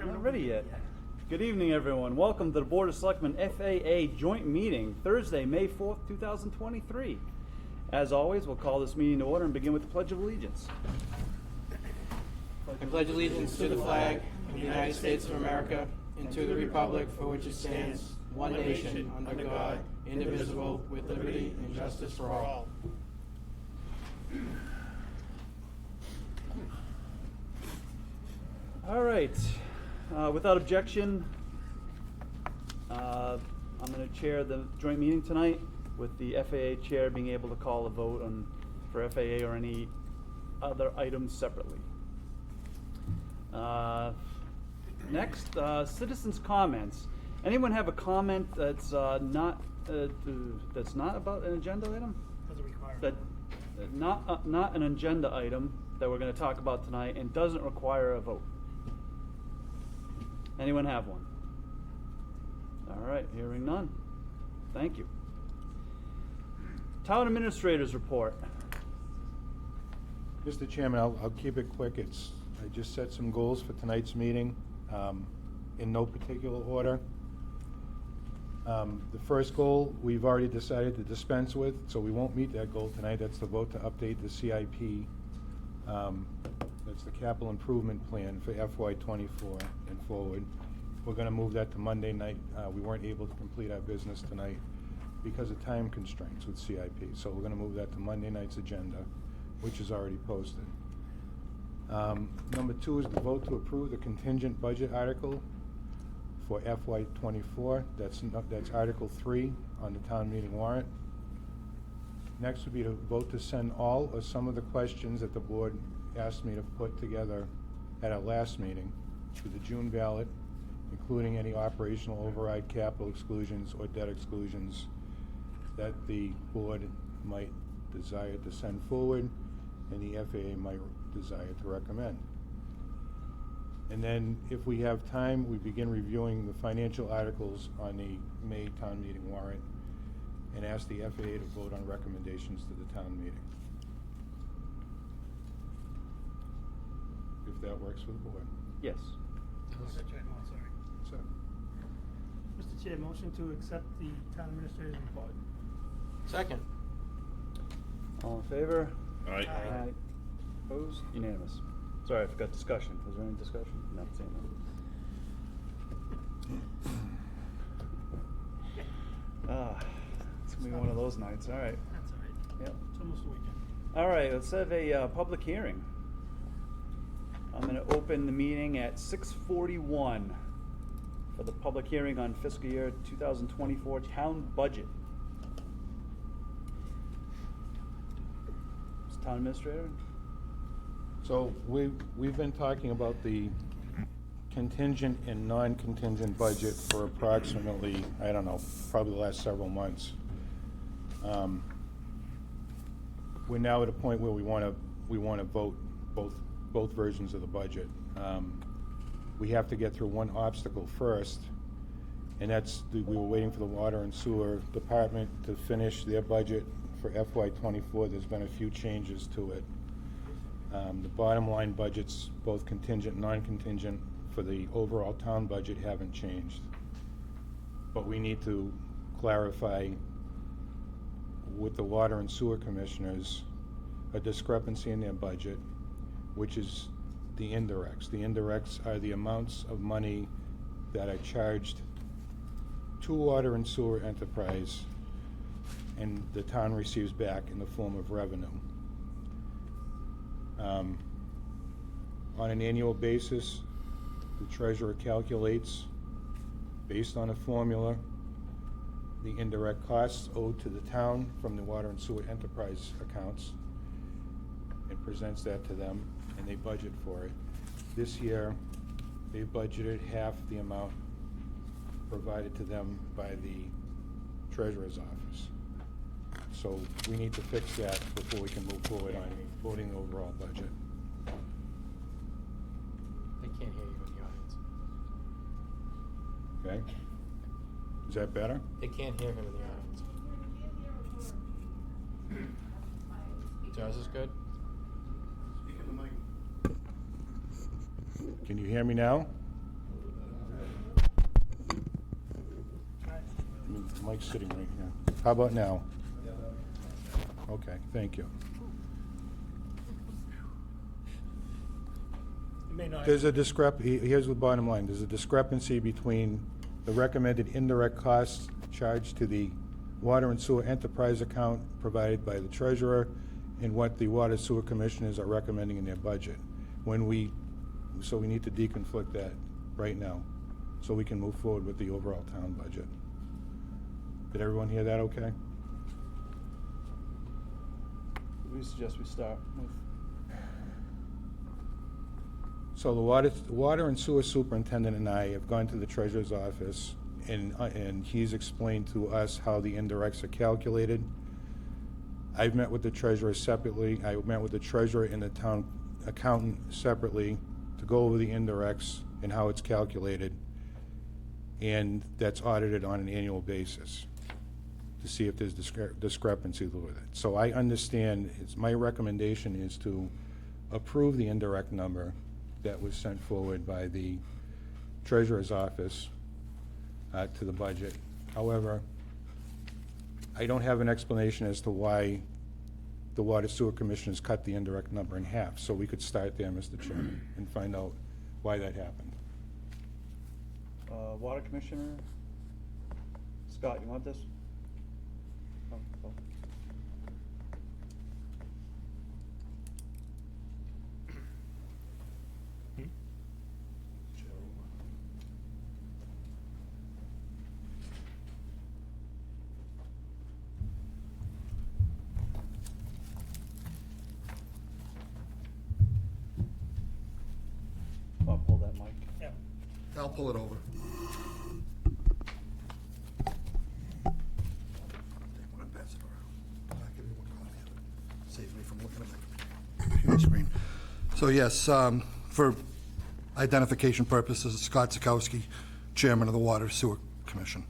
Not ready yet. Good evening, everyone. Welcome to the Board of Selectmen FAA joint meeting, Thursday, May 4th, 2023. As always, we'll call this meeting to order and begin with the Pledge of Allegiance. I pledge allegiance to the flag of the United States of America and to the republic for which it stands, one nation, under God, indivisible, with liberty and justice for all. All right. Without objection, I'm going to chair the joint meeting tonight, with the FAA chair being able to call a vote on for FAA or any other items separately. Next, citizens' comments. Anyone have a comment that's not about an agenda item? Doesn't require. That not an agenda item that we're going to talk about tonight and doesn't require a vote. Anyone have one? All right, hearing none. Thank you. Town Administrator's Report. Mr. Chairman, I'll keep it quick. I just set some goals for tonight's meeting in no particular order. The first goal we've already decided to dispense with, so we won't meet that goal tonight. That's the vote to update the CIP. That's the capital improvement plan for FY24 and forward. We're going to move that to Monday night. We weren't able to complete our business tonight because of time constraints with CIP. So we're going to move that to Monday night's agenda, which is already posted. Number 2 is the vote to approve the contingent budget article for FY24. That's Article 3 on the town meeting warrant. Next would be to vote to send all or some of the questions that the board asked me to put together at our last meeting to the June ballot, including any operational override, capital exclusions, or debt exclusions that the board might desire to send forward and the FAA might desire to recommend. And then if we have time, we begin reviewing the financial articles on the May town meeting warrant and ask the FAA to vote on recommendations to the town meeting. If that works for the board. Yes. So, Mr. Chair, motion to accept the town administrator's report. Second. All in favor? Aye. Aye. Opposed? Unanimous. Sorry, I forgot discussion. Was there any discussion? Not saying that. It's going to be one of those nights. All right. That's all right. Yep. It's almost the weekend. All right, let's have a public hearing. I'm going to open the meeting at 6:41 for the public hearing on fiscal year 2024 town budget. Mr. Town Administrator? So we've been talking about the contingent and non-contingent budget for approximately, I don't know, probably the last several months. We're now at a point where we want to vote both versions of the budget. We have to get through one obstacle first, and that's we were waiting for the water and sewer department to finish their budget for FY24. There's been a few changes to it. The bottom line budgets, both contingent and non-contingent, for the overall town budget haven't changed. But we need to clarify with the water and sewer commissioners a discrepancy in their budget, which is the indirects. The indirects are the amounts of money that are charged to water and sewer enterprise and the town receives back in the form of revenue. On an annual basis, the treasurer calculates, based on a formula, the indirect costs owed to the town from the water and sewer enterprise accounts and presents that to them, and they budget for it. This year, they budgeted half the amount provided to them by the treasurer's office. So we need to fix that before we can move forward on voting the overall budget. They can't hear you in the audience. Okay? Is that better? They can't hear him in the audience. Yours is good? Can you hear me now? Mike's sitting right here. How about now? Okay, thank you. You may not. There's a here's the bottom line, there's a discrepancy between the recommended indirect costs charged to the water and sewer enterprise account provided by the treasurer and what the water sewer commissioners are recommending in their budget. So we need to deconflict that right now, so we can move forward with the overall town budget. Did everyone hear that okay? We suggest we start with, So the water and sewer superintendent and I have gone to the treasurer's office, and he's explained to us how the indirects are calculated. I've met with the treasurer separately. I met with the treasurer and the town accountant separately to go over the indirects and how it's calculated. And that's audited on an annual basis to see if there's discrepancy with it. So I understand, my recommendation is to approve the indirect number that was sent forward by the treasurer's office to the budget. However, I don't have an explanation as to why the Water Sewer Commissioners cut the indirect number in half, so we could start there, Mr. Chairman, and find out why that happened. Water Commissioner? Scott, you want this? Oh, oh. I'll pull that mic. Yeah. I'll pull it over. Take one and pass it around. I'll give you one copy of it. Saves me from looking at my computer screen. So yes, for identification purposes, Scott Zukowski, Chairman of the Water Sewer Commission.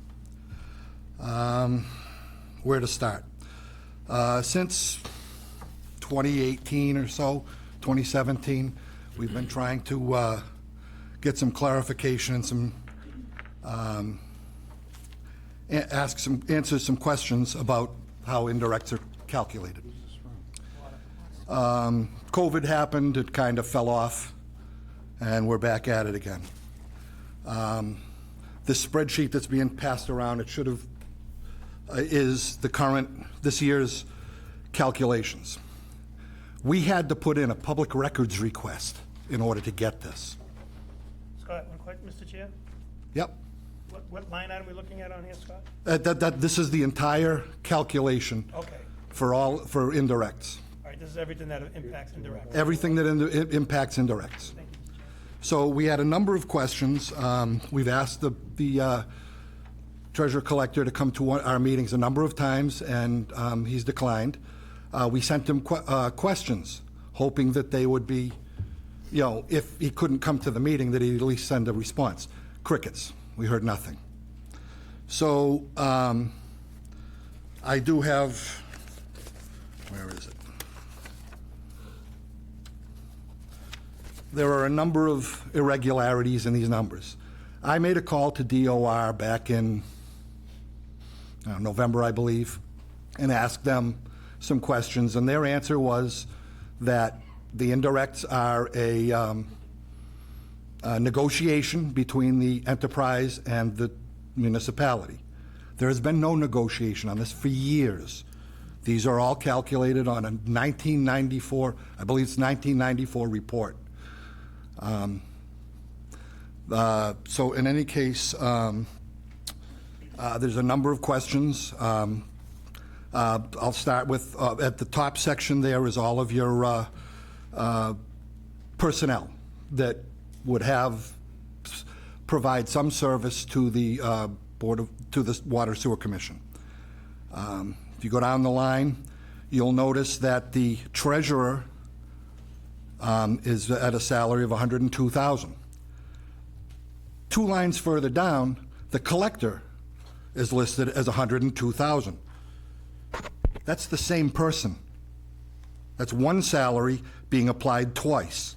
Where to start? Since 2018 or so, 2017, we've been trying to get some clarification and some answer some questions about how indirects are calculated. COVID happened, it kind of fell off, and we're back at it again. This spreadsheet that's being passed around, it should have, is the current, this year's calculations. We had to put in a public records request in order to get this. Scott, one question, Mr. Chair? Yep. What line item are we looking at on here, Scott? This is the entire calculation Okay. for indirects. All right, this is everything that impacts indirect. Everything that impacts indirects. Thank you, Mr. Chair. So we had a number of questions. We've asked the treasurer collector to come to our meetings a number of times, and he's declined. We sent him questions, hoping that they would be, if he couldn't come to the meeting, that he'd at least send a response. Crickets. We heard nothing. So I do have, where is it? There are a number of irregularities in these numbers. I made a call to DOR back in November, I believe, and asked them some questions, and their answer was that the indirects are a negotiation between the enterprise and the municipality. There has been no negotiation on this for years. These are all calculated on a 1994, I believe it's 1994 report. So in any case, there's a number of questions. I'll start with, at the top section there is all of your personnel that would provide some service to the to the Water Sewer Commission. If you go down the line, you'll notice that the treasurer is at a salary of $102,000. 2 lines further down, the collector is listed as $102,000. That's the same person. That's one salary being applied twice.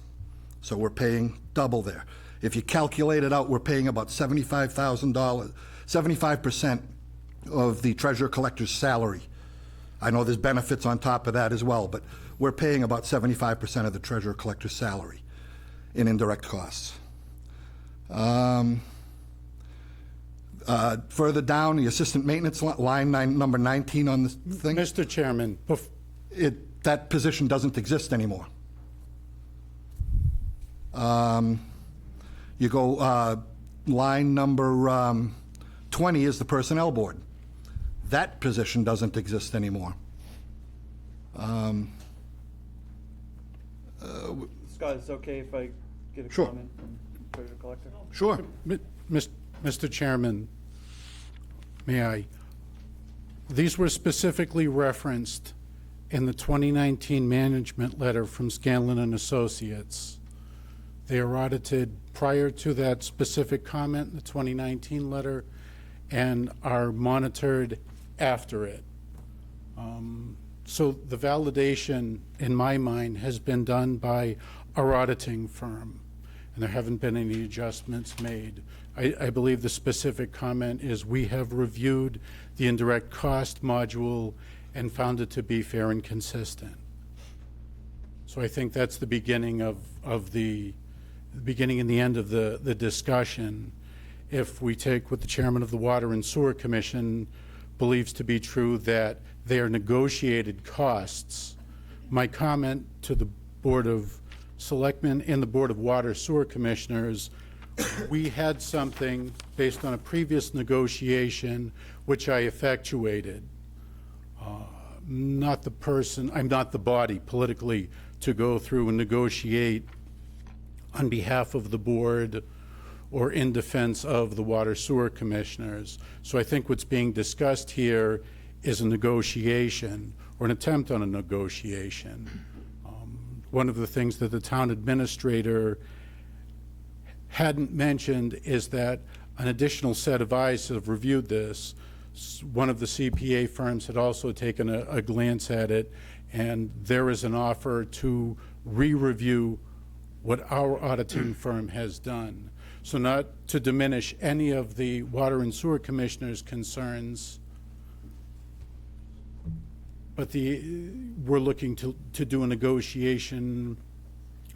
So we're paying double there. If you calculate it out, we're paying about $75,000, 75% of the treasurer collector's salary. I know there's benefits on top of that as well, but we're paying about 75% of the treasurer collector's salary in indirect costs. Further down, the assistant maintenance line number 19 on the thing. Mr. Chairman, That position doesn't exist anymore. You go, line number 20 is the personnel board. That position doesn't exist anymore. Scott, it's okay if I get a Sure. comment from treasurer collector? Sure. Mr. Chairman, may I? These were specifically referenced in the 2019 management letter from Scanlon and Associates. They are audited prior to that specific comment in the 2019 letter and are monitored after it. So the validation, in my mind, has been done by our auditing firm, and there haven't been any adjustments made. I believe the specific comment is we have reviewed the indirect cost module and found it to be fair and consistent. So I think that's the beginning of the beginning and the end of the discussion. If we take what the chairman of the Water and Sewer Commission believes to be true, that they are negotiated costs, my comment to the Board of Selectmen and the Board of Water Sewer Commissioners, we had something based on a previous negotiation which I effectuated. Not the person, I'm not the body politically to go through and negotiate on behalf of the board or in defense of the Water Sewer Commissioners. So I think what's being discussed here is a negotiation or an attempt on a negotiation. One of the things that the town administrator hadn't mentioned is that an additional set of eyes have reviewed this. One of the CPA firms had also taken a glance at it, and there is an offer to re-review what our auditing firm has done. So not to diminish any of the Water and Sewer Commissioners' concerns, but we're looking to do a negotiation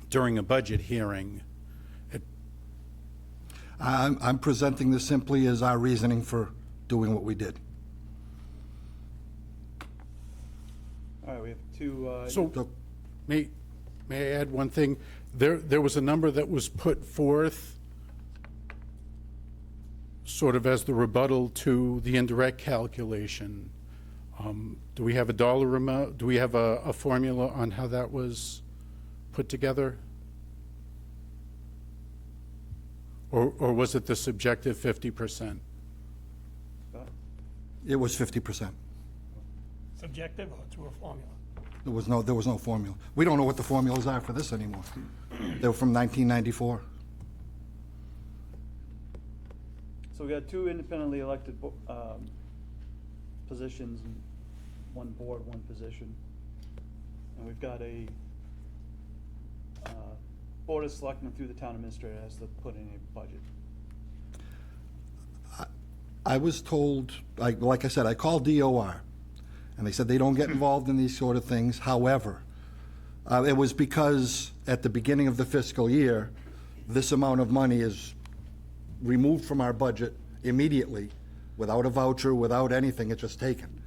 during a budget hearing. I'm presenting this simply as our reasoning for doing what we did. All right, we have two, So, may I add one thing? There was a number that was put forth sort of as the rebuttal to the indirect calculation. Do we have a dollar amount? Do we have a formula on how that was put together? Or was it the subjective 50%? It was 50%. Subjective or through a formula? There was no formula. We don't know what the formulas are for this anymore. They were from 1994. so we got two independently elected positions, and one board, one position. And we've got a Board of Selectmen through the town administrator has to put in a budget. I was told, like I said, I called DOR, and they said they don't get involved in these sort of things. However, it was because at the beginning of the fiscal year, this amount of money is removed from our budget immediately, without a voucher, without anything, it's just taken.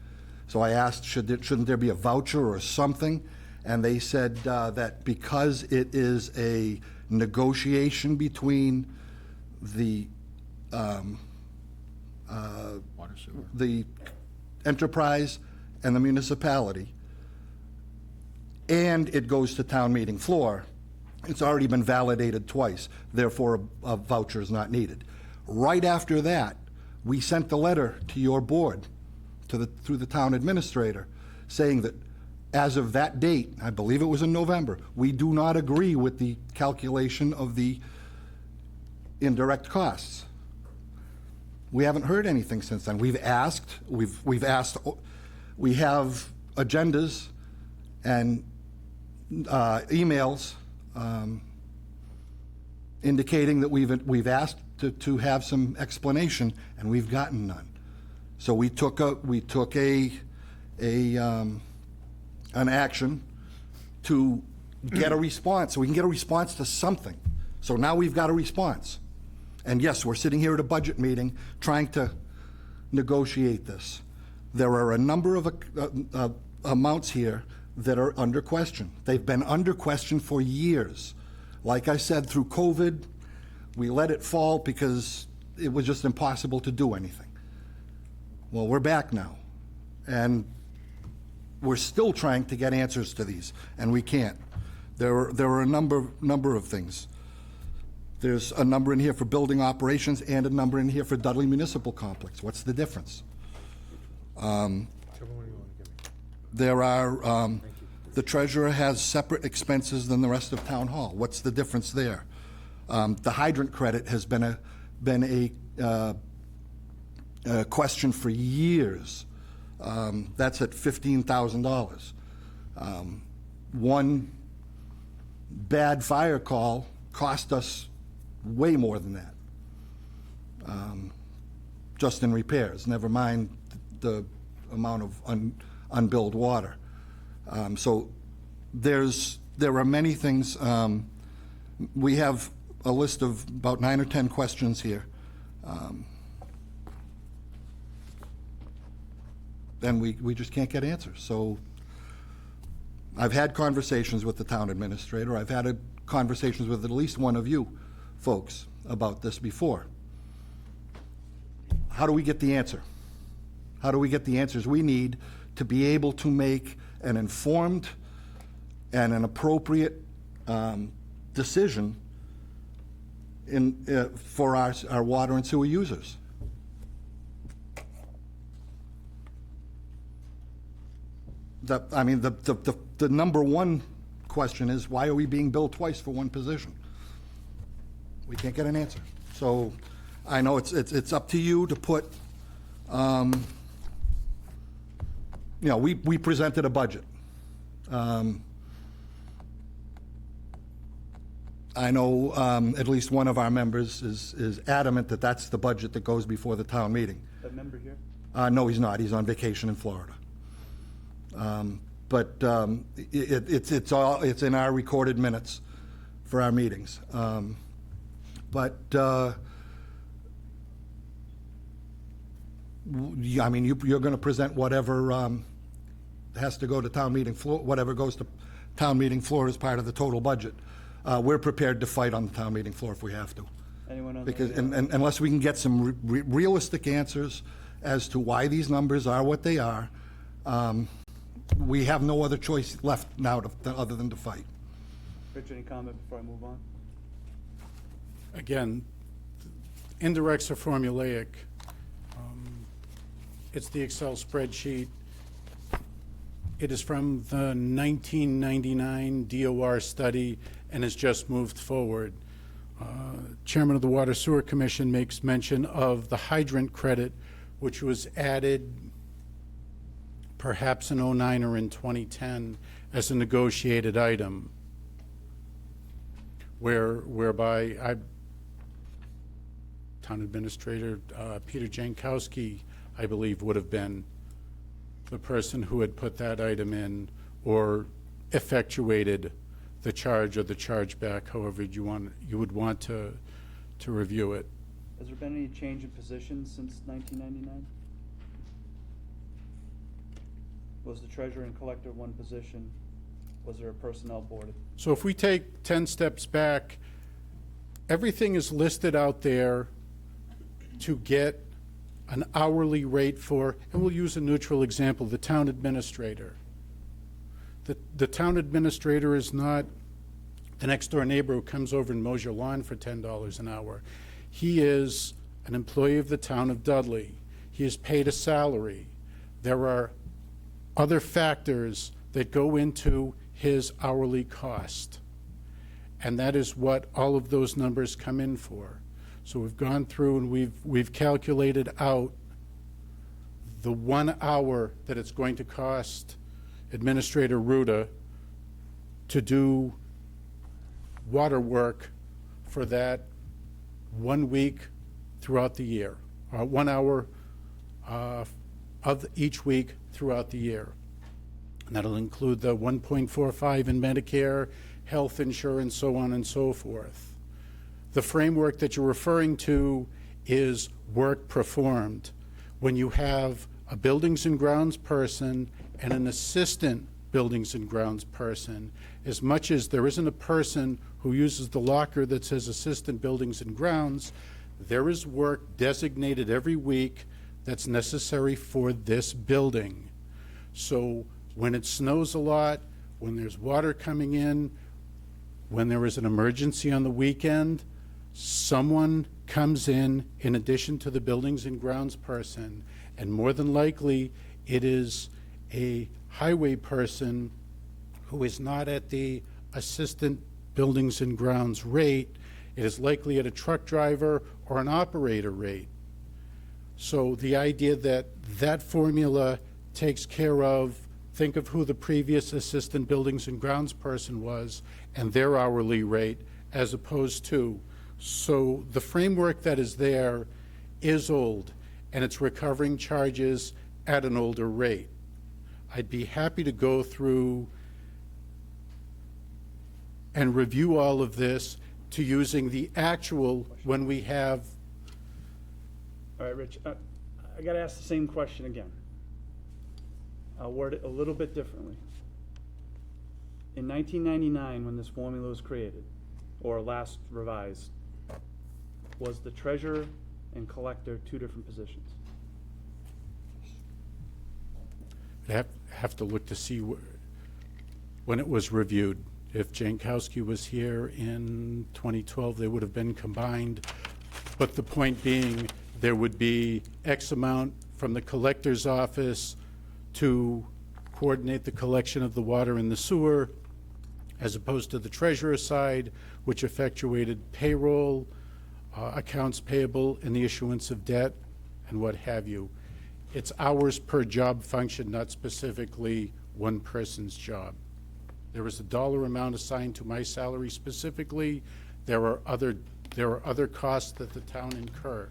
So I asked, shouldn't there be a voucher or something? And they said that because it is a negotiation between the the enterprise and the municipality, and it goes to town meeting floor, it's already been validated twice, therefore a voucher is not needed. Right after that, we sent the letter to your board, through the town administrator, saying that as of that date, I believe it was in November, we do not agree with the calculation of the indirect costs. We haven't heard anything since then. We've asked, we have agendas and emails indicating that we've asked to have some explanation, and we've gotten none. So we took an action to get a response, so we can get a response to something. So now we've got a response. And yes, we're sitting here at a budget meeting trying to negotiate this. There are a number of amounts here that are under question. They've been under question for years. Like I said, through COVID, we let it fall because it was just impossible to do anything. Well, we're back now, and we're still trying to get answers to these, and we can't. There are a number of things. There's a number in here for building operations and a number in here for Dudley Municipal Complex. What's the difference? There are, the treasurer has separate expenses than the rest of town hall. What's the difference there? The hydrant credit has been a question for years. That's at $15,000. One bad fire call cost us way more than that, just in repairs, never mind the amount of unbilled water. So there are many things. We have a list of about 9 or 10 questions here. And we just can't get answers. So I've had conversations with the town administrator. I've had conversations with at least one of you folks about this before. How do we get the answer? How do we get the answers we need to be able to make an informed and an appropriate decision for our water and sewer users? The number one question is, why are we being billed twice for one position? We can't get an answer. So I know it's up to you to put, we presented a budget. I know at least one of our members is adamant that that's the budget that goes before the town meeting. That member here? No, he's not. He's on vacation in Florida. But it's in our recorded minutes for our meetings. You're going to present whatever has to go to town meeting floor, whatever goes to town meeting floor as part of the total budget. We're prepared to fight on the town meeting floor if we have to. Anyone on Because, the, and unless we can get some realistic answers as to why these numbers are what they are, we have no other choice left now other than to fight. Rich, any comment before I move on? Again, indirects are formulaic. It's the Excel spreadsheet. It is from the 1999 DOR study and has just moved forward. Chairman of the Water Sewer Commission makes mention of the hydrant credit, which was added perhaps in '09 or in 2010 as a negotiated item, whereby Town Administrator Peter Jankowski, I believe, would have been the person who had put that item in or effectuated the charge or the chargeback, however you would want to review it. Has there been any change in position since 1999? Was the treasurer and collector one position? Was there a personnel board? So if we take 10 steps back, everything is listed out there to get an hourly rate for, and we'll use a neutral example, the town administrator. The town administrator is not the next door neighbor who comes over and mows your lawn for $10 an hour. He is an employee of the town of Dudley. He is paid a salary. There are other factors that go into his hourly cost. And that is what all of those numbers come in for. So we've gone through and we've calculated out the 1 hour that it's going to cost Administrator Ruda to do water work for that 1 week throughout the year. 1 hour of each week throughout the year. And that'll include the 1.45 in Medicare, health insurance, so on and so forth. The framework that you're referring to is work performed. When you have a buildings and grounds person and an assistant buildings and grounds person, as much as there isn't a person who uses the locker that says assistant buildings and grounds, there is work designated every week that's necessary for this building. So when it snows a lot, when there's water coming in, when there is an emergency on the weekend, someone comes in addition to the buildings and grounds person, and more than likely it is a highway person who is not at the assistant buildings and grounds rate. It is likely at a truck driver or an operator rate. So the idea that that formula takes care of, think of who the previous assistant buildings and grounds person was and their hourly rate as opposed to. So the framework that is there is old, and it's recovering charges at an older rate. I'd be happy to go through and review all of this to using the actual when we have. All right, Rich, I got to ask the same question again. I'll word it a little bit differently. In 1999, when this formula was created, or last revised, was the treasurer and collector two different positions? I have to look to see when it was reviewed. If Jankowski was here in 2012, they would have been combined. But the point being, there would be X amount from the collector's office to coordinate the collection of the water and the sewer, as opposed to the treasurer's side, which effectuated payroll, accounts payable, and the issuance of debt, and what have you. It's hours per job function, not specifically one person's job. There is a dollar amount assigned to my salary specifically. There are other costs that the town incur.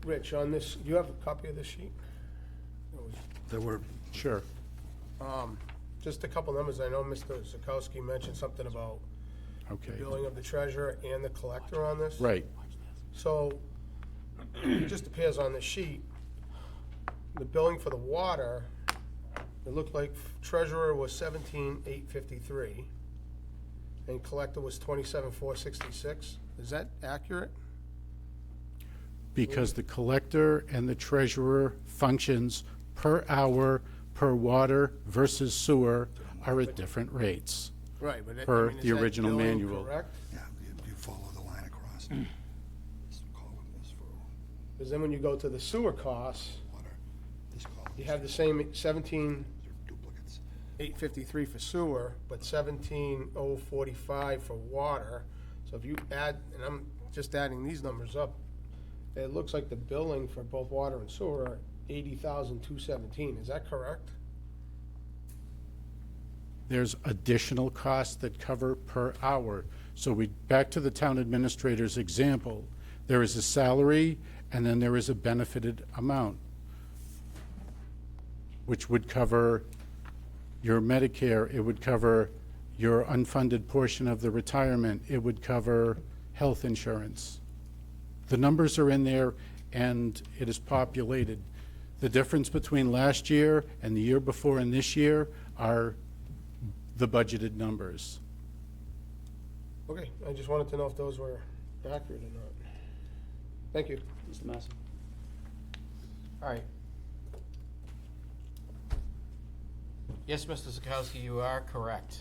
Rich, on this, do you have a copy of this sheet? There were, Sure. Just a couple numbers. I know Mr. Zakowski mentioned something about the Okay. billing of the treasurer and the collector on this. Right. So, it just appears on the sheet, the billing for the water, it looked like treasurer was 17,853, and collector was 27,466. Is that accurate? Because the collector and the treasurer functions per hour, per water versus sewer are at different rates. Right, but Per is the that original billing manual. correct? yeah, you follow the line across. This column is for Because then when you go to the sewer costs, water, this column you is have the same 17,853 duplicates. for sewer, but 17,045 for water. So if you add, and I'm just adding these numbers up, it looks like the billing for both water and sewer are 80,217. Is that correct? There's additional costs that cover per hour. So back to the town administrator's example, there is a salary and then there is a benefited amount, which would cover your Medicare, it would cover your unfunded portion of the retirement, it would cover health insurance. The numbers are in there and it is populated. The difference between last year and the year before and this year are the budgeted numbers. Okay, I just wanted to know if those were accurate or not. Thank you. Mr. Massey? All right. Yes, Mr. Zakowski, you are correct.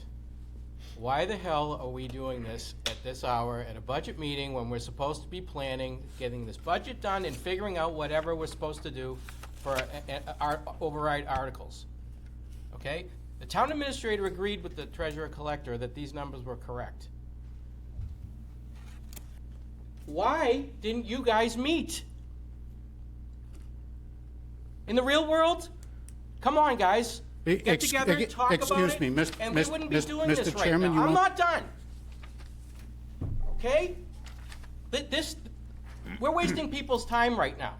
Why the hell are we doing this at this hour at a budget meeting when we're supposed to be planning, getting this budget done and figuring out whatever we're supposed to do for our override articles? Okay? The town administrator agreed with the treasurer collector that these numbers were correct. Why didn't you guys meet? In the real world? Come on, guys. Get together and talk about Excuse it, me, and we wouldn't be doing this Mr. right Chairman, now. you I'm want- not done. Okay? We're wasting people's time right now.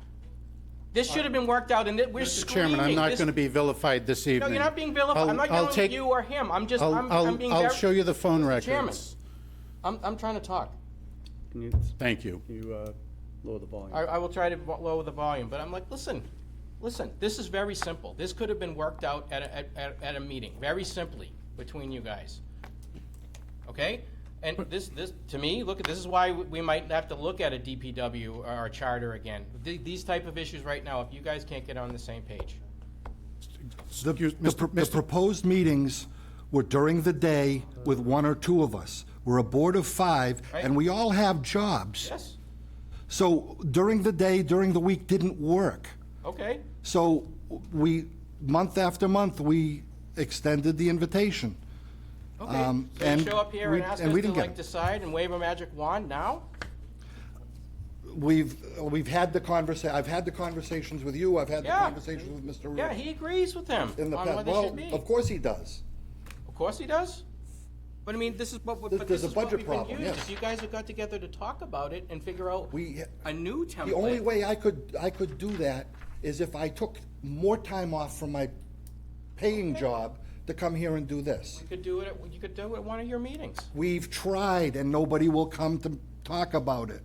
This should have been worked out, and we're Mr. screaming. Chairman, I'm not This- going to be vilified this No, evening. you're not being vilified. I'm not I'll yelling take- at you or him. I'm just, I'll- I'm being very. I'll show you the phone Mr. Chairman, records. I'm trying to talk. Can you, Thank you. lower the volume? I will try to lower the volume, but I'm like, listen, this is very simple. This could have been worked out at a meeting, very simply, between you guys. Okay? And this, to me, look, this is why we might have to look at a DPW or a charter again. These type of issues right now, if you guys can't get on the same page. The proposed meetings were during the day with one or two of us. We're a board of 5, Right. and we all have jobs. Yes? So during the day, during the week, didn't work. Okay? So month after month, we extended the invitation. Okay. So and you show up here we- and ask and us we to didn't get like it. decide and wave a magic wand now? We've had I've had the conversations with you, I've had the Yeah. conversations with Mr. Yeah, Rich he agrees with them in the on past. what they Well, should be. of course he does. Of course he does. But I mean, this is what, There's but this a is what budget we've been problem, used. yes. If you guys have got together to talk about it and figure out We- a new template. The only way I could do that is if I took more time off from my paying job to come here and do this. You could do it at one of your meetings. We've tried, and nobody will come to talk about it.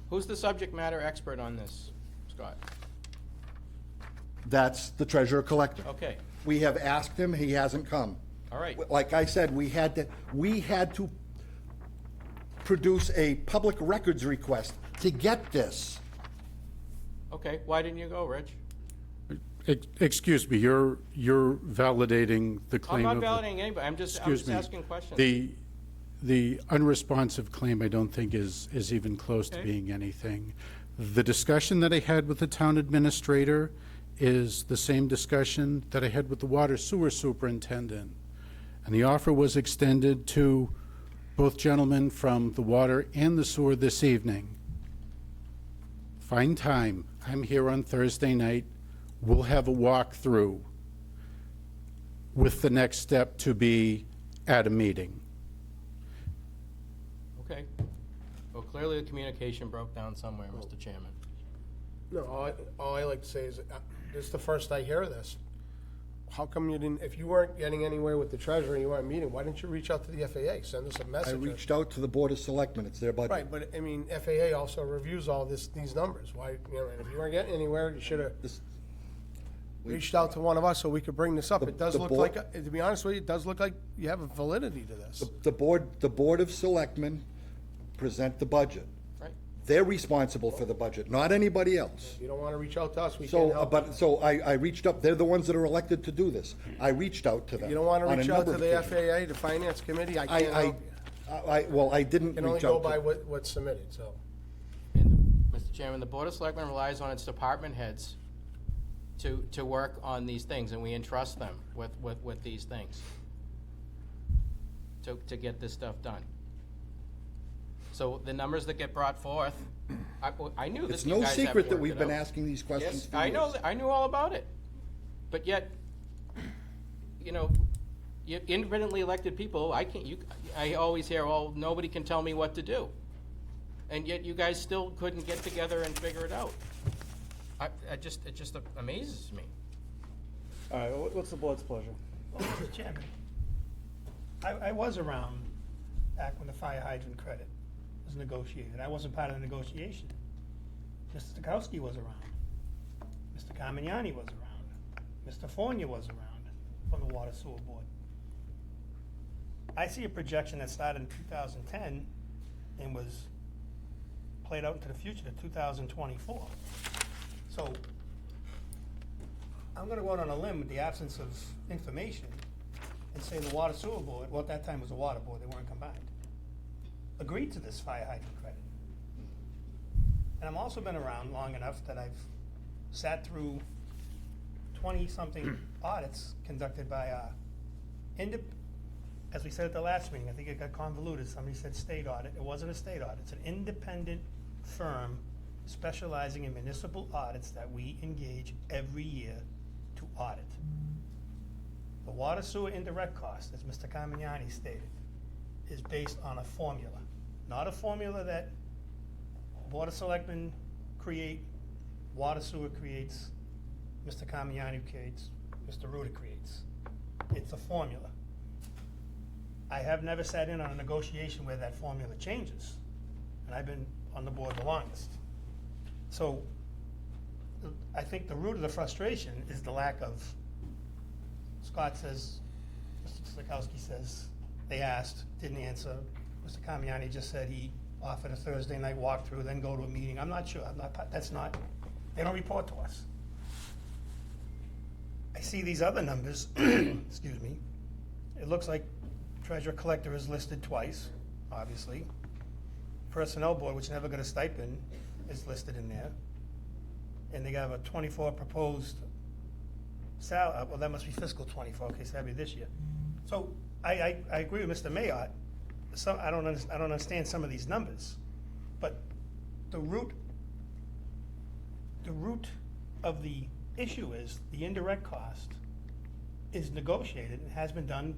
Who's the subject matter expert on this, Scott? That's the treasurer collector. Okay, We have asked him, he hasn't come. all right. Like I said, we had to produce a public records request to get this. Okay, why didn't you go, Rich? Excuse me, you're validating the I'm claim not of... validating anybody, I'm just asking questions. The unresponsive claim, I don't think is even close to Okay. being anything. The discussion that I had with the town administrator is the same discussion that I had with the water sewer superintendent. And the offer was extended to both gentlemen from the water and the sewer this evening. Find time. I'm here on Thursday night. We'll have a walkthrough with the next step to be at a meeting. Okay. Well, clearly the communication broke down somewhere, Mr. Chairman. No, all I like to say is, this is the first I hear of this. How come you didn't, if you weren't getting anywhere with the treasurer and you weren't meeting, why didn't you reach out to the FAA, send us a message? I reached out to the Board of Selectmen, it's their budget. Right, but I mean, FAA also reviews all these numbers. Why, and if you weren't getting anywhere, you should have This- reached out to one of us so we could bring this up. The- It does the look board- like, to be honest with you, it does look like you have a validity to this. The Board of Selectmen present the budget. Right. They're responsible for the budget, not anybody else. You don't want to reach out to us, we can't help you. So I reached up, they're the ones that are elected to do this. I reached out to them. You don't want to on a reach out number to of the occasions. FAA, the Finance Committee, I can't help you. Well, I didn't You can only reach go out by to. what's submitted, so. And, Mr. Chairman, the Board of Selectmen relies on its department heads to work on these things, and we entrust them with these things to get this stuff done. So the numbers that get brought forth, I knew this. It's no secret that we've been asking these questions Yes, for I know, years. I knew all about it. But yet, you independently elected people, I always hear, oh, nobody can tell me what to do. And yet you guys still couldn't get together and figure it out. It just amazes me. All right, what's the board's pleasure? Well, Mr. Chairman, I was around back when the fire hydrant credit was negotiated. I wasn't part of the negotiation. Mr. Stokowski was around. Mr. Carmignani was around. Mr. Fornia was around from the Water Sewer Board. I see a projection that started in 2010 and was played out into the future to 2024. So I'm gonna go out on a limb with the absence of information and say the Water Sewer Board, well, at that time was the Water Board, they weren't combined, agreed to this fire hydrant credit. And I've also been around long enough that I've sat through 20-something audits conducted by as we said at the last meeting, I think it got convoluted, somebody said state audit, it wasn't a state audit, it's an independent firm specializing in municipal audits that we engage every year to audit. The water sewer indirect cost, as Mr. Carmignani stated, is based on a formula, not a formula that Board of Selectmen create, Water Sewer creates, Mr. Carmignani creates, Mr. Ruda creates. It's a formula. I have never sat in on a negotiation where that formula changes, and I've been on the board the longest. So, I think the root of the frustration is the lack of, Scott says, Mr. Stokowski says, they asked, didn't answer. Mr. Carmignani just said he offered a Thursday night walkthrough, then go to a meeting. I'm not sure, that's not, they don't report to us. I see these other numbers, excuse me. It looks like treasurer collector is listed twice, obviously. Personnel board, which never got a stipend, is listed in there. And they have a 24 proposed well, that must be fiscal 24, okay, so that'd be this year. So I agree with Mr. Mayotte. I don't understand some of these numbers, but the root of the issue is the indirect cost is negotiated and has been done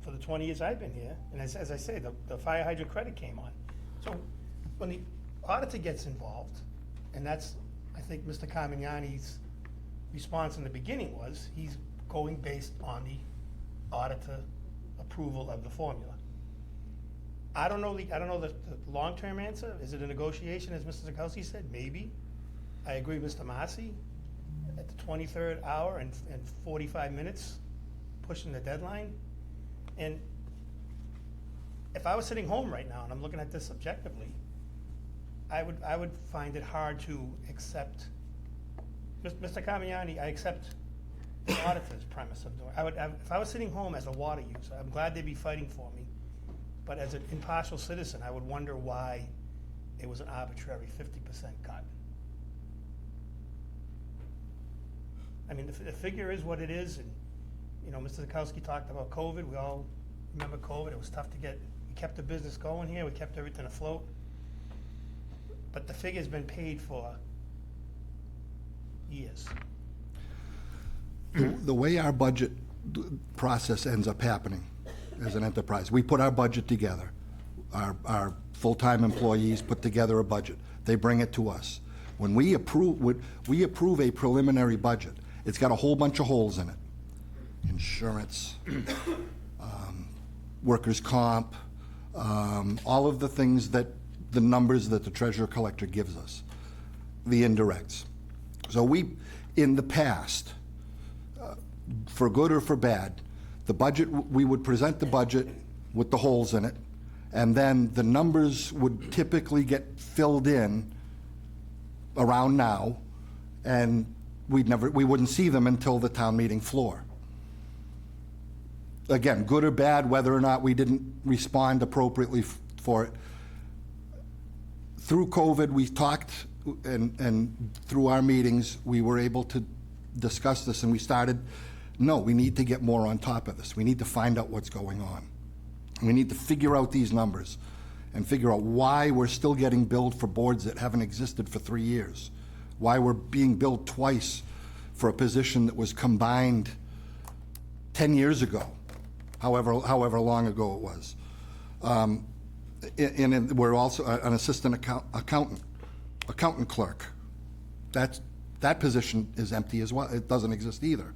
for the 20 years I've been here. And as I say, the fire hydrant credit came on. So when the auditor gets involved, and that's, I think, Mr. Carmignani's response in the beginning was, he's going based on the auditor approval of the formula. I don't know the long-term answer. Is it a negotiation, as Mr. Zukowski said? Maybe. I agree with Mr. Massey. At the 23rd hour and 45 minutes, pushing the deadline. And if I was sitting home right now and I'm looking at this objectively, I would find it hard to accept. Mr. Carmignani, I accept the auditor's premise of doing. If I was sitting home as a water user, I'm glad they'd be fighting for me. But as an impartial citizen, I would wonder why it was an arbitrary 50% cut. I mean, the figure is what it is, and, you know, Mr. Zukowski talked about COVID. We all remember COVID. It was tough to get, we kept the business going here. We kept everything afloat. But the figure's been paid for years. The way our budget process ends up happening as an enterprise, we put our budget together. Our full-time employees put together a budget. They bring it to us. When we approve a preliminary budget, it's got a whole bunch of holes in it. Insurance, workers' comp, all of the things that, the numbers that the treasurer collector gives us, the indirects. So we, in the past, for good or for bad, the budget, we would present the budget with the holes in it, and then the numbers would typically get filled in around now, and we wouldn't see them until the town meeting floor. Again, good or bad, whether or not we didn't respond appropriately for it. Through COVID, we talked, and through our meetings, we were able to discuss this, and we started, no, we need to get more on top of this. We need to find out what's going on. We need to figure out these numbers and figure out why we're still getting billed for boards that haven't existed for 3 years, why we're being billed twice for a position that was combined 10 years ago, however long ago it was. And we're also an assistant accountant clerk. That position is empty as well. It doesn't exist either,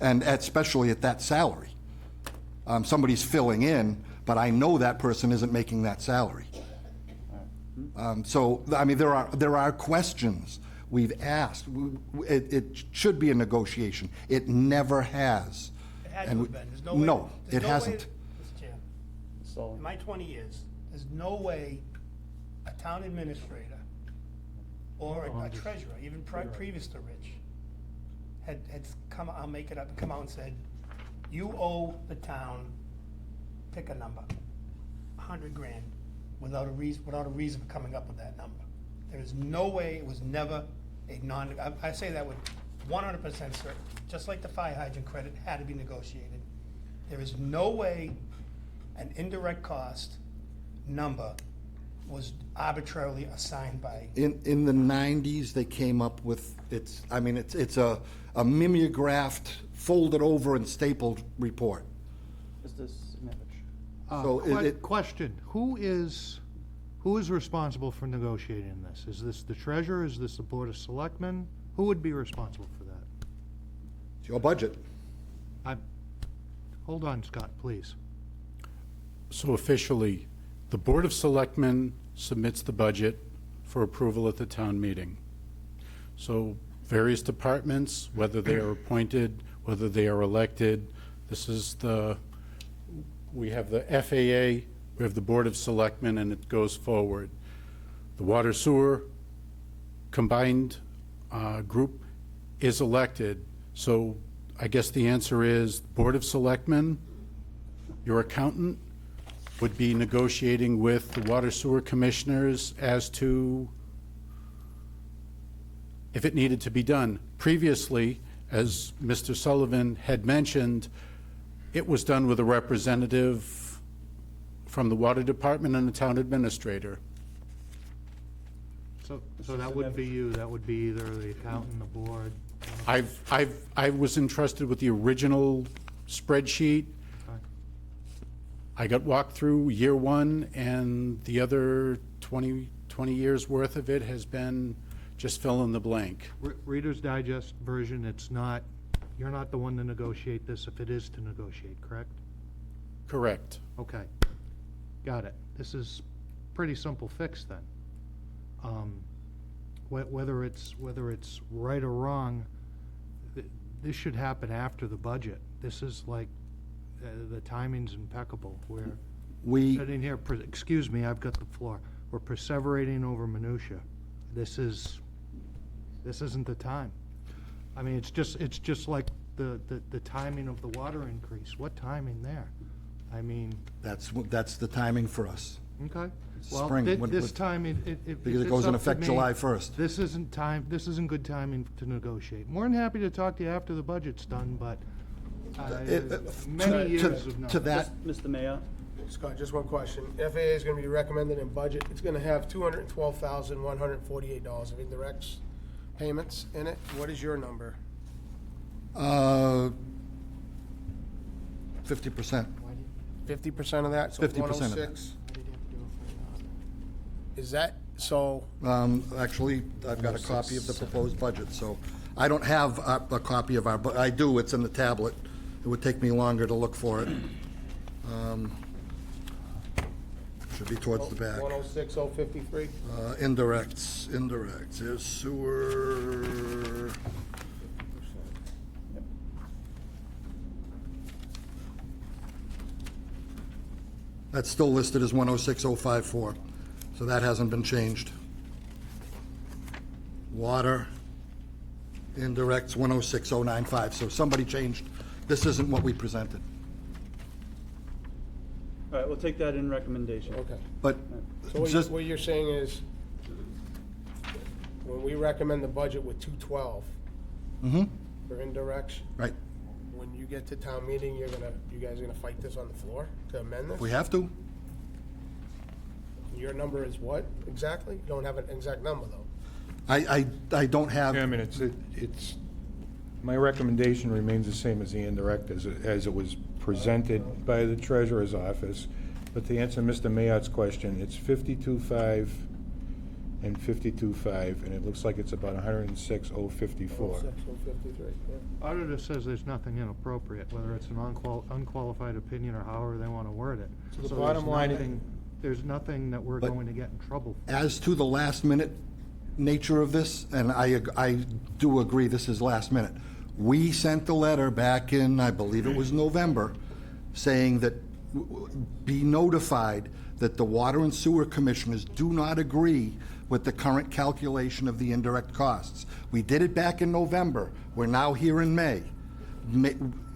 and especially at that salary. Somebody's filling in, but I know that person isn't making that salary. So, I mean, there are questions we've asked. It should be a negotiation. It never has. It hasn't been. There's no way. No, there's it no hasn't. Way, Mr. Chair, So, in my 20 years, there's no way a town administrator or a treasurer, even previous to Rich, had come, I'll make it up, come out and said, you owe the town, pick a number, 100 grand, without a reason for coming up with that number. There is no way, it was never I say that with 100% certainty, just like the fire hydrant credit had to be negotiated. There is no way an indirect cost number was arbitrarily assigned by. In the 90s, they came up with, it's a mimeographed, folded over and stapled report. Mr. Simovich. So Question, who is Who is responsible for negotiating this? Is this the treasurer? Is this the Board of Selectmen? Who would be responsible for that? It's your budget. Hold on, Scott, please. So officially, the Board of Selectmen submits the budget for approval at the town meeting. So various departments, whether they are appointed, whether they are elected, we have the FAA, we have the Board of Selectmen, and it goes forward. The Water Sewer Combined Group is elected, so I guess the answer is Board of Selectmen, your accountant, would be negotiating with the Water Sewer Commissioners as to if it needed to be done. Previously, as Mr. Sullivan had mentioned, it was done with a representative from the Water Department and the town administrator. So that wouldn't be you, that would be either the accountant, the board. I was entrusted with the original spreadsheet. Okay. I got walked through year one, and the other 20 years worth of it has been just fill in the blank. Reader's Digest version, it's not, you're not the one to negotiate this if it is to negotiate, correct? Correct. Okay, got it. This is pretty simple fix then. Whether it's right or wrong, this should happen after the budget. This is like, the timing's impeccable. We're We, sitting here, excuse me, I've got the floor. We're perseverating over minutia. This isn't the time. I mean, it's just like the timing of the water increase. What timing there? I mean, that's the timing for us. okay. It's Well, spring. this time, Because it goes in effect July 1st. This isn't good timing to negotiate. More than happy to talk to you after the budget's done, but many years of nothing. To that, Mr. Mayor, Scott, just one question. FAA is gonna be recommended in budget, it's gonna have $212,148 of indirects payments in it. What is your number? 50%. 50% of that, so 50% of that. 106? Is that, so, Actually, I've got a copy of the proposed budget, so I don't have a copy of our, but I do, it's in the tablet. It would take me longer to look for it. Should be towards the back. 106,053? Indirects, here's sewer. That's still listed as 106,054, so that hasn't been changed. Water, indirects, 106,095, so somebody changed. This isn't what we presented. all right, we'll take that in recommendation. Okay. But So just, what you're saying is, when we recommend the budget with 212 for indirects, right, when you get to town meeting, you guys are gonna fight this on the floor to amend this? we have to. Your number is what exactly? You don't have an exact number, though. I don't have, Chairman, it's, my recommendation remains the same as the indirect as it was presented by the treasurer's office. But to answer Mr. Mayot's question, it's 52.5 and 52.5, and it looks like it's about 106,054. 106,053, yeah. Auditor says there's nothing inappropriate, whether it's an unqualified opinion or however they want to word it. So the So bottom line- there's nothing that we're But- going to get in trouble for. as to the last-minute nature of this, and I do agree this is last minute, we sent a letter back in, I believe it was November, saying that be notified that the Water and Sewer Commissioners do not agree with the current calculation of the indirect costs. We did it back in November. We're now here in May.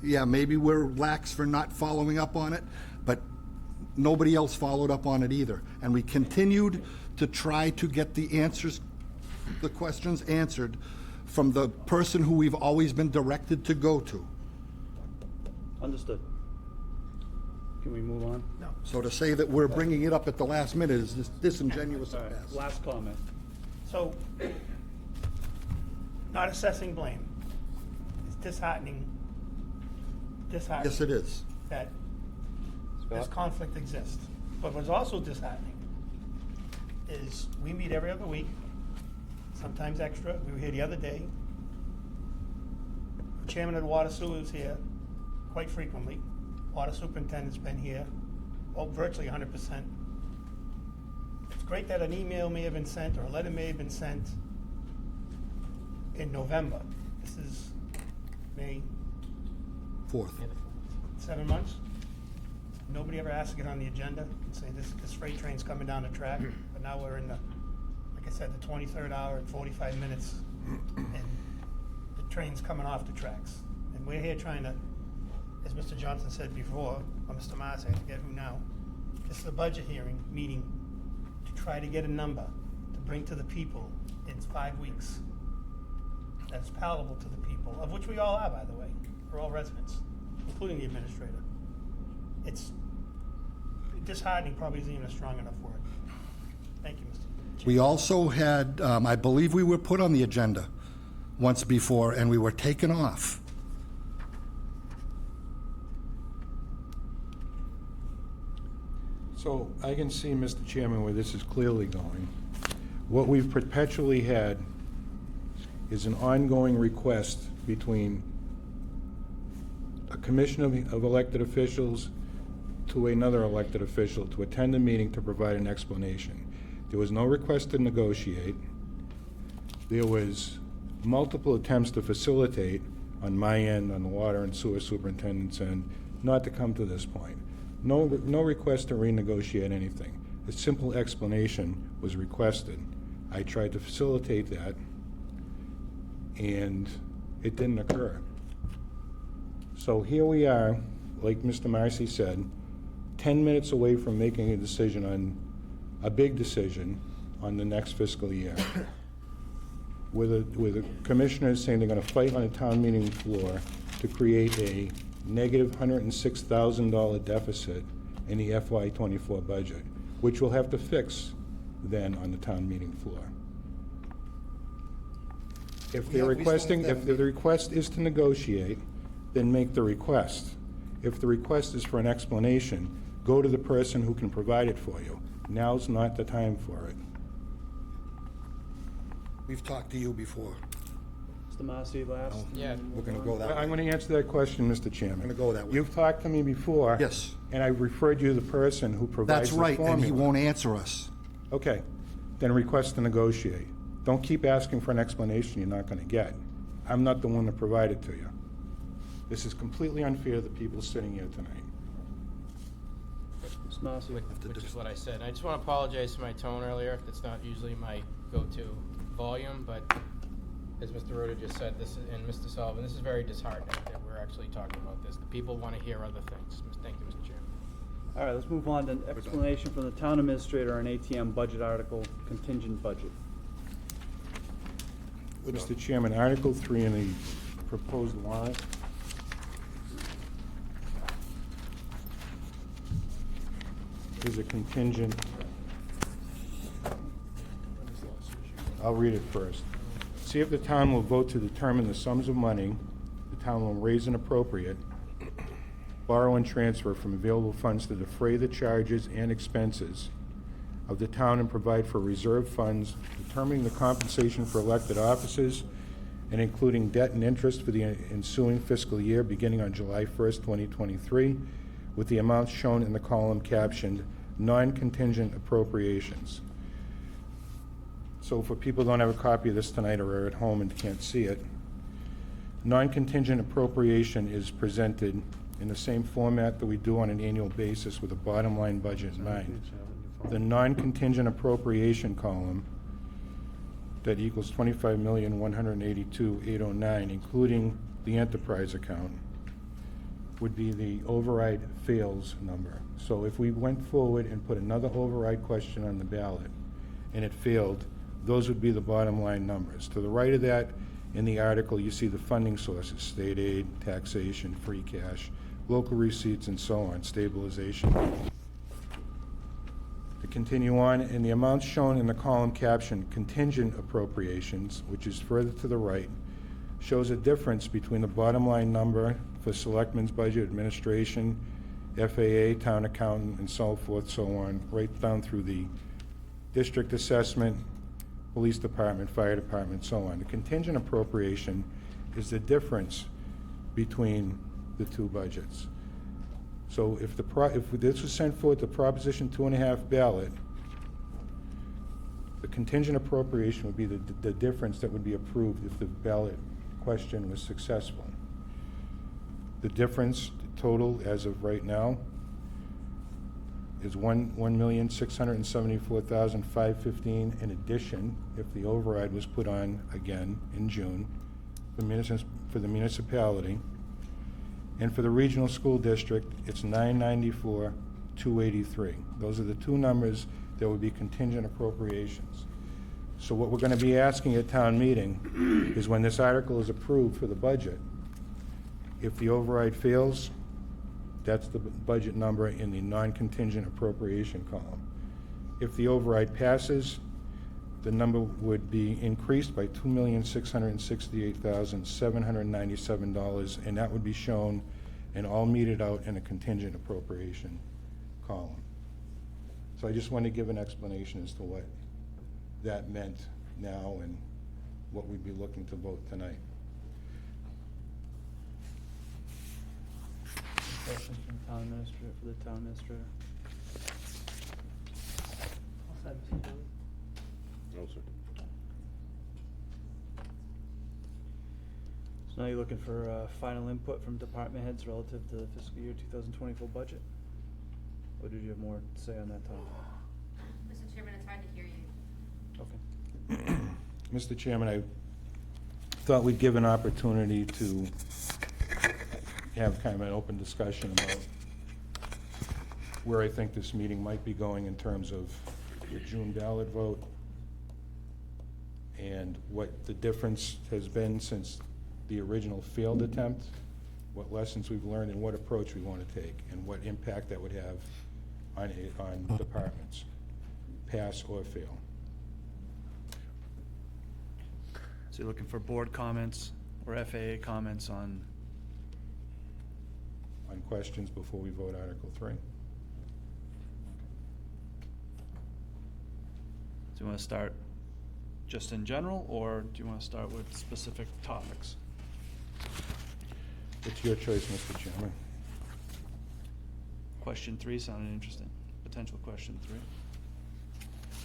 Yeah, maybe we're lax for not following up on it, but nobody else followed up on it either. And we continued to try to get the questions answered from the person who we've always been directed to go to. Understood. Can we move on? No. So to say that we're bringing it up at the last minute is disingenuous All at right, best. last comment. So, not assessing blame. It's disheartening Yes, it is. that this conflict exists. But what's also disheartening is we meet every other week, sometimes extra. We were here the other day. The chairman of the water sewer is here quite frequently. Water superintendent's been here, well, virtually 100%. It's great that an email may have been sent or a letter may have been sent in November. This is May, Fourth. 7 months. Nobody ever asked to get on the agenda and say this freight train's coming down the track, but now we're in the, like I said, the 23rd hour and 45 minutes, and the train's coming off the tracks. And we're here trying to, as Mr. Johnson said before, or Mr. Mars, I forget who now, this is a budget hearing, meeting, to try to get a number to bring to the people in 5 weeks that's palatable to the people, of which we all are, by the way. We're all residents, including the administrator. It's disheartening, probably isn't even a strong enough word. Thank you, Mr. Chair. We also had, I believe we were put on the agenda once before, and we were taken off. So I can see, Mr. Chairman, where this is clearly going. What we've perpetually had is an ongoing request between a commission of elected officials to another elected official to attend the meeting to provide an explanation. There was no request to negotiate. There was multiple attempts to facilitate on my end, on the water and sewer superintendent's end, not to come to this point. No request to renegotiate anything. A simple explanation was requested. I tried to facilitate that, and it didn't occur. So here we are, like Mr. Marcy said, 10 minutes away from making a decision on, a big decision on the next fiscal year. With the commissioners saying they're gonna fight on a town meeting floor to create a negative $106,000 deficit in the FY24 budget, which we'll have to fix then on the town meeting floor. If they're requesting, if the request is to negotiate, then make the request. If the request is for an explanation, go to the person who can provide it for you. Now's not the time for it. We've talked to you before. Mr. Marcy last. Yeah. We're going to go that way. I'm going to answer that question, Mr. Chairman. Gonna go that way. You've talked to me before. Yes. And I referred you to the person who provides That's the right, formula. and he won't answer us. Okay, then request to negotiate. Don't keep asking for an explanation you're not going to get. I'm not the one that provided to you. This is completely unfair to the people sitting here tonight. Mr. Marcy. Which is what I said. I just want to apologize for my tone earlier. That's not usually my go-to volume, but as Mr. Rhoda just said, this is, and Mr. Sullivan, this is very disheartening that we're actually talking about this. The people want to hear other things. Thank you, Mr. Chairman. All right, let's move on to an explanation from the town administrator on ATM budget article, contingent budget. Mr. Chairman, Article 3 in the proposed warrant is a contingent. I'll read it first. See if the town will vote to determine the sums of money the town will raise and appropriate, borrow and transfer from available funds to defray the charges and expenses of the town and provide for reserve funds, determining the compensation for elected officers and including debt and interest for the ensuing fiscal year beginning on July 1st, 2023, with the amounts shown in the column captioned non-contingent appropriations. So for people who don't have a copy of this tonight or are at home and can't see it, non-contingent appropriation is presented in the same format that we do on an annual basis with a bottom line budget in mind. The non-contingent appropriation column that equals $25,182,809, including the enterprise account, would be the override fails number. So if we went forward and put another override question on the ballot and it failed, those would be the bottom line numbers. To the right of that, in the article, you see the funding sources: state aid, taxation, free cash, local receipts, and so on, stabilization. To continue on, in the amounts shown in the column captioned contingent appropriations, which is further to the right, shows a difference between the bottom line number for Selectmen's budget, administration, FAA, town accountant, and so forth, so on, right down through the district assessment, police department, fire department, so on. The contingent appropriation is the difference between the two budgets. So if this was sent forward to Proposition 2.5 ballot, the contingent appropriation would be the difference that would be approved if the ballot question was successful. The difference total as of right now is $1,674,515 in addition, if the override was put on again in June, for the municipality. And for the regional school district, it's $994,283. Those are the two numbers that would be contingent appropriations. So what we're going to be asking at town meeting is when this article is approved for the budget, if the override fails, that's the budget number in the non-contingent appropriation column. If the override passes, the number would be increased by $2,668,797, and that would be shown and all meted out in a contingent appropriation column. So I just want to give an explanation as to what that meant now and what we'd be looking to vote tonight. Questions from town administrator, for the town administrator? No, sir. So now you're looking for final input from department heads relative to the fiscal year 2024 budget? Or did you have more to say on that, Tom? Mr. Chairman, it's hard to hear you. Okay. Mr. Chairman, I thought we'd give an opportunity to have kind of an open discussion about where I think this meeting might be going in terms of the June ballot vote and what the difference has been since the original failed attempt, what lessons we've learned and what approach we want to take, and what impact that would have on departments, pass or fail. So you're looking for board comments or FAA comments on, Questions before we vote Article 3? do you want to start just in general, or do you want to start with specific topics? It's your choice, Mr. Chairman. Question 3 sounded interesting. Potential question 3.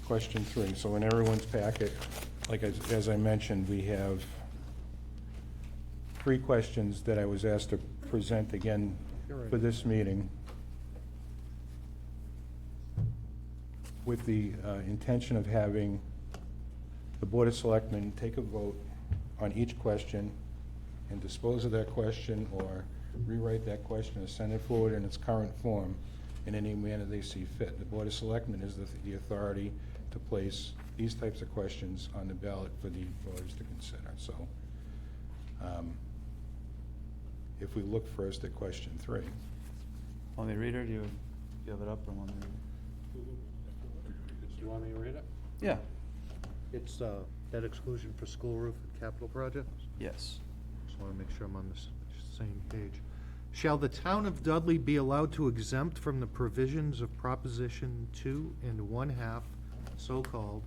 Question 3, so in everyone's packet, like as I mentioned, we have 3 questions that I was asked to present again for this meeting with the intention of having the Board of Selectmen take a vote on each question and dispose of that question or rewrite that question or send it forward in its current form in any manner they see fit. The Board of Selectmen is the authority to place these types of questions on the ballot for the voters to consider. So if we look first at question 3. Want me to read it, or do you have it up, or want me to read it? Do you want me to read it? Yeah. It's debt exclusion for school roof and capital projects. Yes. Just want to make sure I'm on the same page. Shall the town of Dudley be allowed to exempt from the provisions of Proposition 2 1/2, so-called,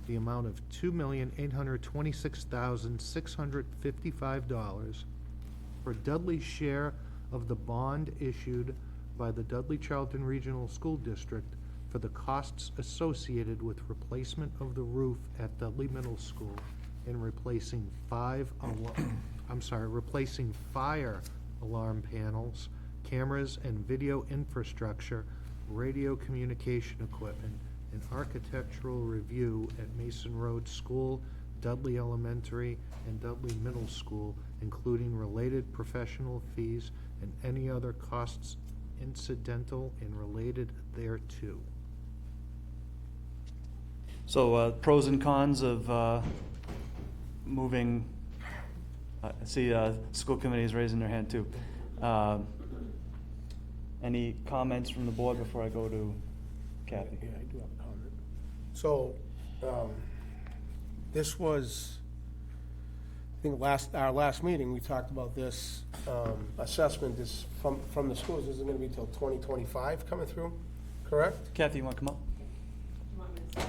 the amount of $2,826,655 for Dudley's share of the bond issued by the Dudley Charlton Regional School District for the costs associated with replacement of the roof at Dudley Middle School and replacing replacing fire alarm panels, cameras and video infrastructure, radio communication equipment, and architectural review at Mason Road School, Dudley Elementary, and Dudley Middle School, including related professional fees and any other costs incidental and related thereto. So pros and cons of moving, I see school committee is raising their hand too. Any comments from the board before I go to Kathy? Yeah, I do have a comment. So, this was, I think our last meeting, we talked about this assessment is from the schools, isn't gonna be till 2025 coming through, correct? Kathy, you want to come up? You want me to say?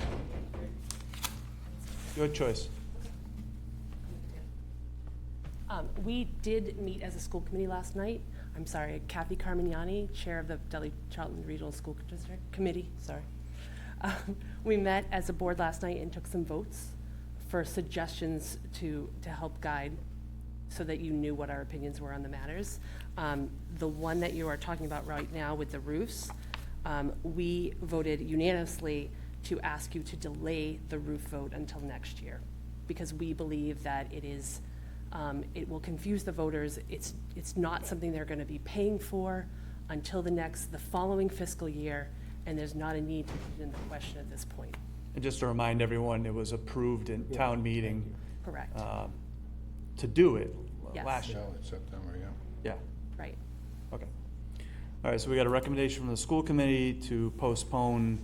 Your choice. We did meet as a school committee last night. I'm sorry, Kathy Carmignani, Chair of the Dudley Charlton Regional School District Committee, sorry. We met as a board last night and took some votes for suggestions to help guide so that you knew what our opinions were on the matters. The one that you are talking about right now with the roofs, we voted unanimously to ask you to delay the roof vote until next year, because we believe that it will confuse the voters. It's not something they're gonna be paying for until the following fiscal year, and there's not a need to put it in the question at this point. And just to remind everyone, it was approved in town meeting Correct, to do it Yes. last year. No, it's September, yeah. Yeah, right. okay. All right, so we got a recommendation from the school committee to postpone,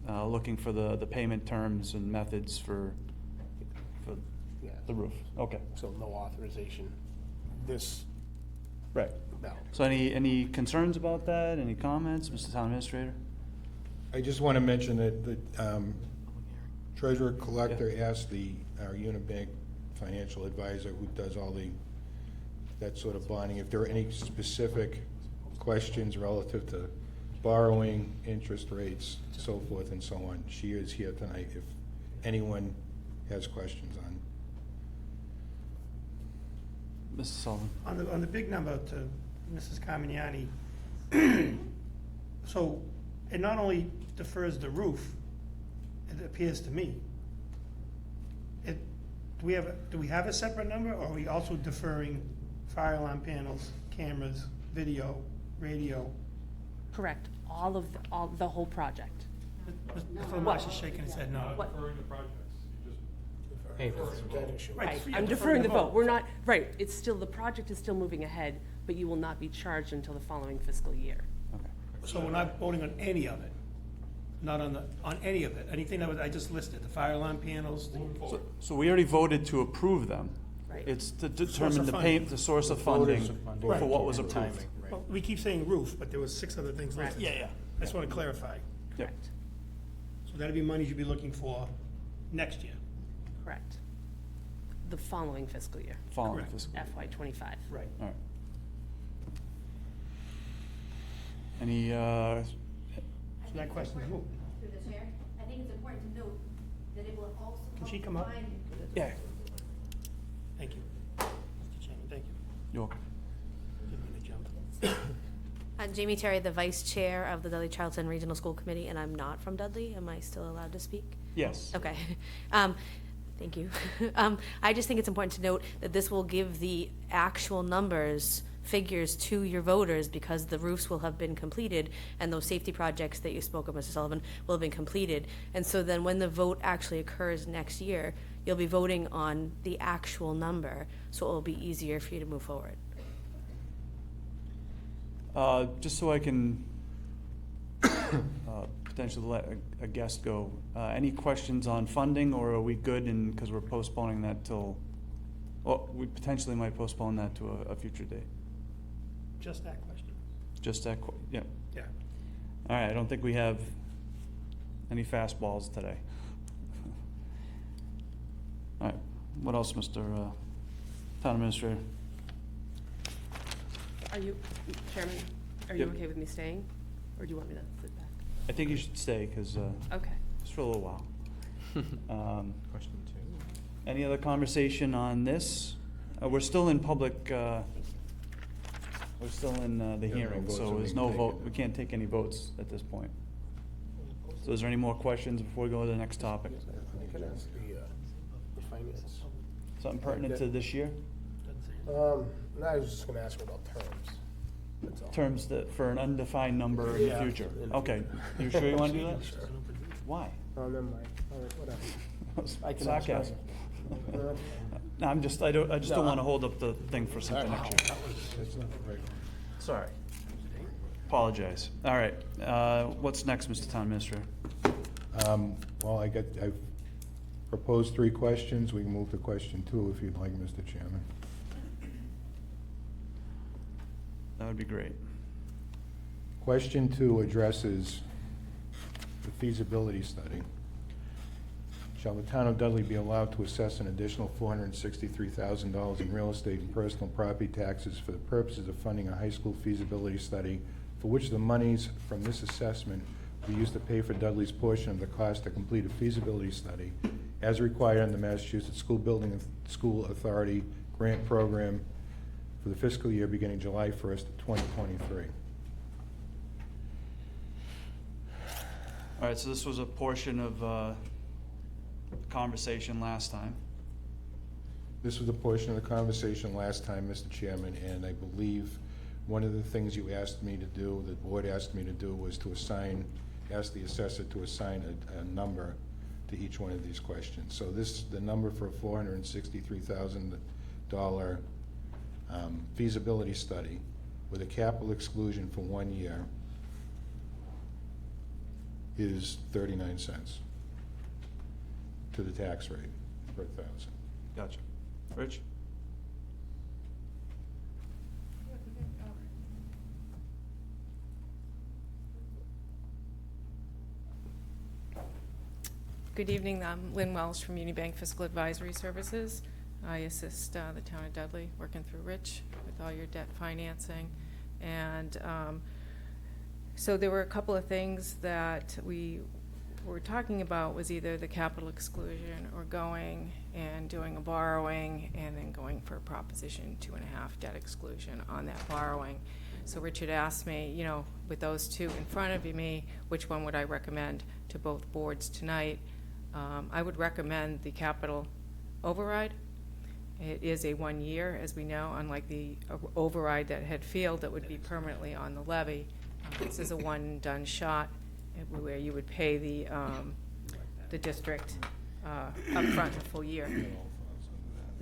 looking for the payment terms and methods for Yeah. the roof. Okay, So no authorization this right. ballot. So any concerns about that? Any comments, Mr. Town Administrator? I just want to mention that the treasurer collector asked our Unibank financial advisor, who does all that sort of bonding, if there are any specific questions relative to borrowing, interest rates, so forth and so on. She is here tonight if anyone has questions on. Mr. Sullivan? On the big number to Mrs. Carmignani, so it not only defers the roof, it appears to me. Do we have a separate number, or are we also deferring fire alarm panels, cameras, video, radio? Correct, all the whole project. Mr. Marsh is shaking his head no. What- Hey, That issue. Right, yeah, I'm deferring the vote. We're not, right, the project is still moving ahead, but you will not be charged until the following fiscal year. Okay. So we're not voting on any of it? Not on any of it? Anything that I just listed, the fire alarm panels? So we already voted to approve them. Right. It's to determine of funding. the source of funding Right. for what was approved. Well, we keep saying roof, but there was 6 other things listed. Correct. Yeah. I just want to clarify. Yep. Correct, So that'd be money you'd be looking for next year. correct. The following fiscal year, Following Correct. fiscal. FY '25. Right. All right. Any, So that question's moved. Through the chair, I think it's important to note that it will also. Can she help come up? find- yeah, Thank you. Mr. Chairman, thank you. you're welcome. Didn't mean to jump. Jamie Terry, the vice chair of the Dudley Charlton Regional School Committee, and I'm not from Dudley. Am I still allowed to speak? Yes. Okay. Thank you. I just think it's important to note that this will give the actual figures to your voters, because the roofs will have been completed and those safety projects that you spoke of, Mr. Sullivan, will have been completed. And so then when the vote actually occurs next year, you'll be voting on the actual number, so it will be easier for you to move forward. Just so I can potentially let a guest go, any questions on funding, or are we good, and, because we're postponing that till, well, we potentially might postpone that to a future date? Just that question. Just that, yeah. Yeah. All right, I don't think we have any fastballs today. All right, what else, Mr. Town Administrator? Are you, Chairman, are you Yep. okay with me staying, or do you want me to sit back? I think you should stay, because Okay. just for a little while. Question 2. Any other conversation on this? We're still in public, we're still in the no hearing, votes so are there's being no vote, taken. we can't take any votes at this point. So is there any more questions before we go to the next topic? I can ask the finance. Something pertinent to this year? No, I was just gonna ask about terms. That's all. Terms that, for an undefined number in the Yeah. future? Okay, you sure you wanna do that? Sure. Why? Oh, never mind. All right, whatever. I can ask Sarcasm. No, I just don't wanna hold up the thing for something next year. That's not right. Sorry. Apologize. All right, what's next, Mr. Town Administrator? Well, I've proposed 3 questions. We can move to question 2 if you'd like, Mr. Chairman. That would be great. Question 2 addresses the feasibility study. Shall the town of Dudley be allowed to assess an additional $463,000 in real estate and personal property taxes for the purposes of funding a high school feasibility study, for which the monies from this assessment will be used to pay for Dudley's portion of the cost to complete a feasibility study as required in the Massachusetts School Building and School Authority Grant Program for the fiscal year beginning July 1st, 2023. All right, so this was a portion of the conversation last time. This was a portion of the conversation last time, Mr. Chairman, and I believe one of the things you asked me to do, the board asked me to do, was to ask the assessor to assign a number to each one of these questions. So the number for a $463,000 feasibility study with a capital exclusion for 1 year is 39 cents to the tax rate per thousand. Gotcha. Rich? Good evening, I'm Lynn Welsh from Unibank Fiscal Advisory Services. I assist the town of Dudley, working through Rich with all your debt financing. And so there were a couple of things that we were talking about, was either the capital exclusion or going and doing a borrowing and then going for a Proposition 2.5 debt exclusion on that borrowing. So Richard asked me, you know, with those two in front of me, which one would I recommend to both boards tonight? I would recommend the capital override. It is a 1 year, as we know, unlike the override that had failed that would be permanently on the levy. This is a one-done shot where you would pay the district upfront a full year.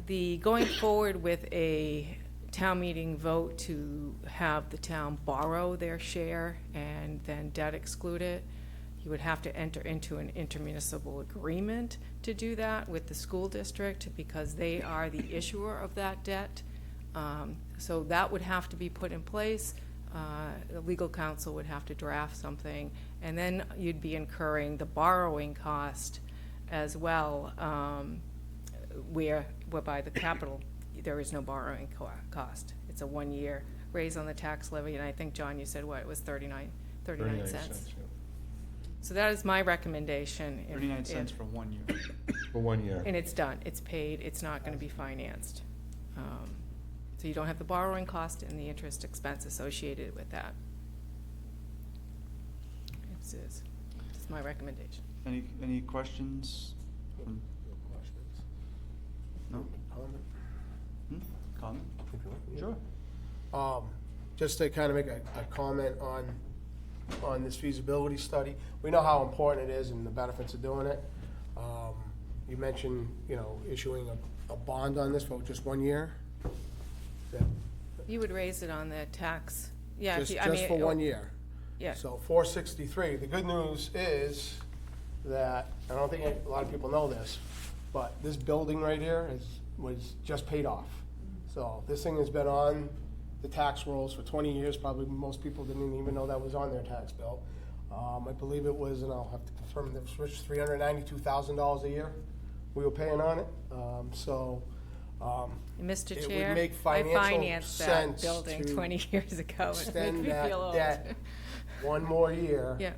The going forward with a town meeting vote to have the town borrow their share and then debt exclude it, you would have to enter into an intermunicipal agreement to do that with the school district because they are the issuer of that debt. So that would have to be put in place. The legal counsel would have to draft something, and then you'd be incurring the borrowing cost as well, whereby the capital, there is no borrowing cost. It's a 1 year raise on the tax levy, and I think, John, you said what, it was 39 cents. Yeah. So that is my recommendation. 39 cents for 1 year. For 1 year. And it's done, it's paid, it's not gonna be financed. So you don't have the borrowing cost and the interest expense associated with that. This is my recommendation. Any questions? No? Comment? Sure. Just to kind of make a comment on this feasibility study. We know how important it is and the benefits of doing it. You mentioned, you know, issuing a bond on this for just 1 year. You would raise it on the tax, yeah. Just for 1 year. Yeah. So 463. The good news is that, I don't think a lot of people know this, but this building right here was just paid off. So this thing has been on the tax rolls for 20 years. Probably most people didn't even know that was on their tax bill. I believe it was, and I'll have to confirm this, Rich, $392,000 a year we were paying on it. Mr. It would Chair, make I financial financed that sense building to 20 years ago. It makes extend me that feel old. debt 1 more year. Yeah,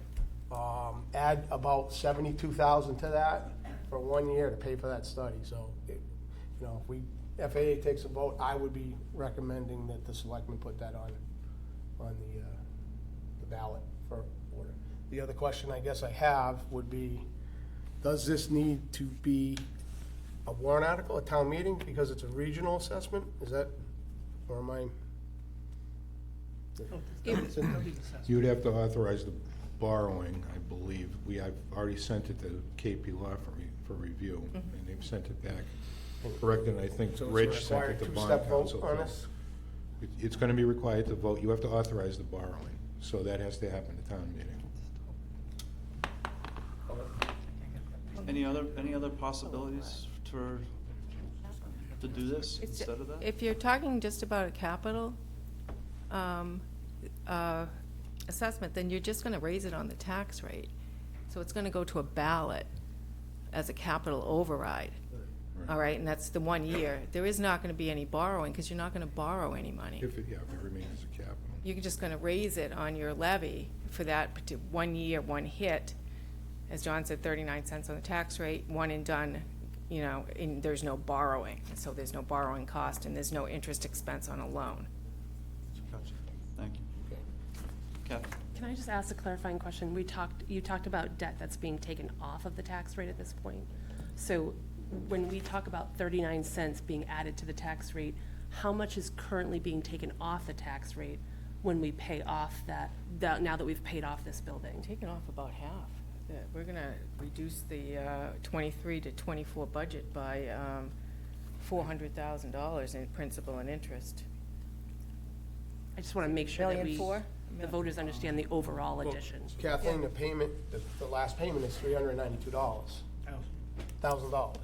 Add about 72,000 to that for 1 year to pay for that study. So, you know, if FAA takes a vote, I would be recommending that the selectmen put that on the ballot for order. The other question I guess I have would be, does this need to be a warrant article, a town meeting, because it's a regional assessment? Is that, or am I? You would have to authorize the borrowing, I believe. I've already sent it to KP Law for review, and they've sent it back corrected, and I think So it's Rich sent required it to bond two-step vote counsel. on this? It's gonna be required to vote. You have to authorize the borrowing, so that has to happen at town meeting. Any other possibilities to do this It's- instead of that? if you're talking just about a capital assessment, then you're just gonna raise it on the tax rate. So it's gonna go to a ballot. as a capital override. All right, and that's the 1 year. There is not gonna be any borrowing, because you're not gonna borrow any money. If it remains as a capital. You're just gonna raise it on your levy for that 1 year, one hit. As John said, 39 cents on the tax rate, one and done, you know, and there's no borrowing. So there's no borrowing cost, and there's no interest expense on a loan. Gotcha. Thank you. Kathy? Can I just ask a clarifying question? You talked about debt that's being taken off of the tax rate at this point. So when we talk about 39 cents being added to the tax rate, how much is currently being taken off the tax rate when we pay off now that we've paid off this building? Taking off about half. We're gonna reduce the 23 to 24 budget by $400,000 in principal and interest. I just want to make sure that $1,400,000? the voters understand the overall addition. Kathleen, the payment, the last payment is $392, $1,000.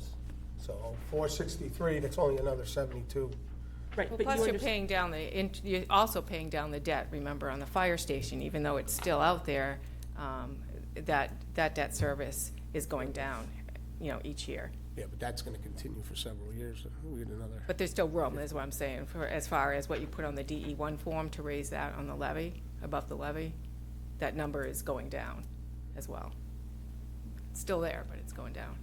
So 463, that's only another 72. Right, Well, but plus you you're paying down you're also paying down the debt, remember, on the fire station, even though it's still out there, that debt service is going down, you know, each year. Yeah, but that's gonna continue for several years. We get another. But there's still room, is what I'm saying, for as far as what you put on the DE1 form to raise that on the levy, above the levy. That number is going down as well. It's still there, but it's going down.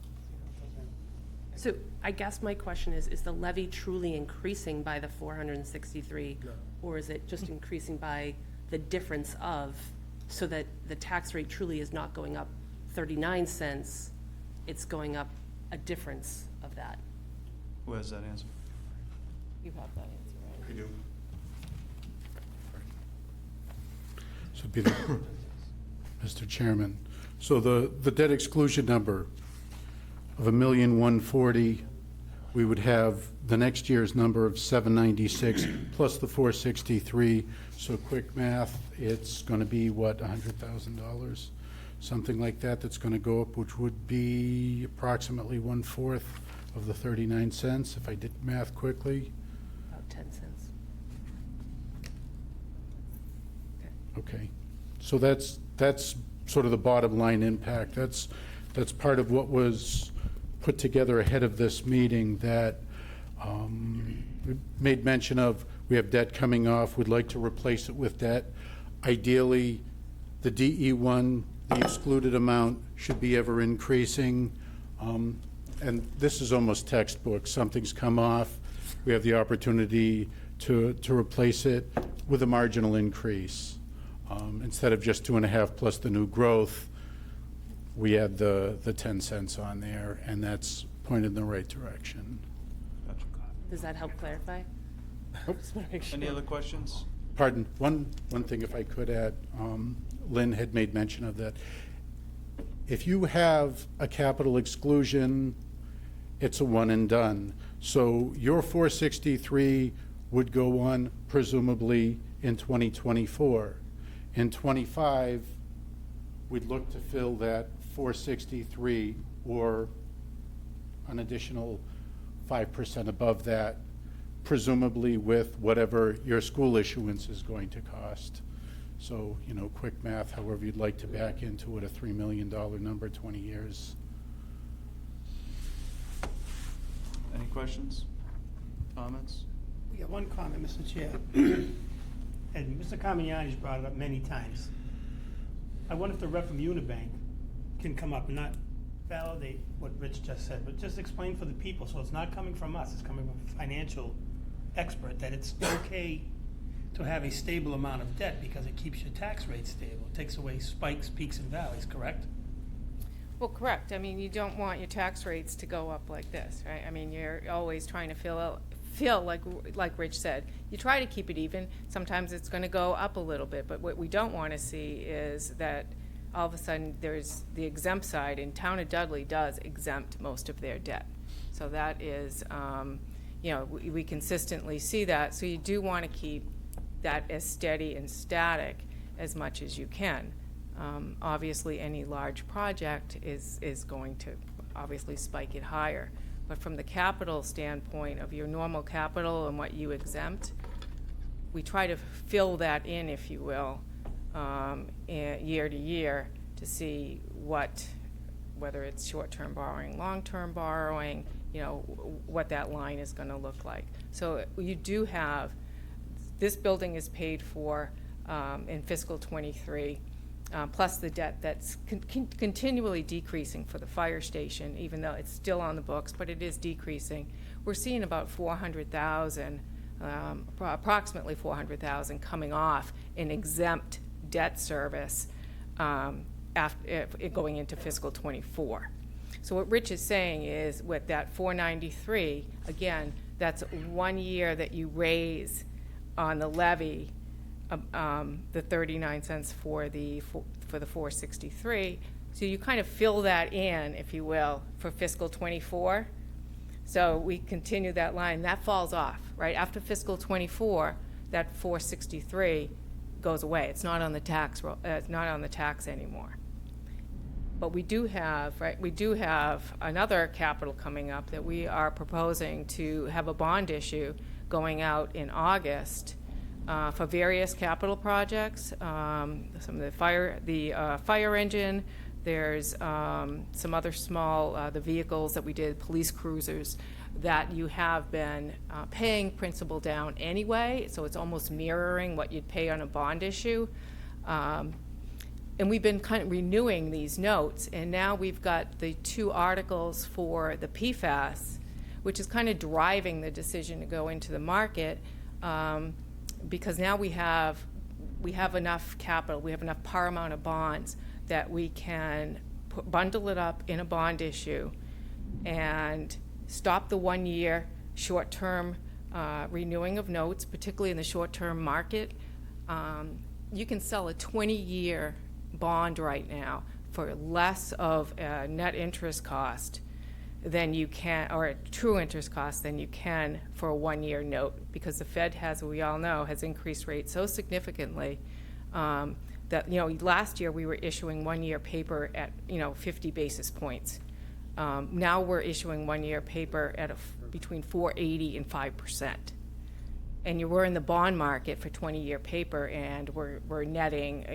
So I guess my question is the levy truly increasing by the 463? No. Or is it just increasing by the difference of, so that the tax rate truly is not going up 39 cents, it's going up a difference of that? Who has that answer? You have that answer, right? We do. So it'd be Mr. Chairman, so the debt exclusion number of $1,140,000, we would have the next year's number of $796 plus the 463. So quick math, it's going to be what, $100,000, something like that. That's going to go up, which would be approximately 1/4 of the 39 cents, if I did math quickly. About 10 cents. Okay, so that's sort of the bottom line impact. That's part of what was put together ahead of this meeting, that we made mention of. We have debt coming off, we'd like to replace it with debt. Ideally, the DE1, the excluded amount, should be ever increasing. And this is almost textbook. Something's come off, we have the opportunity to replace it with a marginal increase. Instead of just 2.5 plus the new growth, we add the 10 cents on there, and that's pointed in the right direction. Gotcha. Does that help clarify? Just wanna make sure. Any other questions? Pardon, one thing if I could add, Lynn had made mention of that. If you have a capital exclusion, it's a one and done. So your 463 would go on presumably in 2024. In 25, we'd look to fill that 463 or an additional 5% above that, presumably with whatever your school issuance is going to cost. So, you know, quick math, however you'd like to back into it, a $3 million number, 20 years. Any questions? Comments? Yeah, one comment, Mr. Chair. And Mr. Carmignani's brought it up many times. I wonder if the rep from Unibank can come up and not validate what Rich just said, but just explain for the people, so it's not coming from us, it's coming from a financial expert, that it's okay to have a stable amount of debt because it keeps your tax rate stable. It takes away spikes, peaks, and valleys, correct? Well, correct. I mean, you don't want your tax rates to go up like this, right? I mean, you're always trying to feel like Rich said, you try to keep it even. Sometimes it's going to go up a little bit, but what we don't want to see is that all of a sudden there's the exempt side, and town of Dudley does exempt most of their debt. So that is, you know, we consistently see that. So you do want to keep that as steady and static as much as you can. Obviously, any large project is going to obviously spike it higher. But from the capital standpoint of your normal capital and what you exempt, we try to fill that in, if you will, year to year to see what whether it's short-term borrowing, long-term borrowing, you know, what that line is gonna look like. So you do have, this building is paid for in fiscal '23, plus the debt that's continually decreasing for the fire station, even though it's still on the books, but it is decreasing. We're seeing about 400,000, approximately 400,000 coming off in exempt debt service after going into fiscal '24. So what Rich is saying is with that 493, again, that's 1 year that you raise on the levy, the 39 cents for the 463. So you kind of fill that in, if you will, for fiscal '24. So we continue that line, that falls off, right? After fiscal '24, that 463 goes away. It's not on the tax it's not on the tax anymore. But we do have, right, we do have another capital coming up that we are proposing to have a bond issue going out in August for various capital projects. Some of the fire engine, there's some other small, the vehicles that we did, police cruisers, that you have been paying principal down anyway, so it's almost mirroring what you'd pay on a bond issue. And we've been kind of renewing these notes, and now we've got the 2 articles for the PFAS, which is kind of driving the decision to go into the market, because now we have enough capital, we have enough par amount of bonds that we can bundle it up in a bond issue and stop the 1 year short-term renewing of notes, particularly in the short-term market. You can sell a 20-year bond right now for less of a net interest cost than you can, or a true interest cost than you can for a 1 year note, because the Fed has, we all know, has increased rates so significantly that, you know, last year we were issuing 1 year paper at, 50 basis points. Now we're issuing 1 year paper at between 4.80 and 5%. And you were in the bond market for 20-year paper, and we're netting,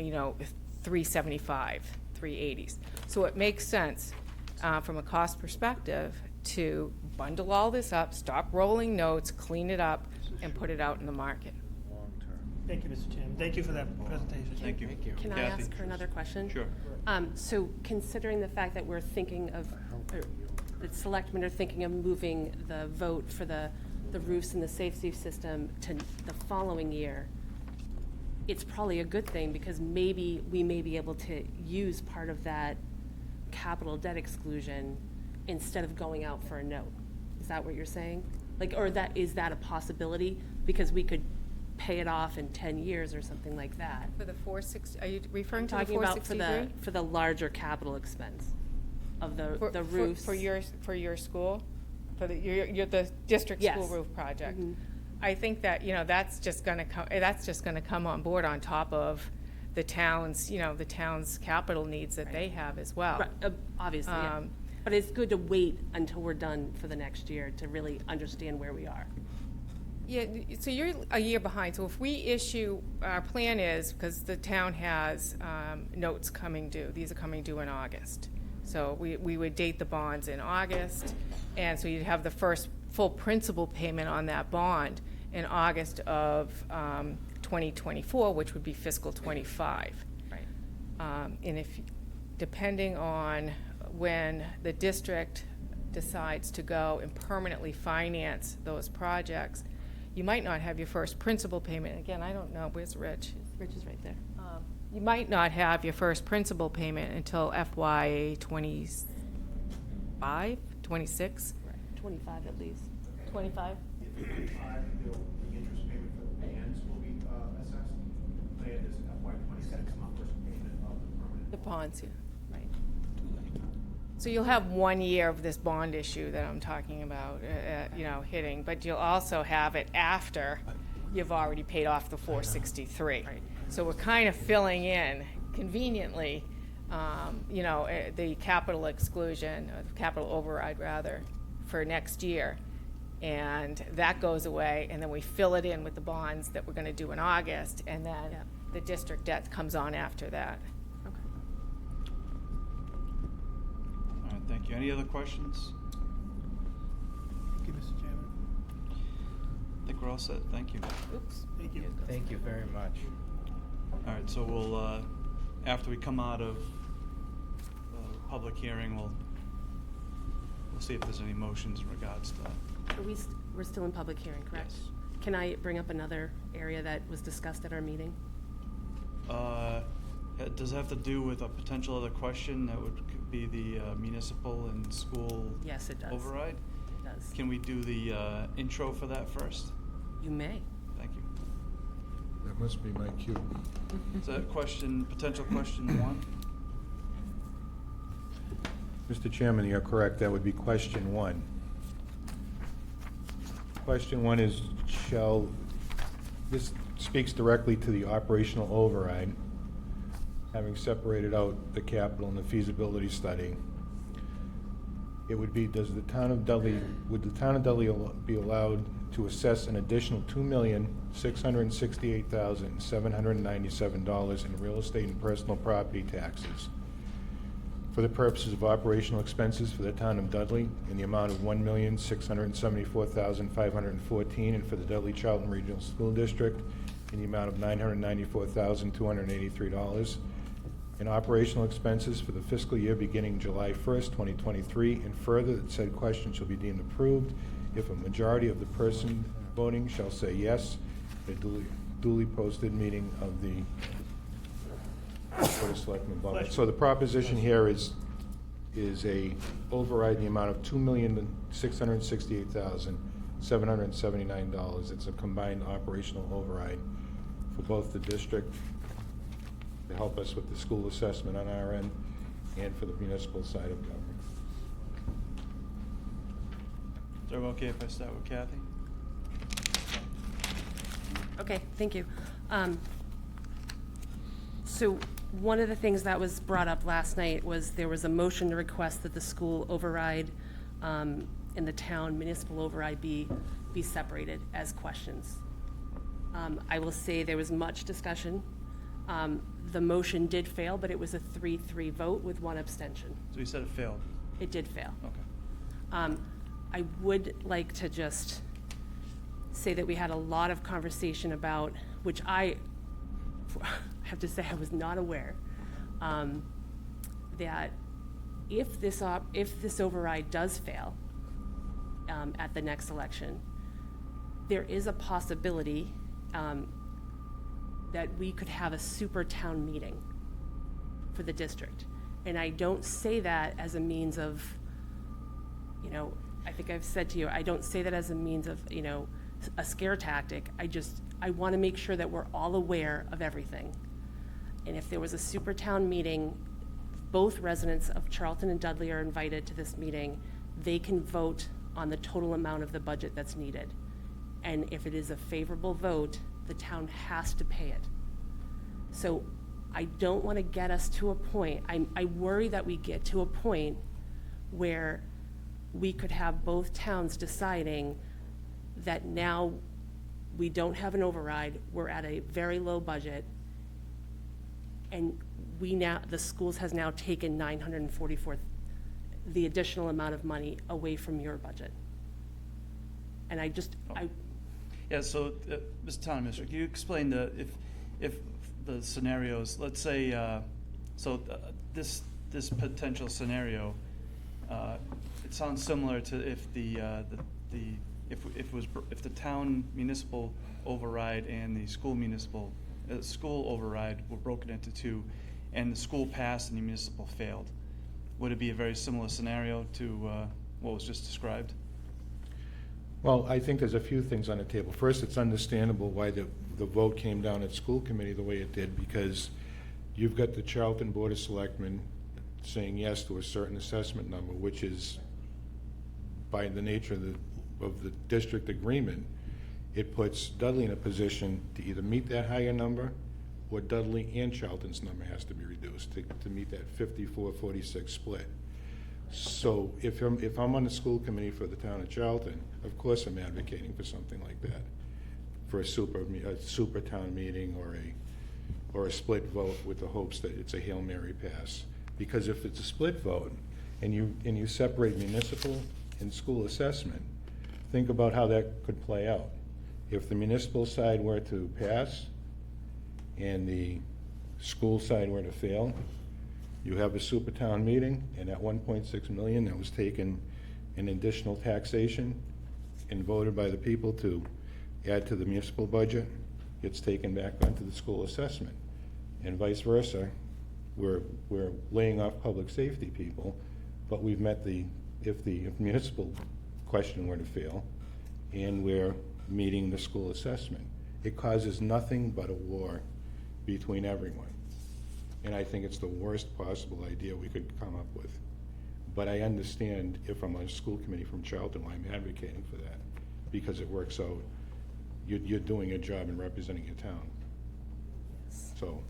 375, 380s. So it makes sense from a cost perspective to bundle all this up, stop rolling notes, clean it up, and put it out in the market. Thank you, Mr. Chairman. Thank you for that presentation. Thank you. Can I ask her another question? Sure. So considering the fact that we're thinking of, or the selectmen are thinking of moving the vote for the roofs and the safety system to the following year, it's probably a good thing, because maybe we may be able to use part of that capital debt exclusion instead of going out for a note. Is that what you're saying? Like, or is that a possibility? Because we could pay it off in 10 years or something like that. For the 460, are you referring to the Talking about 463? for the larger capital expense of the roofs. For your school? For the district Yes. school roof project? Mhm. I think that, that's just gonna come on board on top of the town's, the town's capital needs that they have as well. Right, obviously, yeah. But it's good to wait until we're done for the next year to really understand where we are. Yeah, so you're a year behind. So if we issue, our plan is, because the town has notes coming due, these are coming due in August. So we would date the bonds in August, and so you'd have the first full principal payment on that bond in August of 2024, which would be fiscal '25. Right. And if, depending on when the district decides to go and permanently finance those projects, you might not have your first principal payment. Again, I don't know, where's Rich? Rich is right there. You might not have your first principal payment until FY 25, 26? Right, 25 at least. 25? The interest payment for the bands will be assessed. They had this FY 26 first payment of the permanent. The bonds, yeah. Right. So you'll have 1 year of this bond issue that I'm talking about, hitting, but you'll also have it after you've already paid off the 463. Right. So we're kind of filling in conveniently, the capital exclusion, or the capital override rather, for next year. And that goes away, and then we fill it in with the bonds that we're gonna do in August, and then Yep. the district debt comes on after that. Okay. Thank you. Any other questions? Thank you, Mr. Chairman. I think we're all set. Thank you. Oops. Thank you. Thank you very much. All right, so we'll, after we come out of public hearing, we'll see if there's any motions in regards to that. We're still in public hearing, correct? Yes. Can I bring up another area that was discussed at our meeting? Does it have to do with a potential other question that would be the municipal and school Yes, it does. override? It does. Can we do the intro for that first? You may. Thank you. That must be my cue. Is that potential question one? Mr. Chairman, you're correct. That would be question one. Question one is, this speaks directly to the operational override, having separated out the capital and the feasibility study. It would be, would the town of Dudley be allowed to assess an additional $2,668,797 in real estate and personal property taxes for the purposes of operational expenses for the town of Dudley in the amount of $1,674,514, and for the Dudley Charlton Regional School District in the amount of $994,283, and operational expenses for the fiscal year beginning July 1st, 2023, and further that said question shall be deemed approved if a majority of the person voting shall say yes at a duly posted meeting of the Board of Selectmen. So the proposition here is a override in the amount of $2,668,779. It's a combined operational override for both the district to help us with the school assessment on our end and for the municipal side of government. Is everyone okay if I start with Kathy? Okay, thank you. So one of the things that was brought up last night was there was a motion to request that the school override and the town municipal override be separated as questions. I will say there was much discussion. The motion did fail, but it was a 3-3 vote with one abstention. So you said it failed. It did fail. Okay. I would like to just say that we had a lot of conversation about, which I have to say I was not aware, that if this override does fail at the next election, there is a possibility that we could have a super town meeting for the district. And I don't say that as a means of, I think I've said to you, I don't say that as a means of, a scare tactic. I want to make sure that we're all aware of everything. And if there was a super town meeting, both residents of Charlton and Dudley are invited to this meeting. They can vote on the total amount of the budget that's needed. And if it is a favorable vote, the town has to pay it. So I don't want to get us to a point, I worry that we get to a point where we could have both towns deciding that now we don't have an override, we're at a very low budget, and the schools has now taken $944, the additional amount of money away from your budget. And Yeah, so, Mr. Town Administrator, can you explain if the scenarios, let's say, this potential scenario, it sounds similar to if if the town municipal override and the school override were broken into two, and the school passed and the municipal failed. Would it be a very similar scenario to what was just described? Well, I think there's a few things on the table. First, it's understandable why the vote came down at school committee the way it did, because you've got the Charlton Board of Selectmen saying yes to a certain assessment number, which is, by the nature of the district agreement, it puts Dudley in a position to either meet that higher number, or Dudley and Charlton's number has to be reduced to meet that 54-46 split. So if I'm on the school committee for the town of Charlton, of course I'm advocating for something like that, for a super town meeting or a split vote with the hopes that it's a Hail Mary pass. Because if it's a split vote and you separate municipal and school assessment, think about how that could play out. If the municipal side were to pass and the school side were to fail, you have a super town meeting, and that 1.6 million that was taken in additional taxation and voted by the people to add to the municipal budget gets taken back onto the school assessment. And vice versa, we're laying off public safety people, but we've met if municipal question were to fail, and we're meeting the school assessment. It causes nothing but a war between everyone. And I think it's the worst possible idea we could come up with. But I understand if I'm on a school committee from Charlton, why I'm advocating for that, because it works out. You're doing a job and representing your town. So.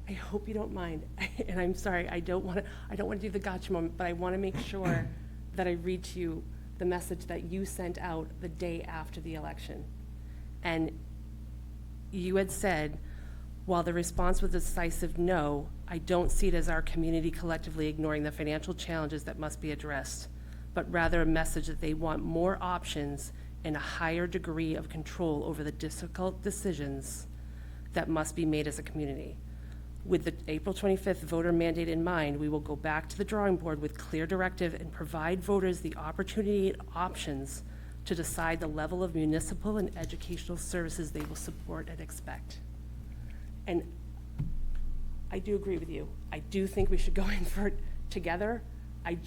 I hope you don't mind, and I'm sorry, I don't want to do the gotcha moment, but I want to make sure that I read to you the message that you sent out the day after the election. And you had said, while the response was a decisive no, I don't see it as our community collectively ignoring the financial challenges that must be addressed, but rather a message that they want more options and a higher degree of control over the difficult decisions that must be made as a community. With the April 25th voter mandate in mind, we will go back to the drawing board with clear directive and provide voters the opportunity and options to decide the level of municipal and educational services they will support and expect. And I do agree with you. I do think we should go in for it together. I've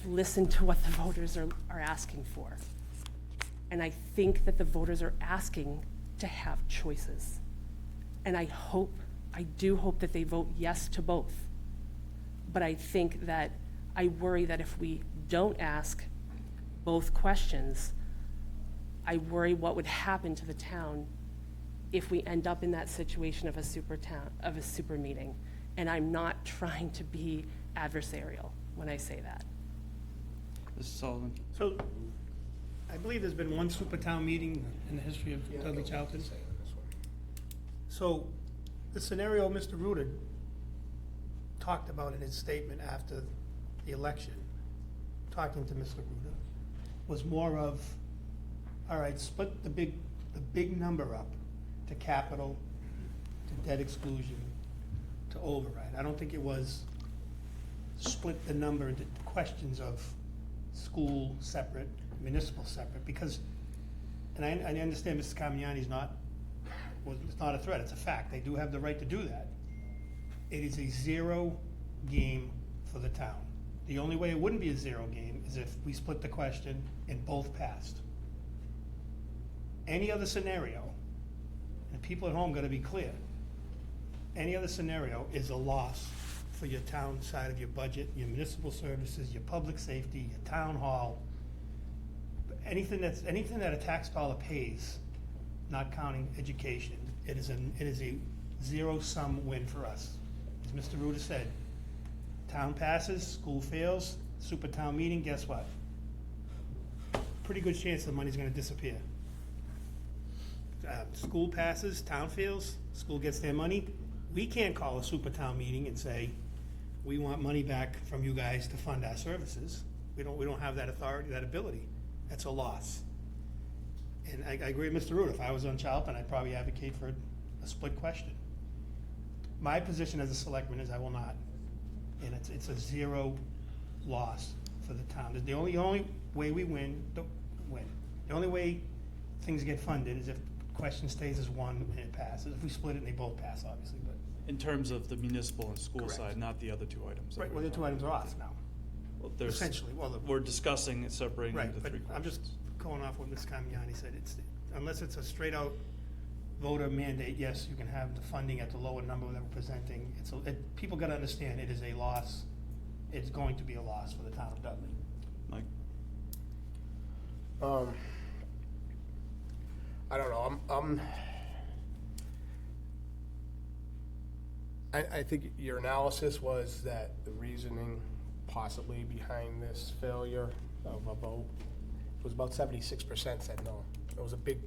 listened to what the voters are asking for. And I think that the voters are asking to have choices. And I do hope that they vote yes to both. But I worry that if we don't ask both questions, I worry what would happen to the town if we end up in that situation of a super meeting. And I'm not trying to be adversarial when I say that. Mrs. Sullivan? So, I believe there's been one super town meeting in the history of Dudley Charlton. So, the scenario Mr. Ruda talked about in his statement after the election, talking to Mr. Ruda, was more of, all right, split the big number up to capital, to debt exclusion, to override. I don't think it was split the number into questions of school separate, municipal separate, because, and I understand Mrs. Carmignani's it's not a threat, it's a fact. They do have the right to do that. It is a zero game for the town. The only way it wouldn't be a zero game is if we split the question and both passed. Any other scenario, and people at home gotta be clear, any other scenario is a loss for your town side of your budget, your municipal services, your public safety, your town hall. Anything that a tax dollar pays, not counting education, it is a zero-sum win for us. As Mr. Ruda said, town passes, school fails, super town meeting, guess what? Pretty good chance the money's gonna disappear. School passes, town fails, school gets their money. We can't call a super town meeting and say, we want money back from you guys to fund our services. We don't have that authority, that ability. That's a loss. And I agree with Mr. Ruda. If I was on Charlton, I'd probably advocate for a split question. My position as a selectman is I will not. And it's a zero loss for the town. The only way we win. The only way things get funded is if the question stays as one and it passes. If we split it and they both pass, obviously, but. In terms of the municipal and school Correct. side, not the other two items. that Right, we well, the two items are off now. Well, there's- Essentially, We're discussing it, separating Right, into but three I'm just questions. going off what Ms. Carmignani said. Unless it's a straight out voter mandate, yes, you can have the funding at the lower number that we're presenting. People gotta understand it is a loss. It's going to be a loss for the town of Dudley. Mike? I don't know, I think your analysis was that the reasoning possibly behind this failure of a vote was about 76% said no. It was a big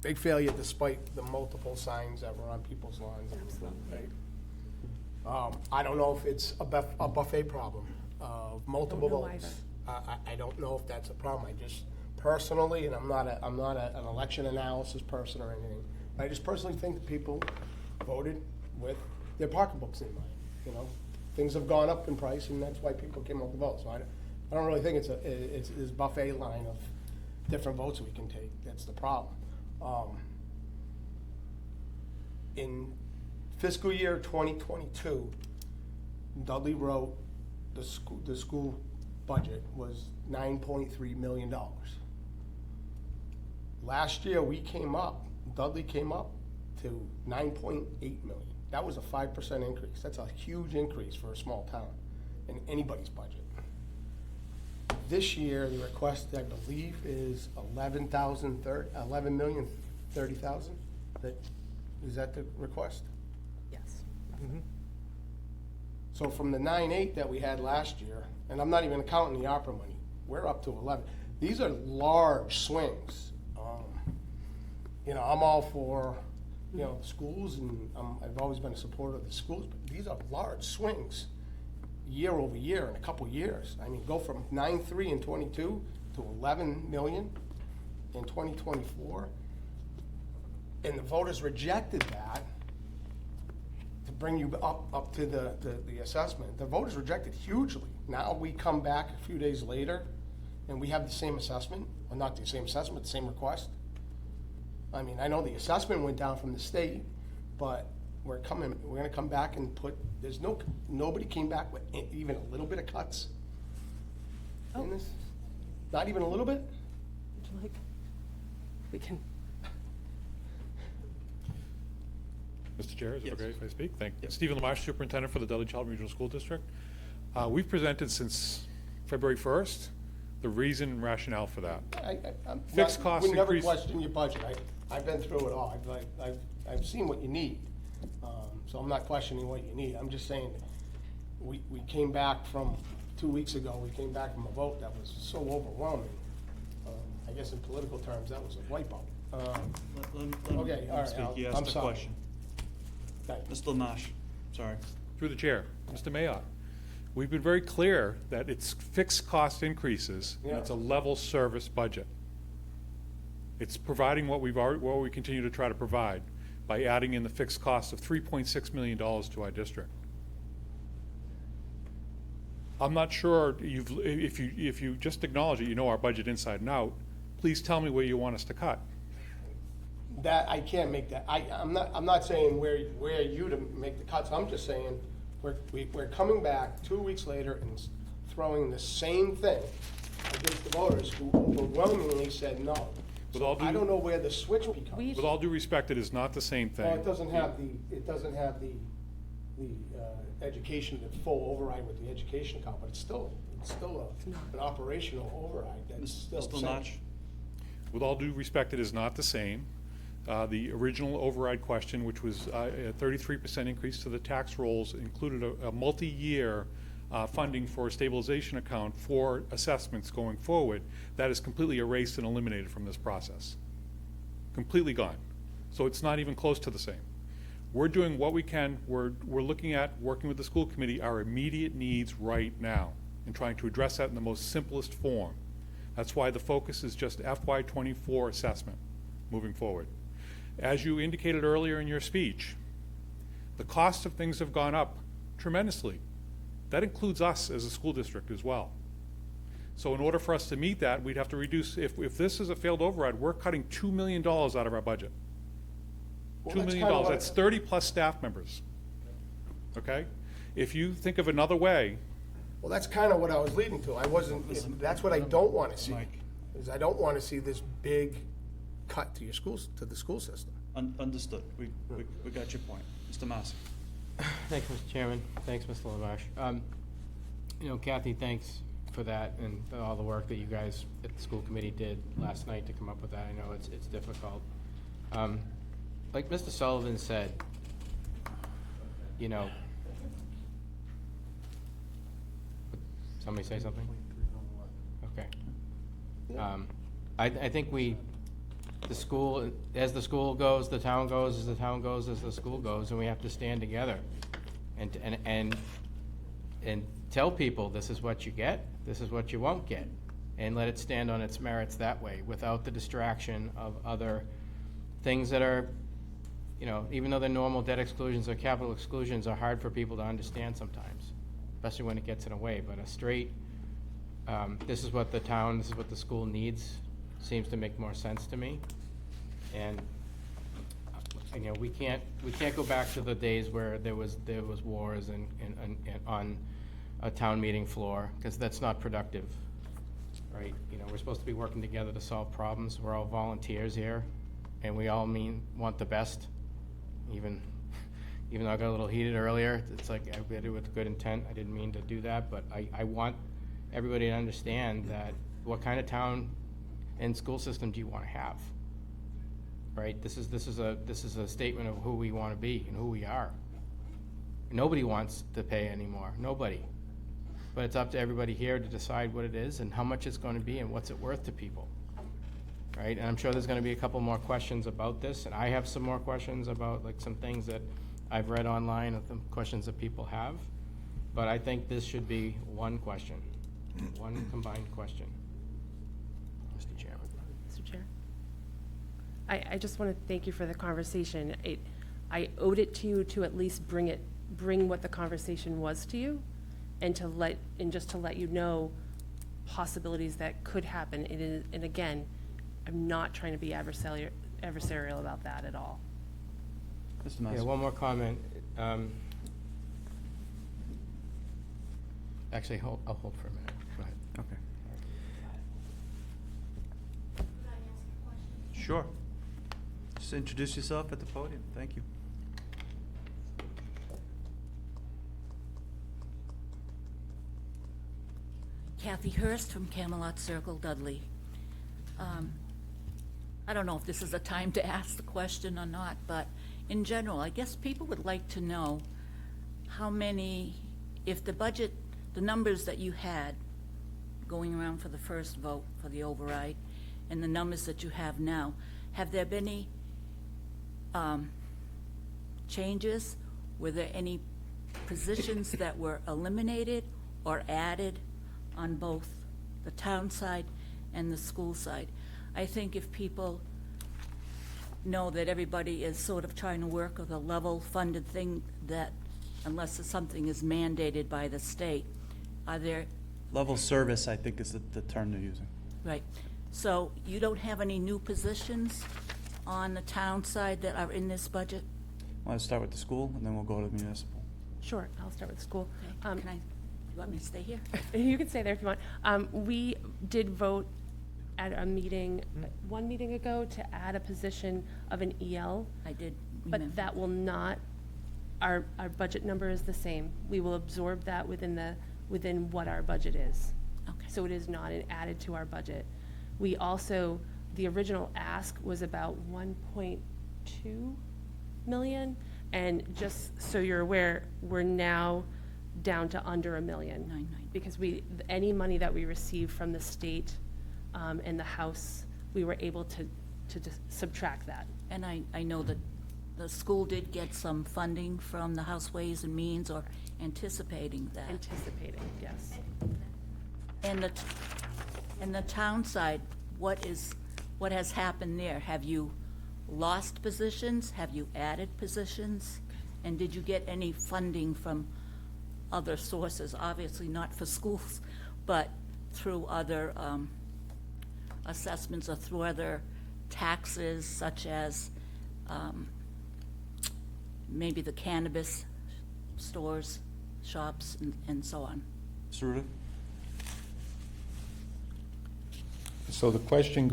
big failure despite the multiple signs that were on people's lawns. Right? I don't know if it's a buffet problem of multiple Don't know votes. I don't know if that's a problem. I just personally, and I'm not an election analysis person or anything, but I just personally think that people voted with their pocketbooks in mind. You know, things have gone up in price, and that's why people came out to vote. So I don't really think it's this buffet line of different votes we can take. That's the problem. In fiscal year 2022, Dudley wrote the school budget was $9.3 million. Last year, Dudley came up to $9.8 million. That was a 5% increase. That's a huge increase for a small town in anybody's budget. This year, the request, I believe, is $11,030,000. Is that the request? Yes. So from the 9.8 that we had last year, and I'm not even counting the ARPA money, we're up to 11. These are large swings. You know, I'm all for, you know, schools, and I've always been a supporter of the schools, but these are large swings year over year in a couple years. I mean, go from 9.3 in 22 to 11 million in 2024. And the voters rejected that to bring you up to the assessment. The voters rejected hugely. Now we come back a few days later and we have the same assessment, well, not the same assessment, the same request. I mean, I know the assessment went down from the state, but we're gonna come back and nobody came back with even a little bit of cuts in this. Not even a little bit? Would you like, we can, Mr. Chair, is it Yes. okay if I speak? Thank you. Yep. Stephen Lamarche, Superintendent for the Dudley Charlton Regional School District. We've presented since February 1st the reason and rationale for that. Fixed cost We never increase. question your budget. I've been through it all. I've seen what you need. So I'm not questioning what you need. I'm just saying, we came back from, 2 weeks ago, we came back from a vote that was so overwhelming. I guess in political terms, that was a wipeout. Okay, all right, Speak. He I'm asked a sorry. question. Okay. Mr. Marsh, sorry. Through the chair, Mr. Mayotte, we've been very clear that it's fixed cost increases, and it's a level service budget. It's providing what what we continue to try to provide by adding in the fixed cost of $3.6 million to our district. I'm not sure if you just acknowledge it, you know our budget inside and out. Please tell me where you want us to cut. That, I can't make that. I'm not saying where you to make the cuts. I'm just saying we're coming back 2 weeks later and throwing the same thing against the voters who overwhelmingly said no. With all due- I don't know where the switch becomes. With all due respect, it is not the same thing. Well, it doesn't have the education, the full override with the education account, but it's still an operational override that's still the Mr. same. Notch? With all due respect, it is not the same. The original override question, which was a 33% increase to the tax rolls, included a multi-year funding for a stabilization account for assessments going forward. That is completely erased and eliminated from this process. Completely gone. So it's not even close to the same. We're doing what we can. We're looking at, working with the school committee, our immediate needs right now and trying to address that in the most simplest form. That's why the focus is just FY24 assessment moving forward. As you indicated earlier in your speech, the cost of things have gone up tremendously. That includes us as a school district as well. So in order for us to meet that, we'd have to reduce, if this is a failed override, we're cutting $2 million out of our budget. Well, $2 that's million, kinda what that's 30 plus staff members. Okay? If you think of another way, Well, that's kind of what I was leading to. That's what I don't want to see, Mike. is I don't want to see this big cut to your schools, to the school system. Understood. We got your point. Mr. Massey? Thanks, Mr. Chairman. Thanks, Mr. Lamarche. You know, Kathy, thanks for that and all the work that you guys at the school committee did last night to come up with that. I know it's difficult. Like Mr. Sullivan said, you know, somebody say something? Okay. I think we the school, as the school goes, the town goes, as the town goes, as the school goes, and we have to stand together and tell people, this is what you get, this is what you won't get, and let it stand on its merits that way, without the distraction of other things that are, even though they're normal debt exclusions or capital exclusions, are hard for people to understand sometimes, especially when it gets in a way, but a straight, this is what the town, this is what the school needs, seems to make more sense to me. And, we can't go back to the days where there was wars and on a town meeting floor, because that's not productive, right? We're supposed to be working together to solve problems. We're all volunteers here, and we all want the best. Even though I got a little heated earlier, it's like I did it with good intent. I didn't mean to do that, but I want everybody to understand that what kind of town and school system do you want to have? Right? This is a statement of who we want to be and who we are. Nobody wants to pay anymore. Nobody. But it's up to everybody here to decide what it is and how much it's going to be and what's it worth to people. Right? And I'm sure there's going to be a couple more questions about this, and I have some more questions about some things that I've read online of the questions that people have. But I think this should be one question, one combined question. Mr. Chairman. Mr. Chair? I just want to thank you for the conversation. I owed it to you to at least bring what the conversation was to you, and just to let you know possibilities that could happen. And again, I'm not trying to be adversarial about that at all. Mr. Massey. Yeah, one more comment. Actually, I'll hold for a minute. Go ahead. Okay. Sure. Just introduce yourself at the podium. Thank you. Kathy Hurst from Camelot Circle, Dudley. I don't know if this is a time to ask the question or not, but in general, I guess people would like to know how many, if the budget, the numbers that you had going around for the first vote for the override and the numbers that you have now, have there been any changes? Were there any positions that were eliminated or added on both the town side and the school side? I think if people know that everybody is sort of trying to work with a level funded thing, that unless something is mandated by the state, are there... Level service, I think, is the term they're using. Right. So you don't have any new positions on the town side that are in this budget? Want to start with the school, and then we'll go to municipal. Sure, I'll start with school. Okay. You want me to stay here? You can stay there if you want. We did vote at a meeting, one meeting ago, to add a position of an EL. I did But remember. that will not, our budget number is the same. We will absorb that within what our budget is. Okay. So it is not added to our budget. We also, the original ask was about 1.2 million, and just so you're aware, we're now down to under $1 million. 9.9. Because any money that we received from the state and the House, we were able to just subtract that. And I know that the school did get some funding from the House Ways and Means, or anticipating that. Anticipating, yes. And the town side, what has happened there? Have you lost positions? Have you added positions? And did you get any funding from other sources? Obviously not for schools, but through other assessments or through other taxes, such as maybe the cannabis stores, shops, and so on. Mr. Ruda? So the question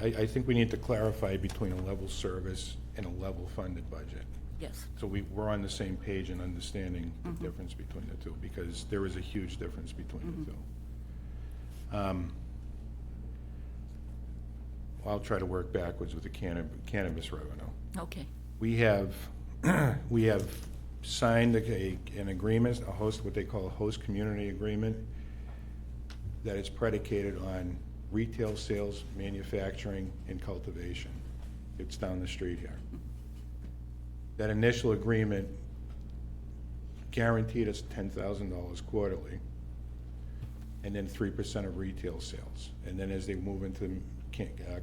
I think we need to clarify between a level service and a level funded budget. Yes. So we're on the same page in understanding the difference between the two, because there is a huge difference between the two. I'll try to work backwards with the cannabis revenue. Okay. We have signed an agreement, what they call a host community agreement, that is predicated on retail sales, manufacturing, and cultivation. It's down the street here. That initial agreement guaranteed us $10,000 quarterly, and then 3% of retail sales. And then as they move into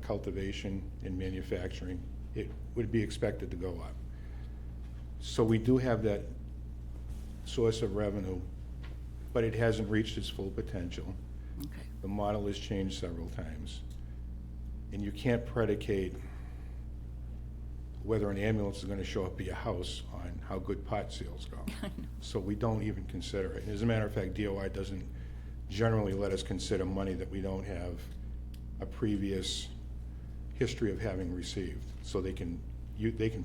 cultivation and manufacturing, it would be expected to go up. So we do have that source of revenue, but it hasn't reached its full potential. Okay. The model has changed several times. And you can't predicate whether an ambulance is going to show up at your house on how good pot sales go. So we don't even consider it. As a matter of fact, DOI doesn't generally let us consider money that we don't have a previous history of having received. So they can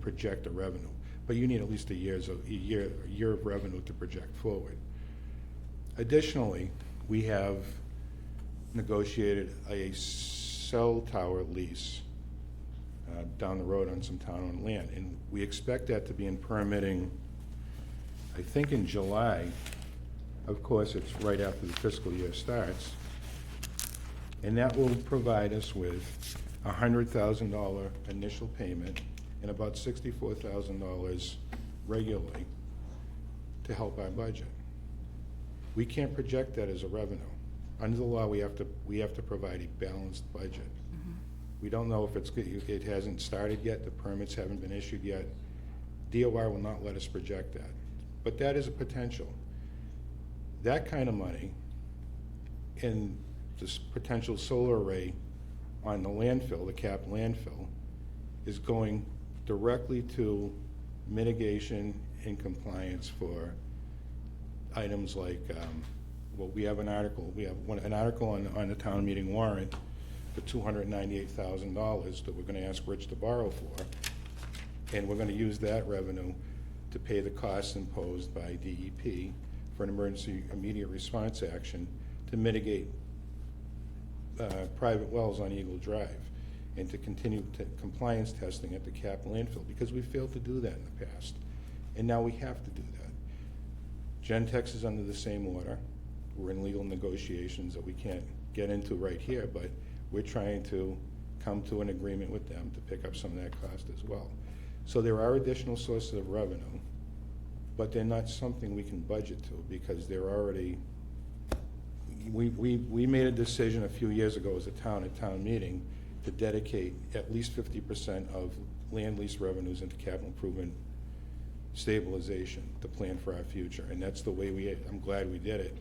project a revenue. But you need at least a year of revenue to project forward. Additionally, we have negotiated a cell tower lease down the road on some town-owned land, and we expect that to be in permitting, I think, in July. Of course, it's right after the fiscal year starts, and that will provide us with a $100,000 initial payment and about $64,000 regularly to help our budget. We can't project that as a revenue. Under the law, we have to provide a balanced budget. We don't know if it hasn't started yet, the permits haven't been issued yet. DOR will not let us project that. But that is a potential. That kind of money and this potential solar array on the landfill, the capped landfill, is going directly to mitigation and compliance for items like, well, we have an article on the town meeting warrant for $298,000 that we're going to ask Rich to borrow for, and we're going to use that revenue to pay the costs imposed by DEP for an emergency immediate response action to mitigate private wells on Eagle Drive, and to continue compliance testing at the capped landfill, because we failed to do that in the past, and now we have to do that. Gentex is under the same order. We're in legal negotiations that we can't get into right here, but we're trying to come to an agreement with them to pick up some of that cost as well. So there are additional sources of revenue, but they're not something we can budget to, because they're already, we made a decision a few years ago as a town at town meeting to dedicate at least 50% of land lease revenues into capital improvement stabilization to plan for our future. And that's the way I'm glad we did it,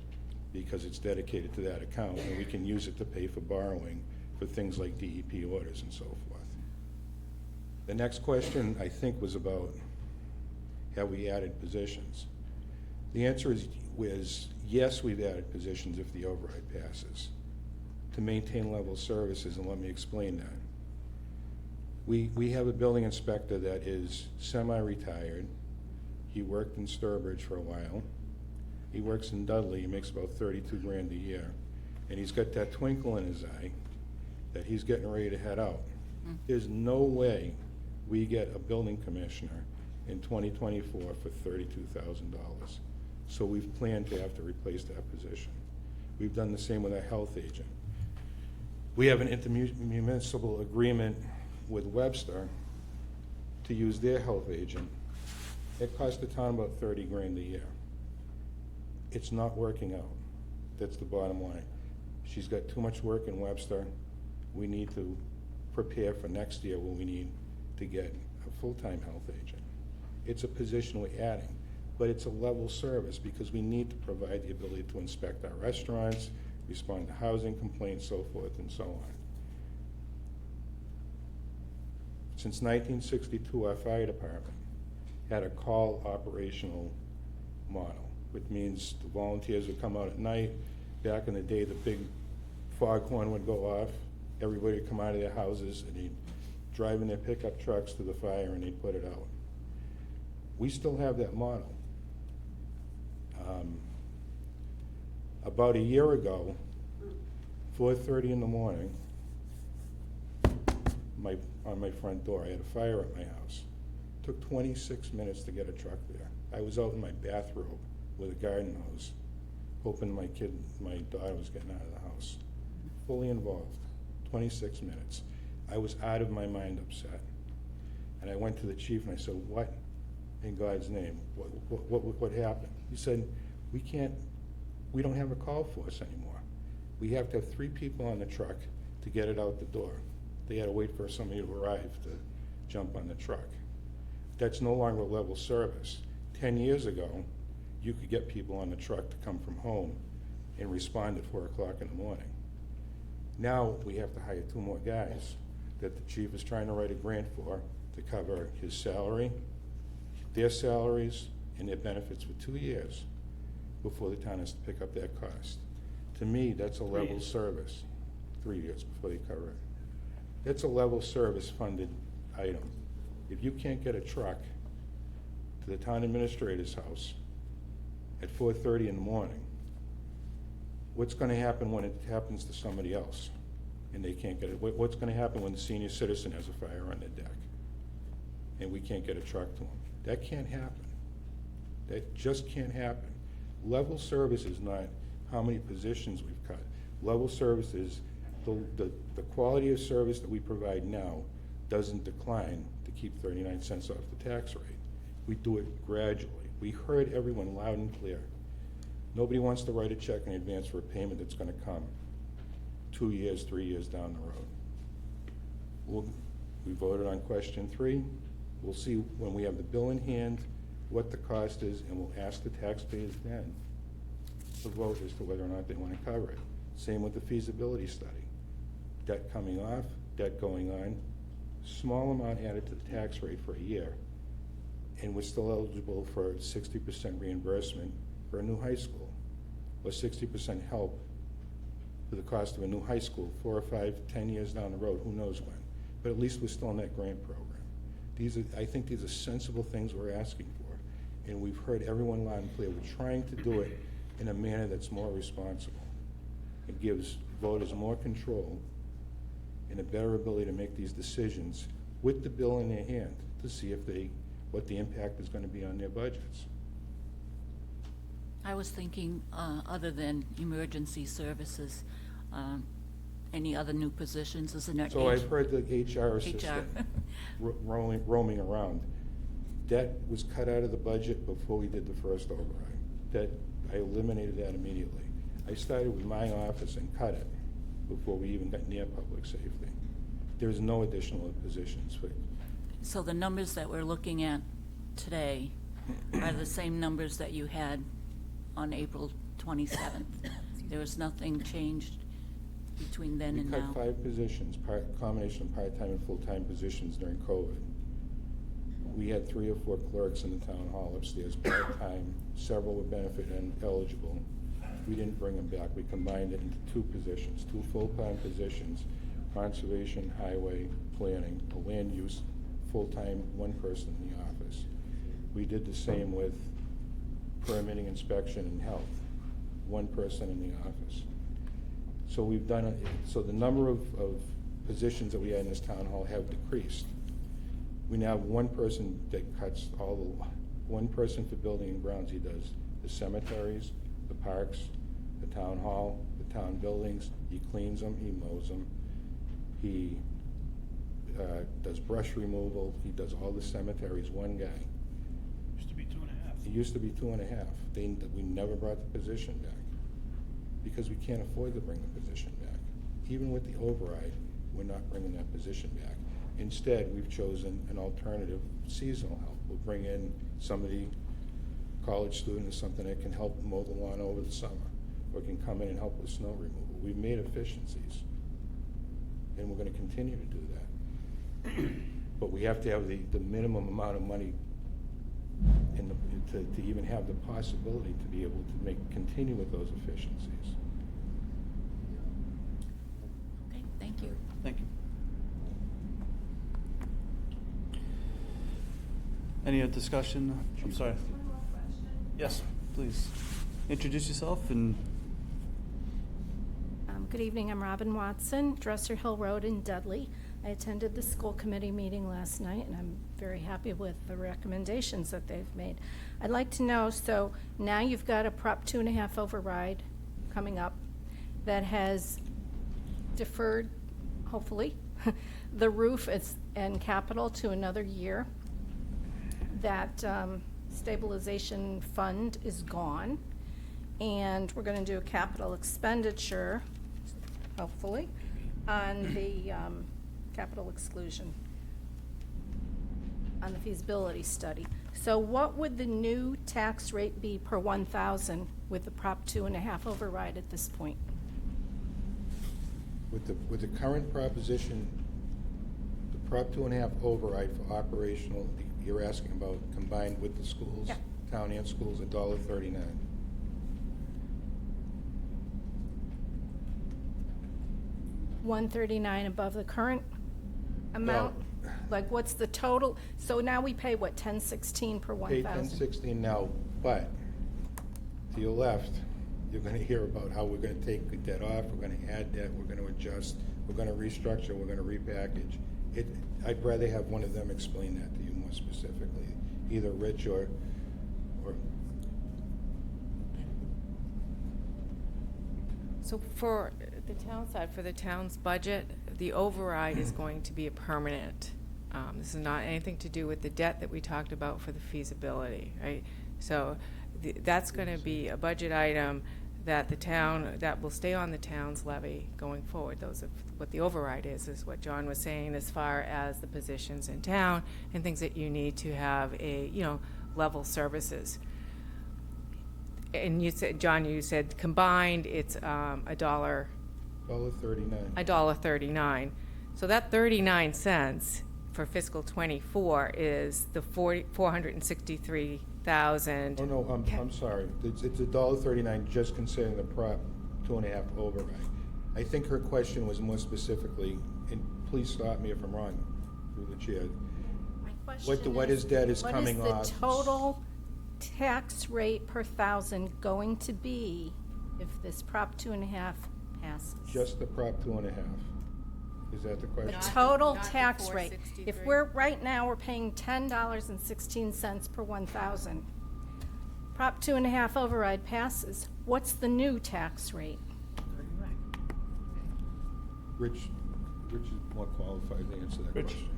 because it's dedicated to that account, and we can use it to pay for borrowing for things like DEP orders and so forth. The next question, I think, was about have we added positions? The answer is yes, we've added positions if the override passes to maintain level services, and let me explain that. We have a building inspector that is semi-retired. He worked in Sturbridge for a while. He works in Dudley. He makes about $32,000 a year, and he's got that twinkle in his eye that he's getting ready to head out. There's no way we get a building commissioner in 2024 for $32,000. So we've planned to have to replace that position. We've done the same with our health agent. We have an intermunicipal agreement with Webster to use their health agent. It costs the town about $30,000 a year. It's not working out. That's the bottom line. She's got too much work in Webster. We need to prepare for next year when we need to get a full-time health agent. It's a position we're adding, but it's a level service because we need to provide the ability to inspect our restaurants, respond to housing complaints, so forth and so on. Since 1962, our fire department had a call operational model, which means the volunteers would come out at night. Back in the day, the big foghorn would go off. Everybody would come out of their houses and they'd drive in their pickup trucks to the fire and they'd put it out. We still have that model. About a year ago, 4:30 in the morning, on my front door, I had a fire at my house. It took 26 minutes to get a truck there. I was out in my bathrobe with a garden hose, hoping my daughter was getting out of the house. Fully involved. 26 minutes. I was out of my mind upset. And I went to the chief and I said, what in God's name? What happened? He said, we don't have a call force anymore. We have to have 3 people on the truck to get it out the door. They had to wait for somebody to arrive to jump on the truck. That's no longer level service. 10 years ago, you could get people on the truck to come from home and respond at 4 o'clock in the morning. Now, we have to hire 2 more guys that the chief is trying to write a grant for to cover his salary, their salaries, and their benefits for 2 years before the town has to pick up that cost. To me, that's a level service. 3 years before they cover it. That's a level service funded item. If you can't get a truck to the town administrator's house at 4:30 in the morning, what's gonna happen when it happens to somebody else and they can't get it? What's gonna happen when the senior citizen has a fire on their deck and we can't get a truck to them? That can't happen. That just can't happen. Level service is not how many positions we've cut. Level service is the quality of service that we provide now doesn't decline to keep 39 cents off the tax rate. We do it gradually. We heard everyone loud and clear. Nobody wants to write a check in advance for a payment that's gonna come 2 years, 3 years down the road. We voted on question 3. We'll see when we have the bill in hand what the cost is, and we'll ask the taxpayers then to vote as to whether or not they want to cover it. Same with the feasibility study. Debt coming off, debt going on, small amount added to the tax rate for a year, and we're still eligible for 60% reimbursement for a new high school, or 60% help for the cost of a new high school 4 or 5, 10 years down the road, who knows when. But at least we're still in that grant program. I think these are sensible things we're asking for, and we've heard everyone loud and clear. We're trying to do it in a manner that's more responsible. It gives voters more control and a better ability to make these decisions with the bill in their hand to see what the impact is going to be on their budgets. I was thinking, other than emergency services, any other new positions as an So I've heard the HR assistant roaming around. That was cut out of the budget before we did the first override. I eliminated that immediately. I started with my office and cut it before we even got near public safety. There's no additional positions. So the numbers that we're looking at today are the same numbers that you had on April 27th. There was nothing changed between then and now. We cut 5 positions, combination of part-time and full-time positions during COVID. We had 3 or 4 clerks in the town hall upstairs, part-time, several were benefit and eligible. We didn't bring them back. We combined it into 2 positions, 2 full-time positions, conservation, highway, planning, land use, full-time, 1 person in the office. We did the same with permitting, inspection, and health, 1 person in the office. So we've done it, so the number of positions that we had in this town hall have decreased. We now have 1 person that cuts 1 person for building and grounds. He does the cemeteries, the parks, the town hall, the town buildings. He cleans them, he mows them. He does brush removal. He does all the cemeteries, 1 guy. Used to be 2.5. It used to be 2.5. We never brought the position back because we can't afford to bring the position back. Even with the override, we're not bringing that position back. Instead, we've chosen an alternative seasonal help. We'll bring in somebody, college student or something that can help mow the lawn over the summer, or can come in and help with snow removal. We've made efficiencies, and we're going to continue to do that. But we have to have the minimum amount of money to even have the possibility to be able to continue with those efficiencies. Okay, thank you. Thank you. Any other discussion? I'm sorry. Yes, please. Introduce yourself and... Good evening, I'm Robin Watson, Dresser Hill Road in Dudley. I attended the school committee meeting last night, and I'm very happy with the recommendations that they've made. I'd like to know, so now you've got a Prop 2.5 override coming up that has deferred hopefully, the roof and capital to another year. That stabilization fund is gone, and we're gonna do a capital expenditure, hopefully, on the capital exclusion, on the feasibility study. So what would the new tax rate be per 1,000 with the Prop 2.5 override at this point? With the current proposition, the Prop 2.5 override for operational, you're asking about combined with the schools? Yeah. Town and schools, $1.39. $139 above the current amount? Like, what's the total? So now we pay, what, $10.16 per Pay 1,000? $10.16 now, but to your left, you're gonna hear about how we're gonna take the debt off, we're gonna add debt, we're gonna adjust, we're gonna restructure, we're gonna repackage. I'd rather have one of them explain that to you more specifically, either Rich or So for the town side, for the town's budget, the override is going to be a permanent. This is not anything to do with the debt that we talked about for the feasibility, right? So that's going to be a budget item that the town, that will stay on the town's levy going forward. Those are what the override is what John was saying as far as the positions in town and things that you need to have a, level services. And you said, John, you said combined, it's $1.39. $1.39. So that 39 cents for fiscal '24 is the 463,000. Oh, no, I'm sorry. It's $1.39 just considering the Prop 2.5 override. I think her question was more specifically, and please stop me if I'm wrong, through the chair. My question What is debt is coming off? What is the total tax rate per thousand going to be if this Prop 2.5 passes? Just the Prop 2.5. Is that the The question? total tax rate. If right now, we're paying $10.16 per 1,000. Prop 2.5 override passes, what's the new tax rate? Rich is more qualified to answer that Rich. question.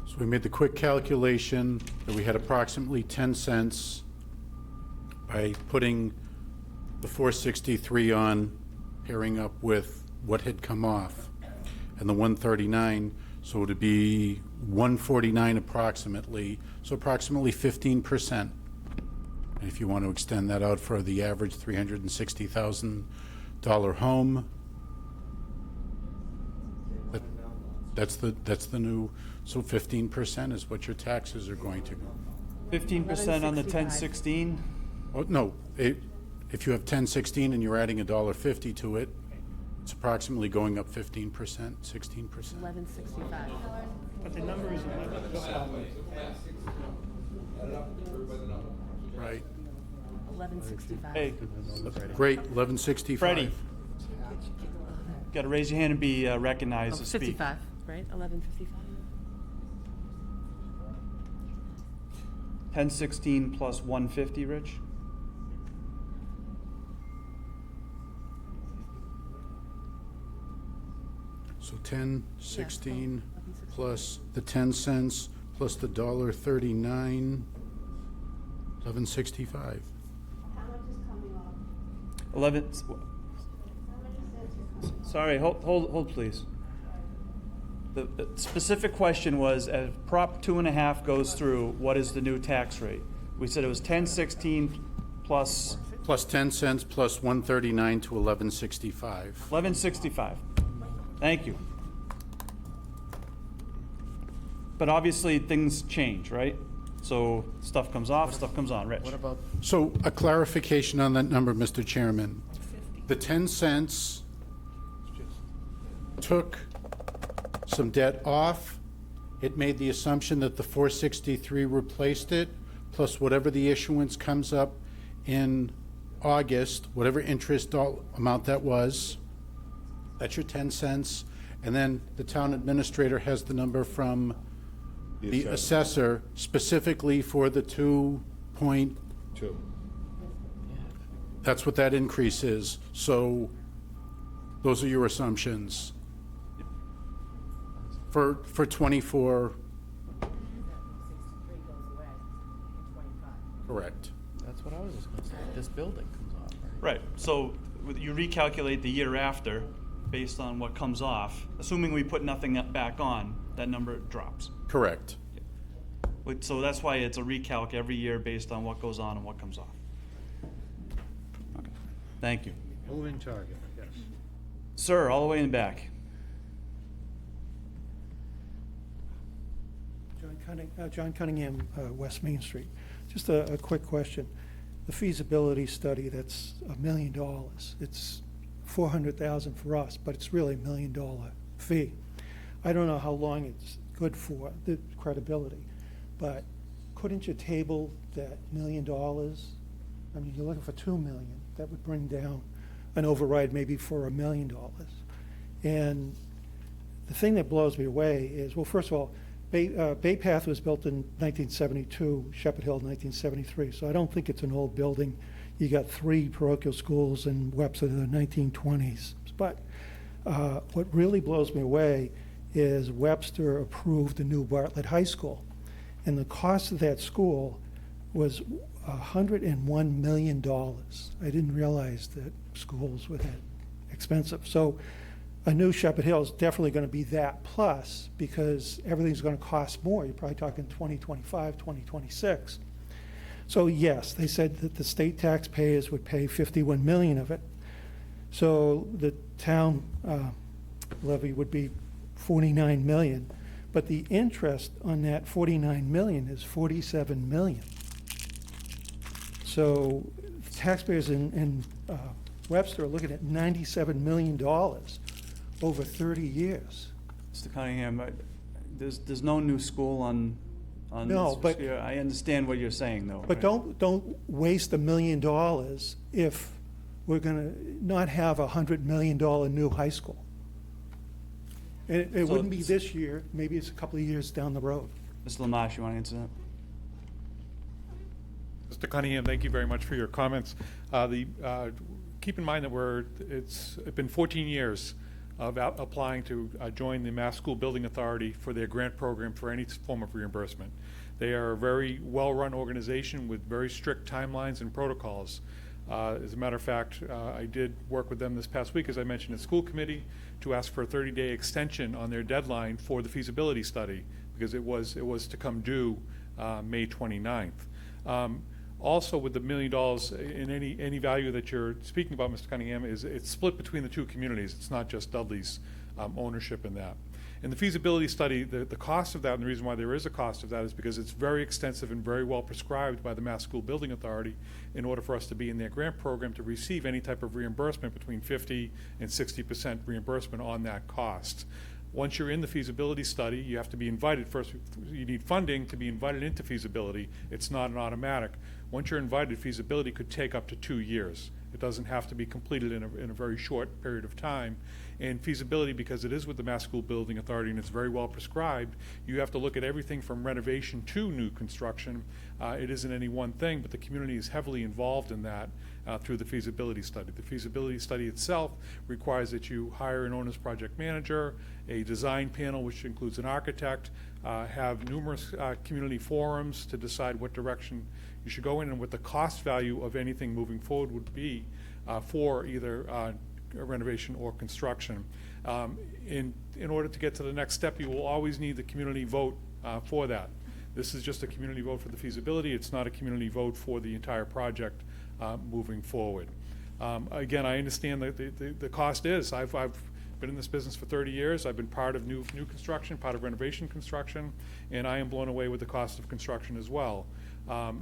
So we made the quick calculation that we had approximately 10 cents by putting the 463 on, pairing up with what had come off, and the 139, so it'd be 149 approximately, so approximately 15%. And if you want to extend that out for the average $360,000 home, that's the new, so 15% is what your taxes are going to go. 15% on the 10.16? Oh, no, if you have 1016 and you're adding $1.50 to it, it's approximately going up 15%, 16%. $11.65. But the number is 11. Right. $11.65. Hey, Great, 1165. Freddie, got to raise your hand and be recognized to speak. 55, right? 11.55. 10.16 plus 150, Rich? So 1016 plus the 10 cents plus the $1.39, 1165. 11. Sorry, hold, please. The specific question was, as Prop 2.5 goes through, what is the new tax rate? We said it was 10.16 plus Plus 10 cents plus 139 to 1165. 11.65. Thank you. But obviously, things change, right? So stuff comes off, stuff comes on. Rich? What about, So a clarification on that number, Mr. Chairman. The 10 cents took some debt off. It made the assumption that the 463 replaced it, plus whatever the issuance comes up in August, whatever interest amount that was. That's your 10 cents. And then the town administrator has the number from the assessor specifically for the 2.2. That's what that increase is. So those are your assumptions. For 24, correct. That's what I was just gonna say. This building comes on, right? Right, so you recalculate the year after based on what comes off. Assuming we put nothing back on, that number drops. Correct. So that's why it's a recalc every year based on what goes on and what comes off. Okay. Thank you. Moving target, yes. Sir, all the way in the back. John Cunningham, West Main Street. Just a quick question. The feasibility study, that's $1 million. It's $400,000 for us, but it's really $1 million fee. I don't know how long it's good for, the credibility, but couldn't you table that $1 million? I mean, you're looking for $2 million. That would bring down an override maybe for $1 million. And the thing that blows me away is, well, first of all, Bay Path was built in 1972, Shepherd Hill 1973, so I don't think it's an old building. You got 3 parochial schools in Webster in the 1920s. But what really blows me away is Webster approved the new Bartlett High School, and the cost of that school was $101 million. I didn't realize that schools were that expensive. So a new Shepherd Hill is definitely going to be that plus, because everything's going to cost more. You're probably talking 2025, 2026. So yes, they said that the state taxpayers would pay $51 million of it. So the town levy would be $49 million. But the interest on that $49 million is $47 million. So taxpayers in Webster are looking at $97 million over 30 years. Mr. Cunningham, there's no new school on No, this but- year. I understand what you're saying, though. But don't waste $1 million if we're gonna not have a $100 million new high school. It So- wouldn't be this year, maybe it's a couple of years down the road. Mr. Lamash, you want to answer that? Mr. Cunningham, thank you very much for your comments. Keep in mind that it's been 14 years of applying to join the Mass School Building Authority for their grant program for any form of reimbursement. They are a very well-run organization with very strict timelines and protocols. As a matter of fact, I did work with them this past week, as I mentioned, at school committee, to ask for a 30-day extension on their deadline for the feasibility study, because it was to come due May 29th. Also, with the $1 million in any value that you're speaking about, Mr. Cunningham, it's split between the two communities. It's not just Dudley's ownership in that. In the feasibility study, the cost of that, and the reason why there is a cost of that, is because it's very extensive and very well prescribed by the Mass School Building Authority in order for us to be in their grant program to receive any type of reimbursement between 50 and 60% reimbursement on that cost. Once you're in the feasibility study, you have to be invited. First, you need funding to be invited into feasibility. It's not an automatic. Once you're invited, feasibility could take up to 2 years. It doesn't have to be completed in a very short period of time. And feasibility, because it is with the Mass School Building Authority and it's very well prescribed, you have to look at everything from renovation to new construction. It isn't any one thing, but the community is heavily involved in that through the feasibility study. The feasibility study itself requires that you hire an owner's project manager, a design panel, which includes an architect, have numerous community forums to decide what direction you should go in and what the cost value of anything moving forward would be for either renovation or construction. In order to get to the next step, you will always need the community vote for that. This is just a community vote for the feasibility. It's not a community vote for the entire project moving forward. Again, I understand that the cost is. I've been in this business for 30 years. I've been part of new construction, part of renovation construction, and I am blown away with the cost of construction as well.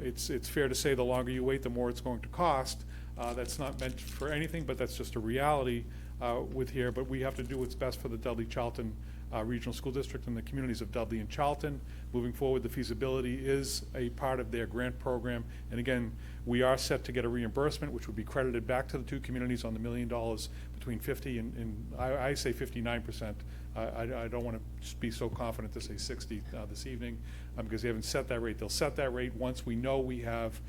It's fair to say the longer you wait, the more it's going to cost. That's not meant for anything, but that's just a reality with here. But we have to do what's best for the Dudley-Charlton Regional School District and the communities of Dudley and Charlton. Moving forward, the feasibility is a part of their grant program. And again, we are set to get a reimbursement, which would be credited back to the two communities on the $1 million between 50 and I say 59% I don't want to be so confident to say 60 this evening, because they haven't set that rate. They'll set that rate once we know we have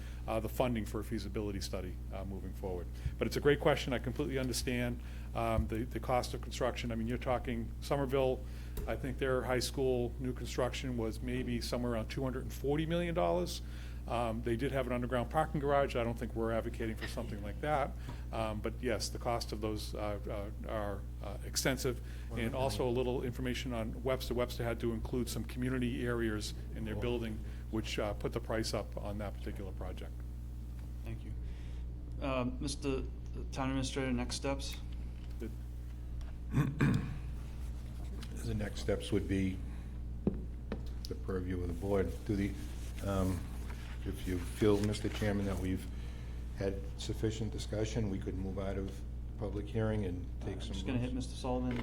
the funding for a feasibility study moving forward. But it's a great question. I completely understand the cost of construction. I mean, you're talking Somerville, I think their high school new construction was maybe somewhere around $240 million. They did have an underground parking garage. I don't think we're advocating for something like that. But yes, the cost of those are extensive. And also a little information on Webster. Webster had to include some community areas in their building, which put the price up on that particular project. Thank you. Mr. Town Administrator, next steps? The next steps would be the purview of the board. If you feel, Mr. Chairman, that we've had sufficient discussion, we could move out of public hearing and take some. I'm just gonna hit Mr. Sullivan,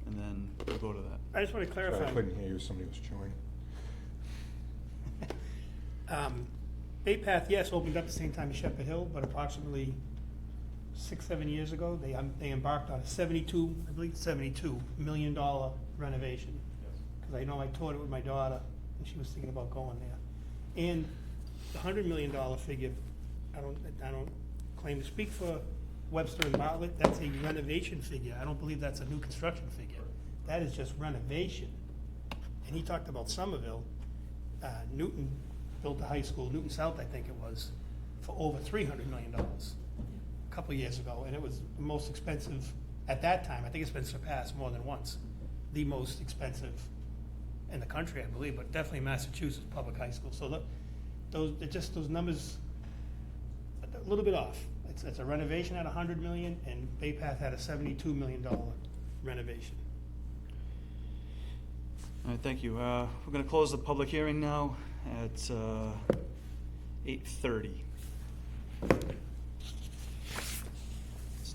and then we'll go to that. I just want to clarify. Sorry, I couldn't hear you, somebody was chewing. Bay Path, yes, opened up at the same time as Shepherd Hill, but approximately 6-7 years ago, they embarked on a $72 million renovation. Because I know I toured it with my daughter, and she was thinking about going there. And the $100 million figure, I don't claim to speak for Webster and Bartlett, that's a renovation figure. I don't believe that's a new construction figure. That is just renovation. And he talked about Somerville. Newton built a high school, Newton South, I think it was, for over $300 million a couple of years ago. And it was the most expensive, at that time, I think it's been surpassed more than once, the most expensive in the country, I believe, but definitely Massachusetts public high school. So those numbers, a little bit off. It's a renovation at $100 million, and Bay Path had a $72 million renovation. All right, thank you. We're gonna close the public hearing now at 8:30.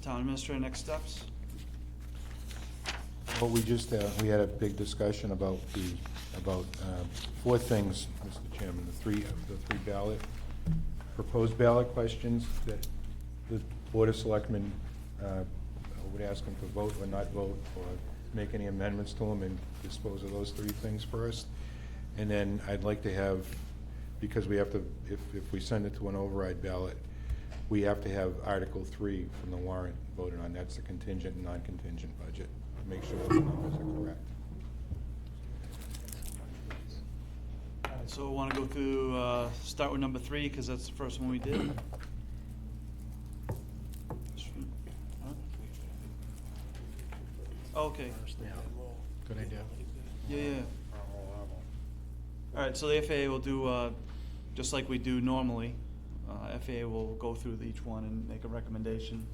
Town Administrator, next steps? Well, we had a big discussion about four things, Mr. Chairman. The three proposed ballot questions that the Board of Selectmen would ask them to vote or not vote, or make any amendments to them, and dispose of those three things first. And then I'd like to have, because we have to, if we send it to an override ballot, we have to have Article 3 from the warrant voted on. That's the contingent and non-contingent budget, to make sure the numbers are correct. All right, so we wanna go through, start with number 3, because that's the first one we did. Okay. Good idea. Yeah. All right, so the FAA will do, just like we do normally. FAA will go through each one and make a recommendation.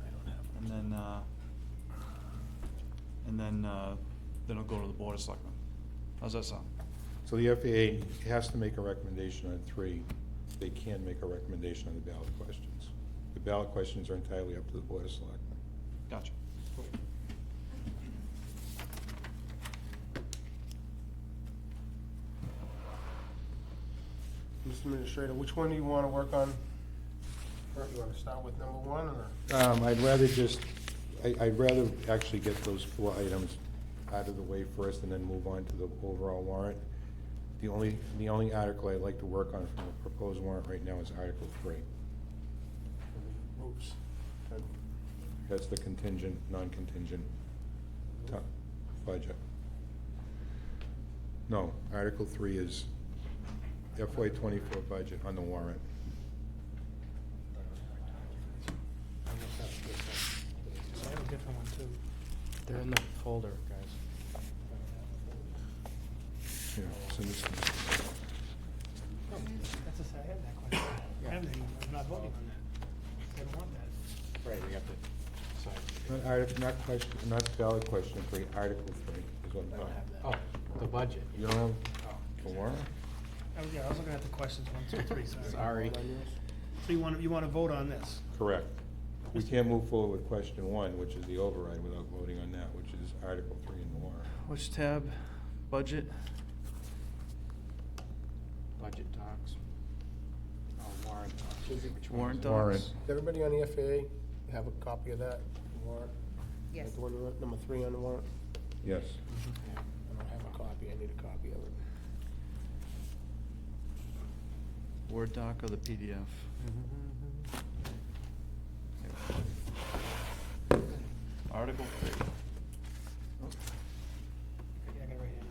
And then it'll go to the Board of Selectmen. How's that sound? So the FAA has to make a recommendation on 3. They can make a recommendation on the ballot questions. The ballot questions are entirely up to the Board of Selectmen. Gotcha. Mr. Administrator, which one do you want to work on? You want to start with number 1, or? I'd rather actually get those 4 items out of the way first and then move on to the overall warrant. The only article I'd like to work on from the proposed warrant right now is Article 3. Oops. That's the contingent, non-contingent budget. No, Article 3 is FY24 budget on the warrant. I have a different one too. They're in the folder, guys. Yeah, so this That's I have that question. I have that, I'm not voting on that. I don't want that. Right, we have to decide. not ballot question 3, Article 3 is what I'm I don't talking have that. about. Oh, the budget. You don't have the warrant? Oh, yeah, I was looking at the questions, 1, 2, 3, sorry. Sorry. So you want to vote on this? Correct. We can't move forward with question 1, which is the override, without voting on that, which is Article 3 in the warrant. Which tab? Budget? Budget talks. Oh, warrant talks. Which one Warrant is it? docs? Warrant. Does everybody on the FAA have a copy of that warrant? Yes. The one, number 3 on the warrant? Yes. I don't have a copy, I need a copy of it. Word doc or the PDF? Article 3. I got it right here now.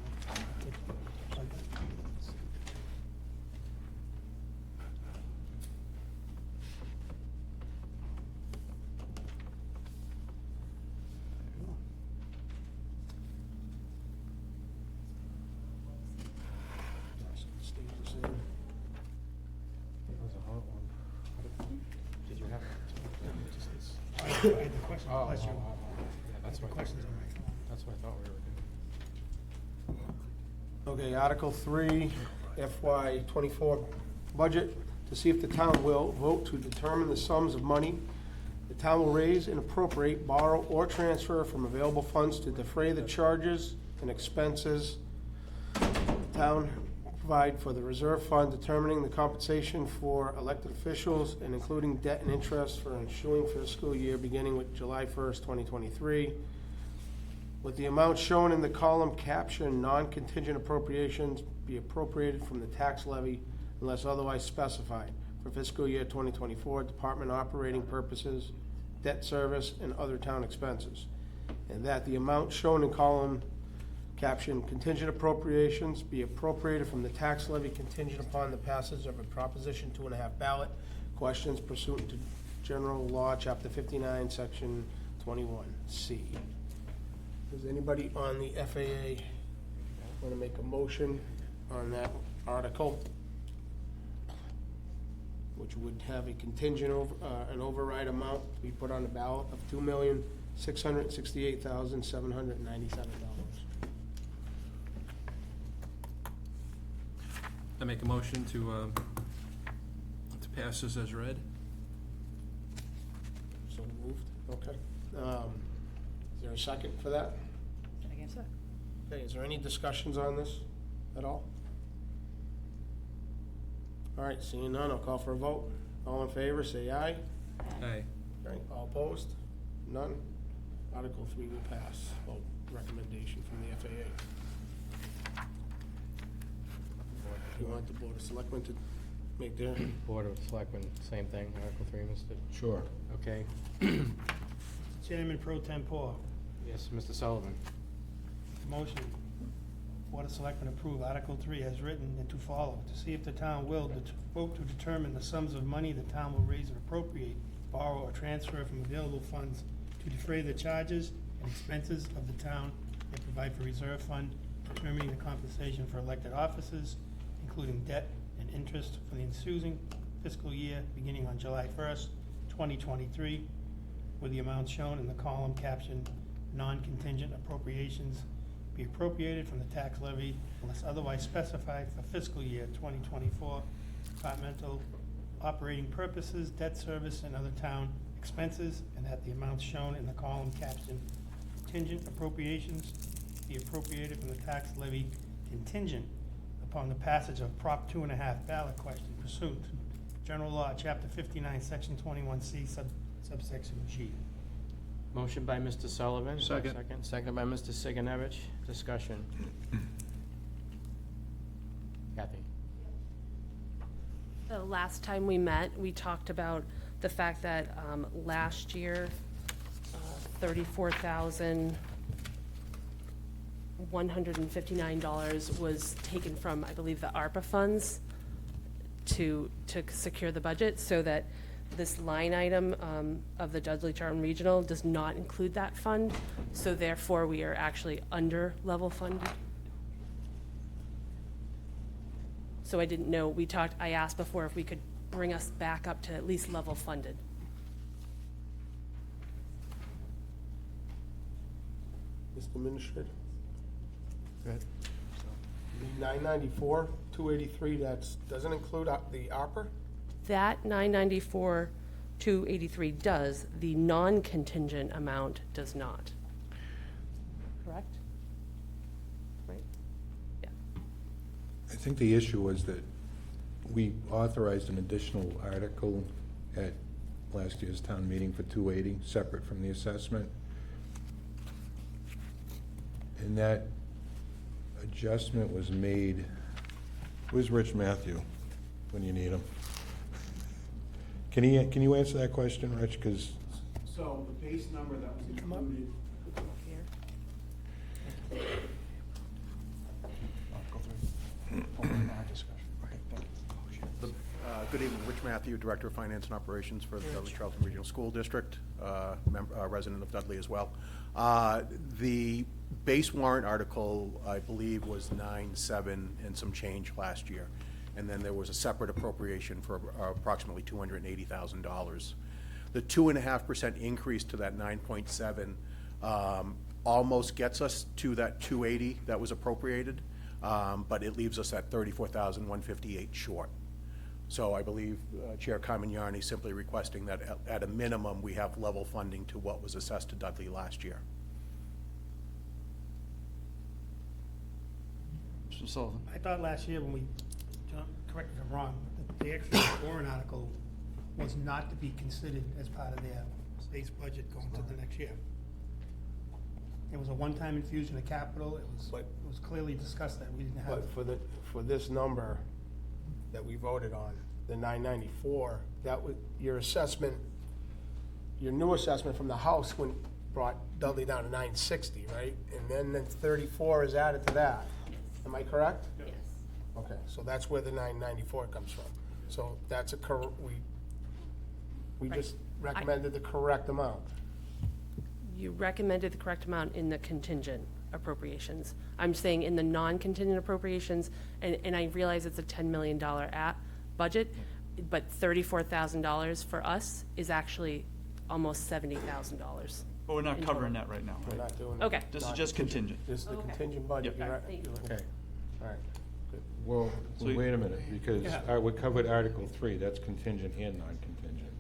Stays the same. Did you have? I had the question, bless you. Yeah, that's what I thought. Questions on my phone. That's what I thought we were doing. Okay, Article 3, FY '24 budget, to see if the town will vote to determine the sums of money the town will raise and appropriate, borrow, or transfer from available funds to defray the charges and expenses the town provide for the reserve fund, determining the compensation for elected officials and including debt and interest for ensuing fiscal year beginning with July 1st, 2023, with the amount shown in the column captioned non-contingent appropriations be appropriated from the tax levy unless otherwise specified for fiscal year 2024 department operating purposes, debt service, and other town expenses. And that the amount shown in column captioned contingent appropriations be appropriated from the tax levy contingent upon the passage of a Proposition 2.5 ballot questions pursuant to General Law, Chapter 59, Section 21C. Does anybody on the FAA want to make a motion on that article? Which would have a contingent an override amount to be put on the ballot of $2,668,797. I make a motion to pass this as read. So moved, okay. Is there a second for that? Second. Okay, is there any discussions on this at all? All right, seeing none, I'll call for a vote. All in favor, say aye. Aye. Okay, all opposed? None? Article 3 will pass. Vote recommendation from the FAA. You want the Board of Selectmen to make their... Board of Selectmen, same thing, Article 3, Mr. Sure. Okay. Chairman Pro Tempore, Yes, Mr. Sullivan. motion. Board of Selectmen approve Article 3 as written and to follow, to see if the town will vote to determine the sums of money the town will raise and appropriate, borrow, or transfer from available funds to defray the charges and expenses of the town and provide for reserve fund, determining the compensation for elected officers, including debt and interest for the ensuing fiscal year beginning on July 1st, 2023, with the amounts shown in the column captioned non-contingent appropriations be appropriated from the tax levy unless otherwise specified for fiscal year 2024 departmental operating purposes, debt service, and other town expenses, and that the amounts shown in the column captioned contingent appropriations be appropriated from the tax levy contingent upon the passage of Prop 2.5 ballot question pursuant to General Law, Chapter 59, Section 21C, subsection G. Motion by Mr. Sullivan. Second. Second by Mr. Sigenovich. Discussion. Kathy? The last time we met, we talked about the fact that last year, $34,159 was taken from, I believe, the ARPA funds to secure the budget, so that this line item of the Dudley Charlton Regional does not include that fund, so therefore we are actually under level funded. So I didn't know, I asked before if we could bring us back up to at least level funded. Mr. Administrator? Go ahead. The 994, 283, doesn't include the ARPA? That 994, 283 does, the non-contingent amount does not. Correct? Right? Yeah. I think the issue was that we authorized an additional article at last year's town meeting for 280, separate from the assessment. And that adjustment was made, where's Rich Matthew when you need him? Can you answer that question, Rich? Because So the base number that was included. Good evening, Rich Matthew, Director of Finance and Operations for the Dudley Charlton Regional School District, resident of Dudley as well. The base warrant article, I believe, was 9.7 and some change last year. And then there was a separate appropriation for approximately $280,000. The 2.5% increase to that 9.7 almost gets us to that 280 that was appropriated, but it leaves us at 34,158 short. So I believe Chair Carmignani simply requesting that at a minimum, we have level funding to what was assessed to Dudley last year. Mr. Sullivan? I thought last year when we, John, correct me if I'm wrong, that the extra warrant article was not to be considered as part of their state's budget going to the next year. It was a one-time infusion of capital. It was clearly discussed that we didn't have. But for this number that we voted on, the 994, that was your assessment, your new assessment from the House brought Dudley down to 960, right? And then the 34 is added to that. Am I correct? Yes. Okay, so that's where the 994 comes from. So that's we just recommended the correct amount. You recommended the correct amount in the contingent appropriations. I'm saying in the non-contingent appropriations, and I realize it's a $10 million budget, but $34,000 for us is actually almost $70,000. But we're not covering that right now, We're right? not doing. Okay. This is just contingent. This is the Okay. contingent budget. Yep. You're right. Thank you. Okay. All right, good. Well, So you- wait a minute, because Yeah. we covered Article 3, that's contingent and non-contingent.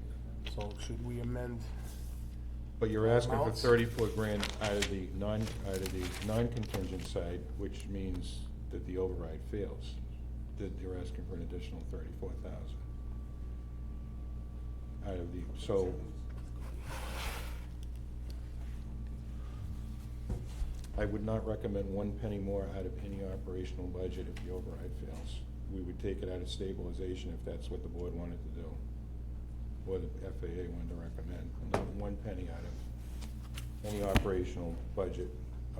So should we amend? But you're asking for Amounts? 34 grand out of the non-contingent side, which means that the override fails. That you're asking for an additional 34,000. Out of the, so. I would not recommend 1 penny more out of any operational budget if the override fails. We would take it out of stabilization if that's what the board wanted to do, or the FAA wanted to recommend. Not 1 penny out of any operational budget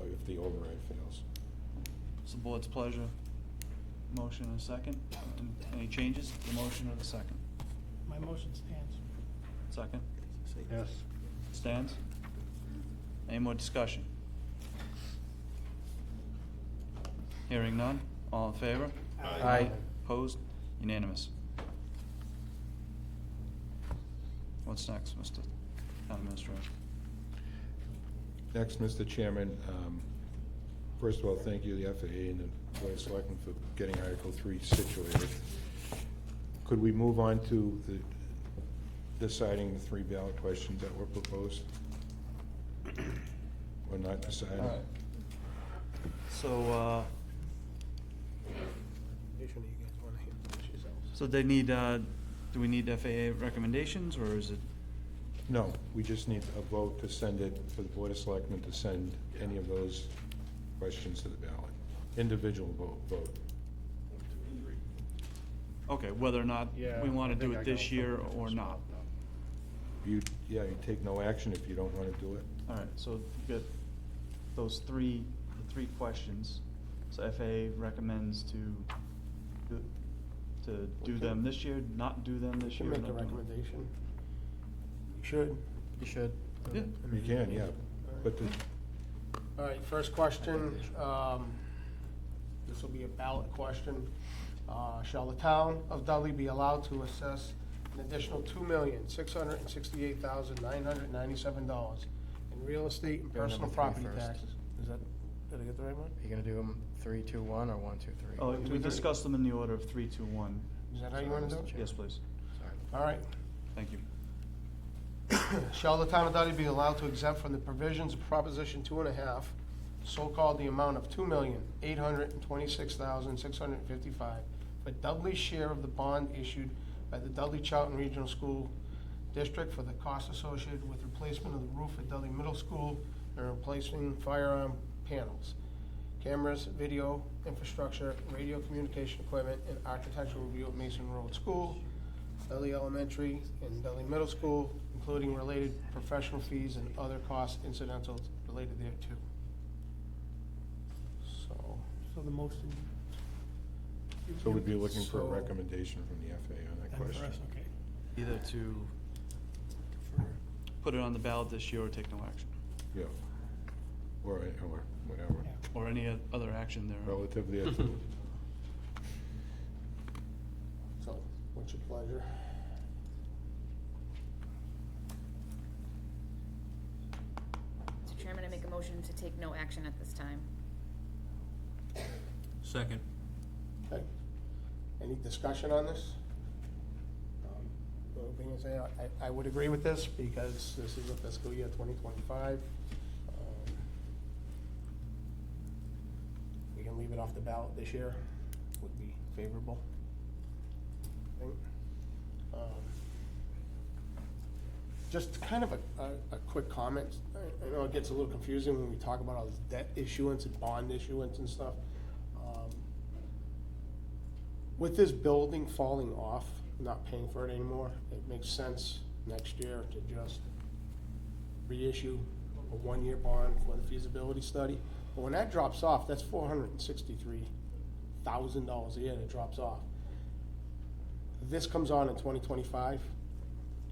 if the override fails. It's the board's pleasure. Motion and a second. Any changes to the motion or the second? My motion stands. Second? Yes. Stands? Any more discussion? Hearing none, all in favor? Aye. Opposed? Unanimous. What's next, Mr. Town Administrator? Next, Mr. Chairman, first of all, thank you, the FAA and the Board of Selectmen, for getting Article 3 situated. Could we move on to deciding the 3 ballot questions that were proposed? Or not deciding? All right. So, so they need, do we need FAA recommendations, or is it? No, we just need a vote to send it, for the Board of Selectmen to send any of those questions to the ballot. Individual vote. Okay, whether or not we want to do it this year or not. You take no action if you don't want to do it. All right, so you get those the three questions. So FAA recommends to do them this year, not do them this You year. make a not do them. recommendation. You should. You should. Yeah. You can, yeah, but All right, first question, this will be a ballot question. Shall the town of Dudley be allowed to assess an additional $2,668,997 in real estate and Do personal number 3 property first. taxes? Is that, did I get the right one? Are you gonna do them 3, 2, 1, or 1, 2, 3? Oh, One, two, we three. discussed them in the order of 3, 2, 1. Is that how you want to do it? Yes, please. Sorry. All right. Thank you. Shall the town of Dudley be allowed to exempt from the provisions of Proposition 2.5, so-called the amount of $2,826,655 for Dudley's share of the bond issued by the Dudley Charlton Regional School District for the cost associated with replacement of the roof at Dudley Middle School and replacing firearm panels. cameras, video, infrastructure, radio communication equipment, and architectural review at Mason Road School, Dudley Elementary, and Dudley Middle School, including related professional fees and other costs incidental related thereto. So the motion. So we'd be looking for a So- recommendation from the FAA on that Done question. first, okay. Either to put it on the ballot this year or take no action, Yeah. Or whatever, Yeah. or any other action there. relative thereto. So, what's your pleasure? Mr. Chairman, I make a motion to take no action at this time. Second. Okay. Any discussion on this? The thing is, I would agree with this because this is a fiscal year 2025. We can leave it off the ballot this year, would be favorable. I think. Just kind of a quick comment. I know it gets a little confusing when we talk about all this debt issuance and bond issuance and stuff. With this building falling off, not paying for it anymore, it makes sense next year to just reissue a one-year bond for the feasibility study. But when that drops off, that's $463,000 a year that drops off. This comes on in 2025,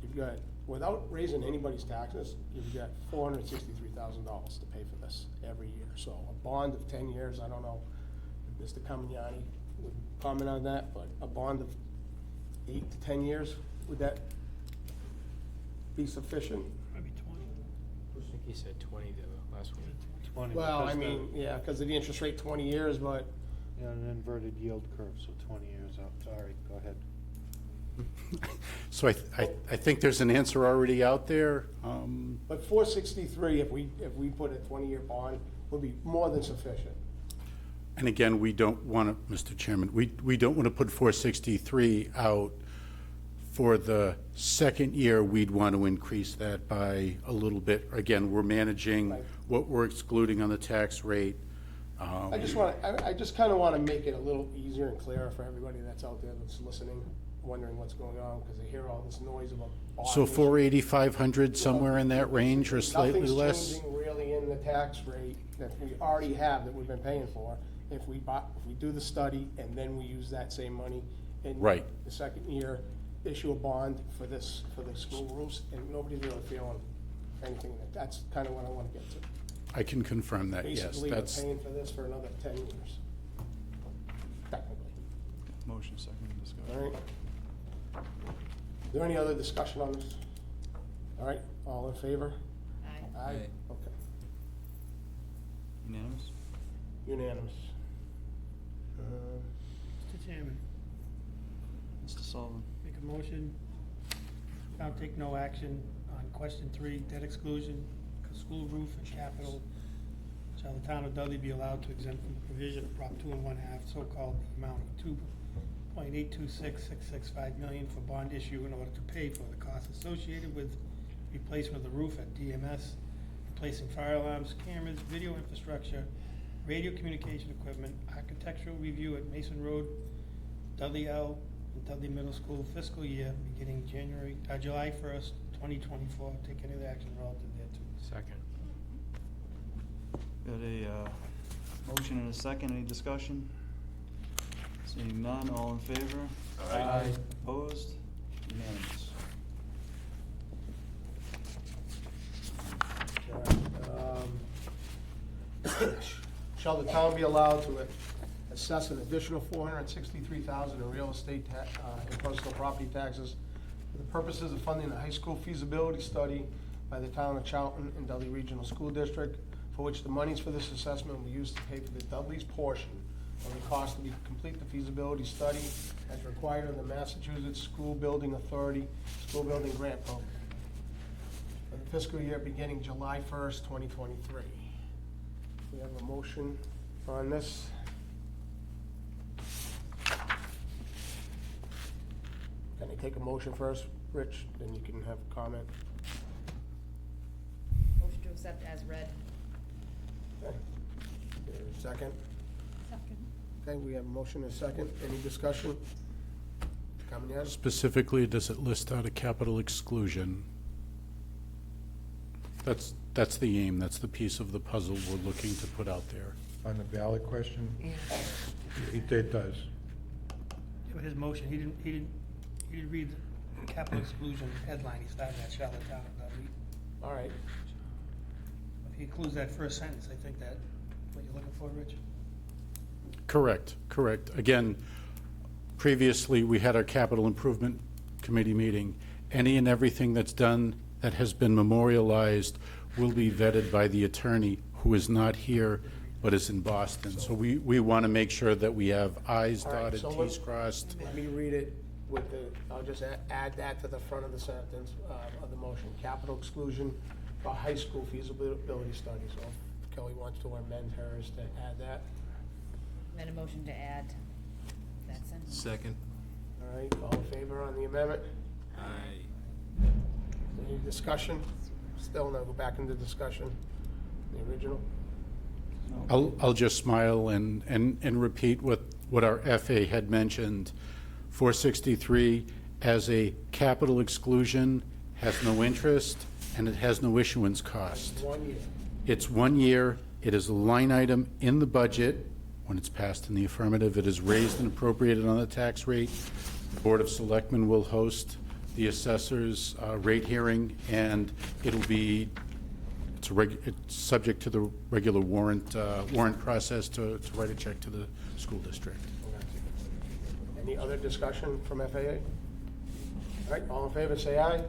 you've got, without raising anybody's taxes, you've got $463,000 to pay for this every year. So a bond of 10 years, I don't know if Mr. Camignani would comment on that, but a bond of 8 to 10 years, would that be sufficient? Maybe 20. I think he said 20 the last one. 20. Well, I because the- mean, yeah, because of the interest rate, 20 years, but Yeah, an inverted yield curve, so 20 years out. Sorry, go ahead. So I think there's an answer already out there. But 463, if we put a 20-year bond, would be more than sufficient. And again, we don't want to, Mr. Chairman, we don't want to put 463 out for the second year. We'd want to increase that by a little bit. Again, we're managing Right. what we're excluding on the tax rate. I just kind of want to make it a little easier and clearer for everybody that's out there that's listening, wondering what's going on, because they hear all this noise about So bonds. 480, somewhere in that range or slightly less? Nothing's changing really in the tax rate that we already have that we've been paying for. If we do the study and then we use that same money in Right. the second year, issue a bond for the school roofs, and nobody's really feeling anything. That's kind of what I want to get to. I can confirm that, yes. Basically, we're That's, paying for this for another 10 years, technically. Motion, second, All discussion. right? Is there any other discussion on this? All right, all in favor? Aye. Aye, okay, Unanimous? unanimous. Mr. Chairman, Mr. Sullivan? make a motion, town take no action on question 3, debt exclusion, school roof and capital. Shall the town of Dudley be allowed to exempt from the provision of Prop 2 1/2, so-called the amount of $2.826665 million for bond issue in order to pay for the costs associated with replacement of the roof at DMS, replacing fire alarms, cameras, video infrastructure, radio communication equipment, architectural review at Mason Road, Dudley L, and Dudley Middle School fiscal year beginning July 1st, 2024. Take any other action relative thereto. Second. Got a motion and a second, any discussion? Seeing none, all in favor? Aye. Opposed? Unanimous. Shall the town be allowed to assess an additional $463,000 in real estate and personal property taxes for the purposes of funding the high school feasibility study by the town of Charlton and Dudley Regional School District, for which the monies for this assessment will be used to pay for the Dudley's portion of the cost to complete the feasibility study as required in the Massachusetts School Building Authority School Building Grant Program for the fiscal year beginning July 1st, 2023. We have a motion on this. Can I take a motion first, Rich? Then you can have a comment. Motion to accept as read. Okay. There's Second? Second. Okay, we have a motion and a second. Any discussion? Carmignani? Specifically, does it list out a capital exclusion? That's the aim, that's the piece of the puzzle we're looking to put out there. On the ballot question? It does. Yeah, but his motion, he didn't read the capital exclusion headline, he started at Charlottetown. All right. If he includes that first sentence, I think that, what you're looking for, Rich? Correct, correct. Again, previously, we had our capital improvement committee meeting. Any and everything that's done that has been memorialized will be vetted by the attorney, who is not here but is in Boston. So we want to make sure that we have i's All right, dotted, so t's crossed. Let me read it with the, I'll just add that to the front of the sentence of the motion. Capital exclusion for high school feasibility study. So if Kelly wants to amend hers to add that. Then a motion to add that sentence. Second. All right, all in favor on the amendment? Aye. Any discussion? Still no, go back into discussion. The original? I'll just smile and repeat what our FA had mentioned. 463 as a capital exclusion has no interest and it has no issuance cost. 1 year. It's 1 year, it is a line item in the budget. When it's passed in the affirmative, it is raised and appropriated on the tax rate. The Board of Selectmen will host the assessor's rate hearing, and it'll be, it's subject to the regular warrant process to write a check to the school district. Any other discussion from FAA? All right, all in favor, say aye.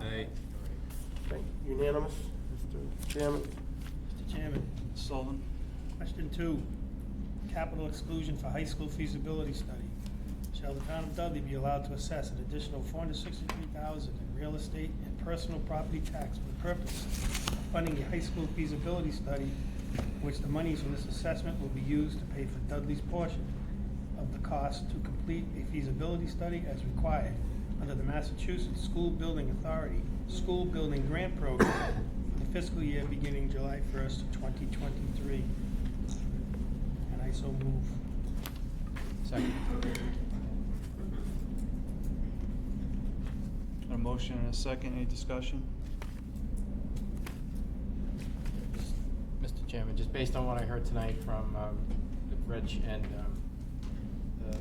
Aye. Okay, unanimous, Mr. Chairman. Mr. Chairman, Sullivan? question 2, capital exclusion for high school feasibility study. Shall the town of Dudley be allowed to assess an additional $463,000 in real estate and personal property tax for the purpose of funding a high school feasibility study, which the monies from this assessment will be used to pay for Dudley's portion of the cost to complete a feasibility study as required under the Massachusetts School Building Authority School Building Grant Program for the fiscal year beginning July 1st, 2023. And I so move. Second. A motion and a second, any discussion? Mr. Chairman, just based on what I heard tonight from Rich and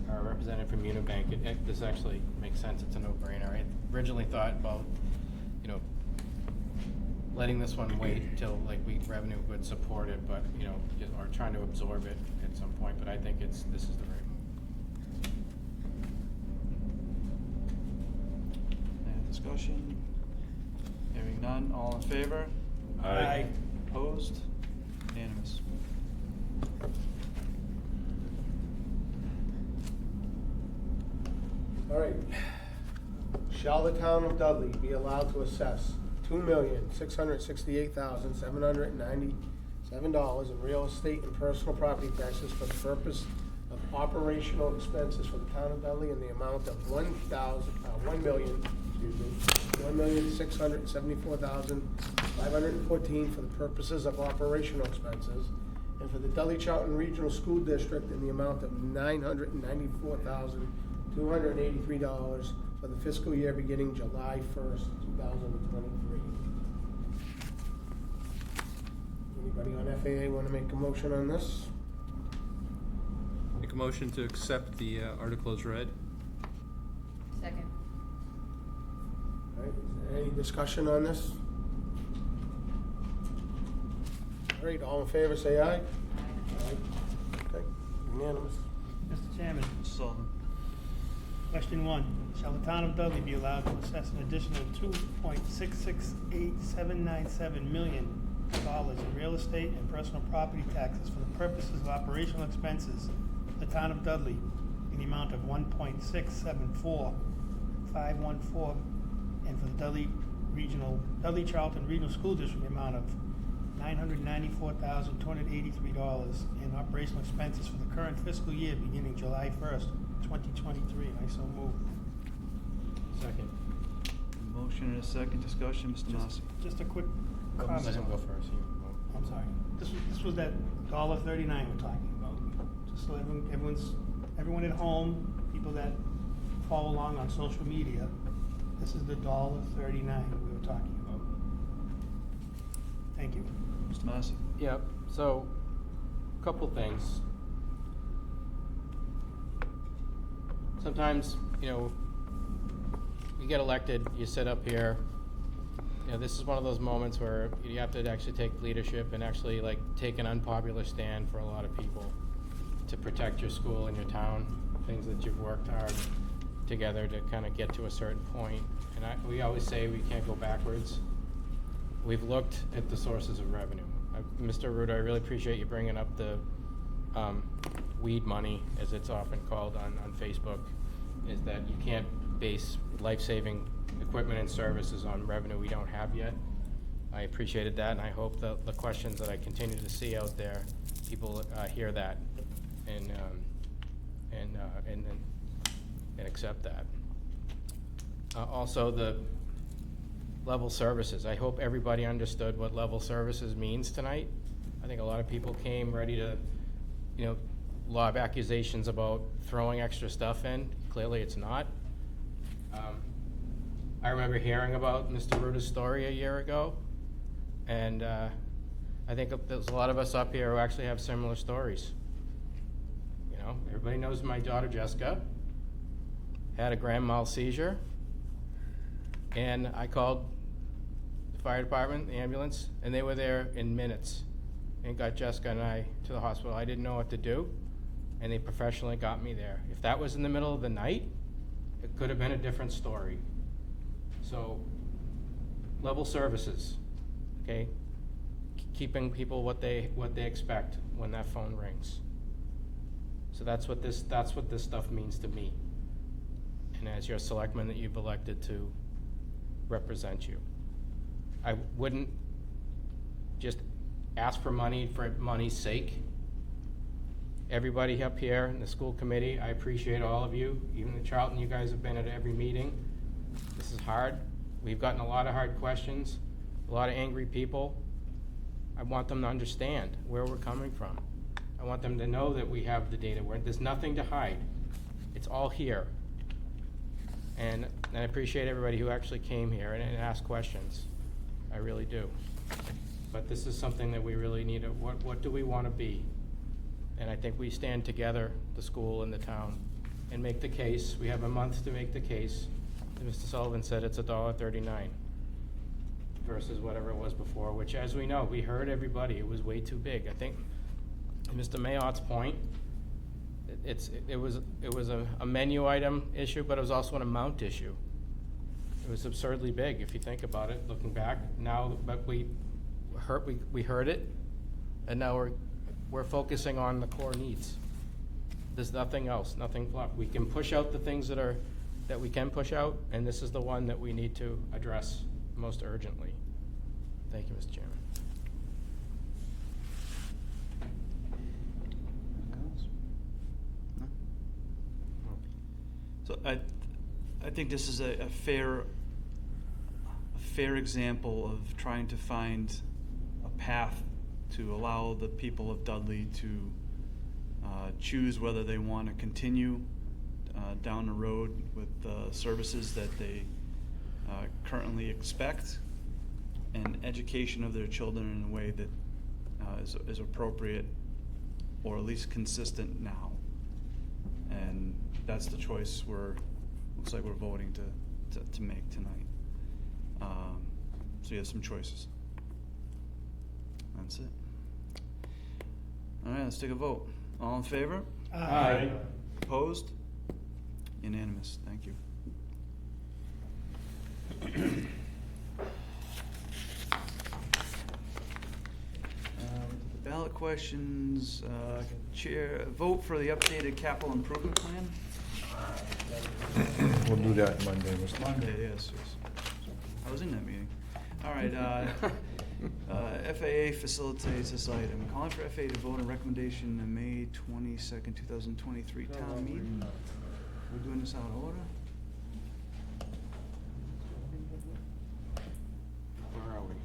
our representative from Unibank, this actually makes sense. It's a no-brainer. I originally thought about, letting this one wait until revenue would support it, but, or trying to absorb it at some point, but I think this is the right move. Any discussion? Hearing none, all in favor? Aye. Opposed? Unanimous. All right. Shall the town of Dudley be allowed to assess $2,668,797 in real estate and personal property taxes for the purpose of operational expenses for the town of Dudley in the amount of $1,674,514 for the purposes of operational expenses, and for the Dudley Charlton Regional School District in the amount of $994,283 for the fiscal year beginning July 1st, 2023. Anybody on FAA want to make a motion on this? Make a motion to accept the article as read. Second. All right, is there any discussion on this? All right, all in favor, say aye. Aye. Okay, unanimous. Mr. Chairman, Sullivan? question 1, shall the town of Dudley be allowed to assess an additional $2.668797 million in real estate and personal property taxes for the purposes of operational expenses for the town of Dudley in the amount of $1.674514, and for the Dudley Charlton Regional School District, the amount of $994,283 in operational expenses for the current fiscal year beginning July 1st, 2023, and I so move. Second. Motion and a second, discussion, Mr. Massey? Just a quick Let comment. him go first. I'm sorry. This was that $1.39 we're talking about. Just so everyone at home, people that follow along on social media, this is the $1.39 we were talking about. Thank you. Mr. Massey? Yep, so, couple things. Sometimes, you get elected, you sit up here, this is one of those moments where you have to actually take leadership and actually take an unpopular stand for a lot of people to protect your school and your town, things that you've worked hard together to kind of get to a certain point. And we always say we can't go backwards. We've looked at the sources of revenue. Mr. Ruda, I really appreciate you bringing up the weed money, as it's often called on Facebook, is that you can't base life-saving equipment and services on revenue we don't have yet. I appreciated that, and I hope the questions that I continue to see out there, people hear that and accept that. Also, the level services. I hope everybody understood what level services means tonight. I think a lot of people came ready to, lob accusations about throwing extra stuff in. Clearly, it's not. I remember hearing about Mr. Ruda's story a year ago, and I think there's a lot of us up here who actually have similar stories. Everybody knows my daughter Jessica had a grand mal seizure, and I called the fire department, the ambulance, and they were there in minutes and got Jessica and I to the hospital. I didn't know what to do, and they professionally got me there. If that was in the middle of the night, it could have been a different story. So, level services, okay? Keeping people what they expect when that phone rings. So that's what this stuff means to me. And as your selectman that you've elected to represent you. I wouldn't just ask for money for money's sake. Everybody up here in the school committee, I appreciate all of you. Even the Charlton, you guys have been at every meeting. This is hard. We've gotten a lot of hard questions, a lot of angry people. I want them to understand where we're coming from. I want them to know that we have the data. There's nothing to hide. It's all here. And I appreciate everybody who actually came here and asked questions. I really do. But this is something that we really need. What do we want to be? And I think we stand together, the school and the town, and make the case. We have a month to make the case. As Mr. Sullivan said, it's $1.39 versus whatever it was before, which, as we know, we heard everybody. It was way too big. I think, to Mr. Mayott's point, it was a menu item issue, but it was also an amount issue. It was absurdly big, if you think about it, looking back. Now, but we heard it, and now we're focusing on the core needs. There's nothing else, nothing. We can push out the things that we can push out, and this is the one that we need to address most urgently. Thank you, Mr. Chairman. So I think this is a fair example of trying to find a path to allow the people of Dudley to choose whether they want to continue down the road with the services that they currently expect, and education of their children in a way that is appropriate or at least consistent now. And that's the choice looks like we're voting to make tonight. So you have some choices. That's it. All right, let's take a vote. All in favor? Aye. Opposed? Unanimous. Thank you. Ballot questions. Chair, vote for the updated capital improvement plan. We'll do that Monday, Mr. Chairman. Monday, yes. I was in that meeting. All right. FAA facilitates this item. Calling for FAA to vote on recommendation in May 22nd, 2023 town meeting. We're doing this out of order. Where are we?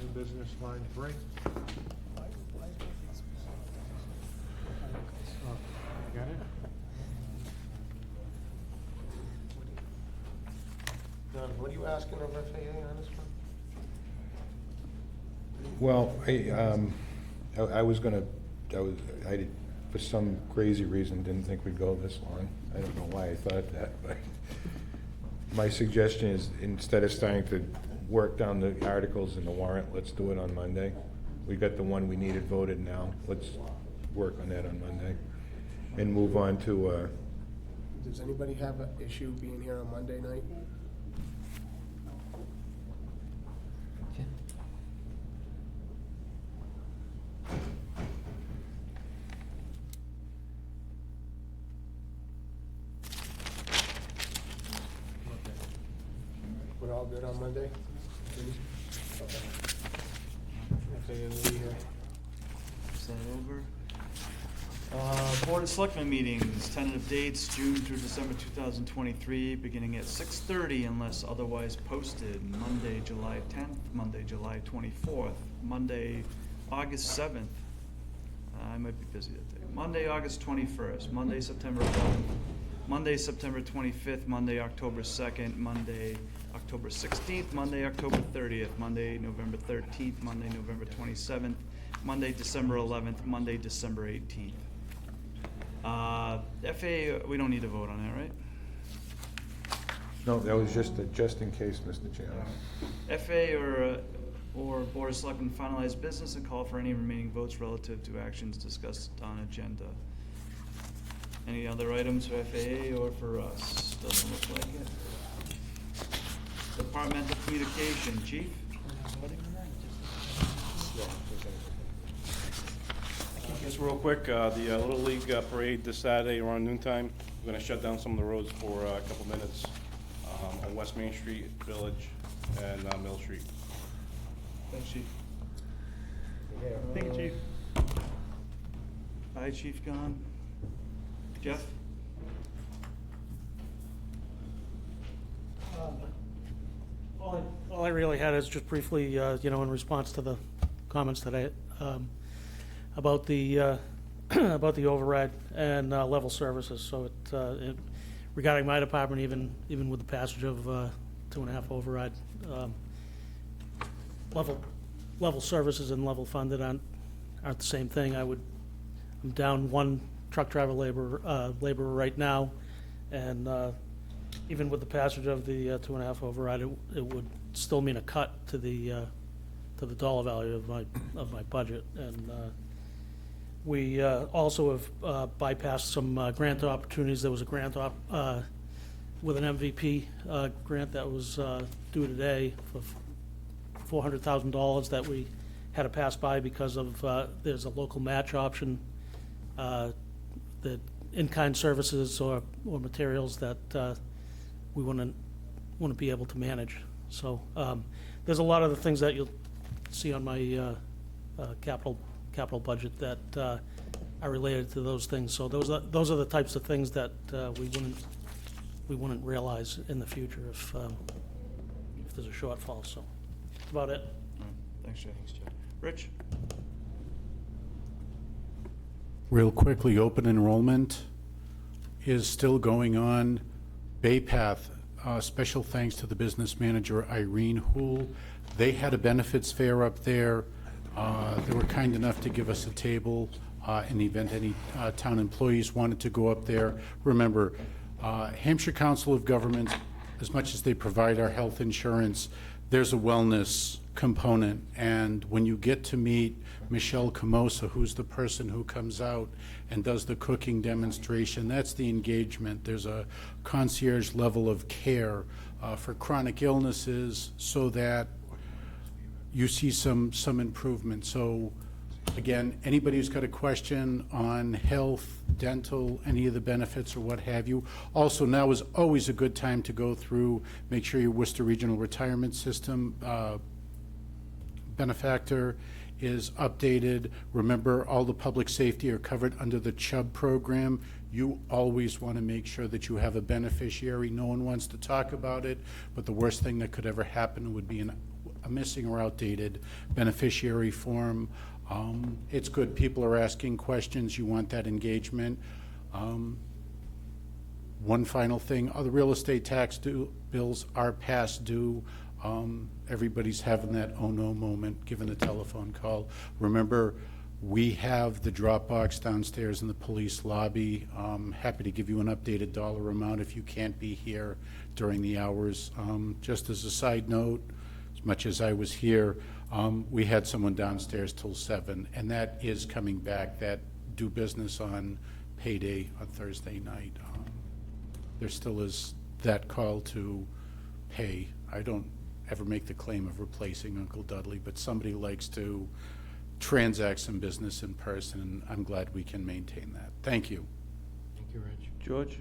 New business, line 3. Got it? Don, what are you asking of FAA on this one? Well, I did, for some crazy reason, didn't think we'd go this long. I don't know why I thought that, but my suggestion is, instead of starting to work down the articles in the warrant, let's do it on Monday. We got the one we needed voted now. Let's work on that on Monday and move on to, Does anybody have an issue being here on Monday night? We're all good on Monday? Okay. Is that over? Board of Selectmen meetings, tentative dates, June through December 2023, beginning at 6:30 unless otherwise posted. Monday, July 10th, Monday, July 24th, Monday, August 7th. I might be busy that day. Monday, August 21st, Monday, September 11th, Monday, September 25th, Monday, October 2nd, Monday, October 16th, Monday, October 30th, Monday, November 13th, Monday, November 27th, Monday, December 11th, Monday, December 18th. FAA, we don't need to vote on that, right? no, that was just in case, Mr. Chairman. FA or Board of Selectmen finalize business and call for any remaining votes relative to actions discussed on agenda. Any other items for FAA or for us? Doesn't look like it. Departmental communication, Chief? Just real quick, the Little League parade this Saturday around noontime. We're gonna shut down some of the roads for a couple minutes on West Main Street, Village, and Mill Street. Thanks, Chief. Thank you, Chief. Hi, Chief gone. Jeff? All I really had is just briefly, in response to the comments that I, about the, about the override and level services. So regarding my department, even with the passage of 2.5 override, level services and level funded aren't the same thing. I'm down one truck driver laborer right now, and even with the passage of the 2.5 override, it would still mean a cut to the dollar value of my budget. And we also have bypassed some grant opportunities. There was a grant with an MVP grant that was due today for $400,000 that we had to pass by because of there's a local match option, that in-kind services or materials that we wouldn't be able to manage. So there's a lot of the things that you'll see on my capital budget that are related to those things. So those are the types of things that we wouldn't realize in the future if there's a shortfall. So that's about it. All right. Thanks, Jeff. Rich? Real quickly, open enrollment is still going on. Bay Path, special thanks to the business manager, Irene Hool. They had a benefits fair up there. They were kind enough to give us a table in the event any town employees wanted to go up there. Remember, Hampshire Council of Governments, as much as they provide our health insurance, there's a wellness component. And when you get to meet Michelle Camosa, who's the person who comes out and does the cooking demonstration, that's the engagement. There's a concierge level of care for chronic illnesses so that you see some improvement. So again, anybody who's got a question on health, dental, any of the benefits or what have you. Also, now is always a good time to go through, make sure your Worcester Regional Retirement System benefactor is updated. Remember, all the public safety are covered under the Chubb program. You always want to make sure that you have a beneficiary. No one wants to talk about it, but the worst thing that could ever happen would be a missing or outdated beneficiary form. It's good, people are asking questions, you want that engagement. One final thing, the real estate tax bills are past due. Everybody's having that oh no moment, given the telephone call. Remember, we have the Dropbox downstairs in the police lobby. Happy to give you an updated dollar amount if you can't be here during the hours. Just as a side note, as much as I was here, we had someone downstairs till 7, and that is coming back, that do business on payday on Thursday night. There still is that call to pay. I don't ever make the claim of replacing Uncle Dudley, but somebody likes to transact some business in person, and I'm glad we can maintain that. Thank you. Thank you, Rich. George?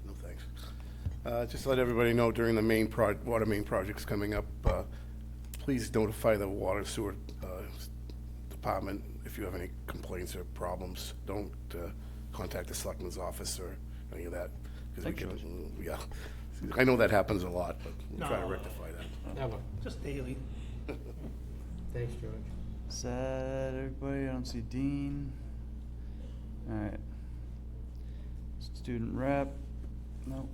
No, thanks. Just to let everybody know, during the water main projects coming up, please notify the water sewer department if you have any complaints or problems. Don't contact the selectman's office or any of that. 'Cause Thank you. Yeah, I know that happens a lot, but we'll try to No. rectify that. Never. Just daily. Thanks, George. Is that everybody? I don't see Dean. All right. Student rep? No.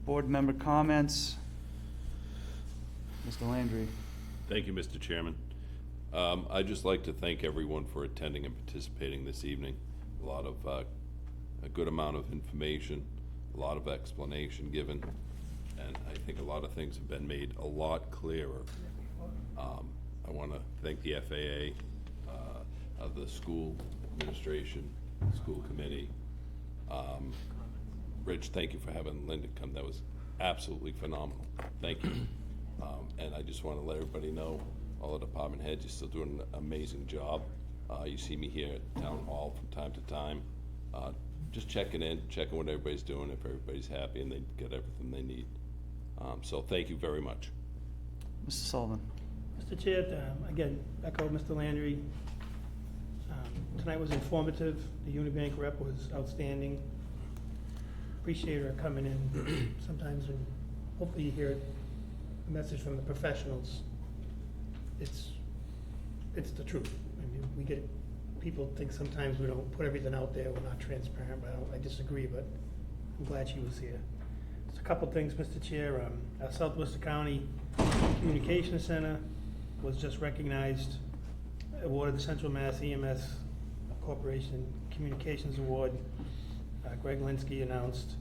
Board member comments? Mr. Landry? Thank you, Mr. Chairman. I'd just like to thank everyone for attending and participating this evening. A lot of, a good amount of information, a lot of explanation given, and I think a lot of things have been made a lot clearer. I want to thank the FAA, the school administration, school committee. Rich, thank you for having Linda come. That was absolutely phenomenal. Thank you. And I just want to let everybody know, all the department heads, you're still doing an amazing job. You see me here at Town Hall from time to time, just checking in, checking what everybody's doing, if everybody's happy and they get everything they need. So thank you very much. Mr. Sullivan? Mr. Chair, again, echo Mr. Landry. Tonight was informative. The Unibank rep was outstanding. Appreciate her coming in. Sometimes when, hopefully you hear a message from the professionals. It's the truth. I mean, we get, people think sometimes we don't put everything out there, we're not transparent, but I disagree, but I'm glad she was here. Just a couple things, Mr. Chair. Our Southwestern County Communication Center was just recognized, awarded the Central Mass EMS Corporation Communications Award. Greg Linsky announced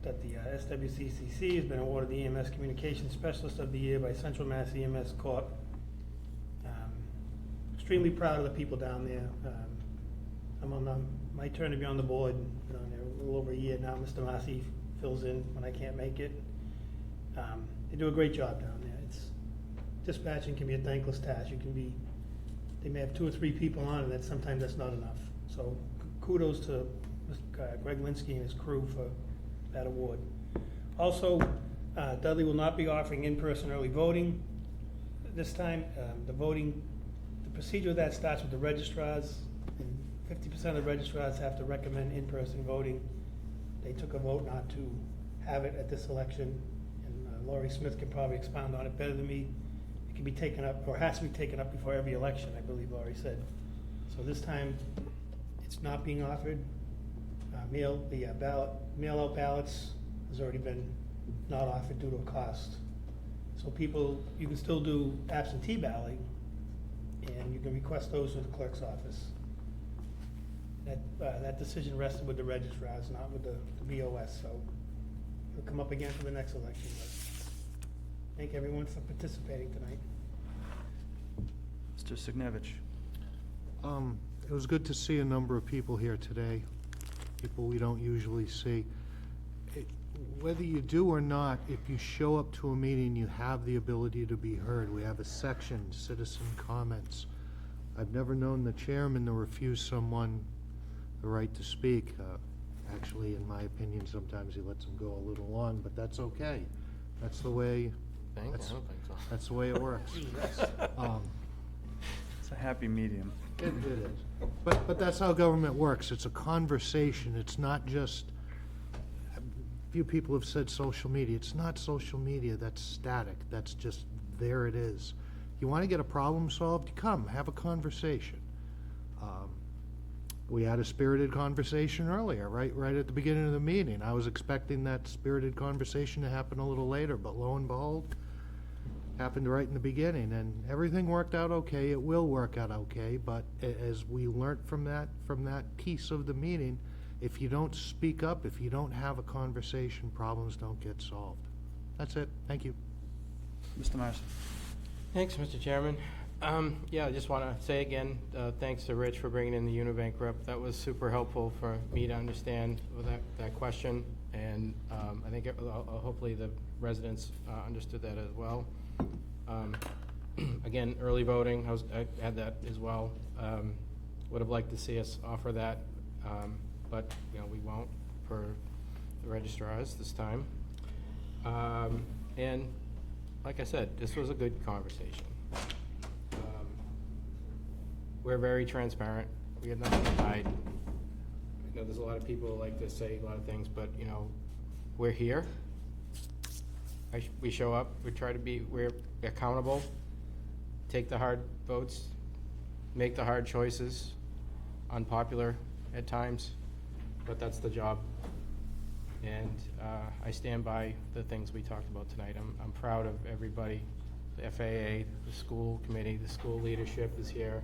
that the SWCCC has been awarded the EMS Communications Specialist of the Year by Central Mass EMS Corp. Extremely proud of the people down there. I'm on my turn to be on the board. Been on there a little over a year now. Mr. Massey fills in when I can't make it. They do a great job down there. Dispatching can be a thankless task. They may have 2 or 3 people on, and sometimes that's not enough. So kudos to Greg Linsky and his crew for that award. Also, Dudley will not be offering in-person early voting this time. The procedure of that starts with the registrars, and 50% of the registrars have to recommend in-person voting. They took a vote not to have it at this election, and Laurie Smith can probably expound on it better than me. It can be taken up, or has to be taken up before every election, I believe Laurie said. So this time, it's not being offered. Mail-out ballots has already been not offered due to a cost. So people, you can still do absentee balloting, and you can request those to the clerk's office. That decision rested with the registrars, not with the BOS, so it'll come up again for the next election. But thank everyone for participating tonight. Mr. Signevich? It was good to see a number of people here today, people we don't usually see. Whether you do or not, if you show up to a meeting, you have the ability to be heard. We have a section, citizen comments. I've never known the chairman to refuse someone the right to speak. Actually, in my opinion, sometimes he lets them go a little long, but that's okay. That's the way, that's the way it works. It's a happy medium. It is. But that's how government works. It's a conversation. It's not just few people have said social media. It's not social media, that's static, that's just, there it is. You want to get a problem solved, come, have a conversation. We had a spirited conversation earlier, right at the beginning of the meeting. I was expecting that spirited conversation to happen a little later, but lo and behold, happened right in the beginning, and everything worked out okay. It will work out okay, but as we learned from that piece of the meeting, if you don't speak up, if you don't have a conversation, problems don't get solved. That's it. Thank you. Mr. Marson. Thanks, Mr. Chairman. Yeah, I just want to say again, thanks to Rich for bringing in the Unibank rep. That was super helpful for me to understand that question, and I think hopefully the residents understood that as well. Again, early voting, I had that as well. Would have liked to see us offer that, but we won't for the registrars this time. And like I said, this was a good conversation. We're very transparent. We have nothing to hide. I know there's a lot of people who like to say a lot of things, but we're here. We show up. We try to be. We're accountable. Take the hard votes. Make the hard choices. Unpopular at times, but that's the job. And I stand by the things we talked about tonight. I'm proud of everybody. The FAA, the school committee, the school leadership is here.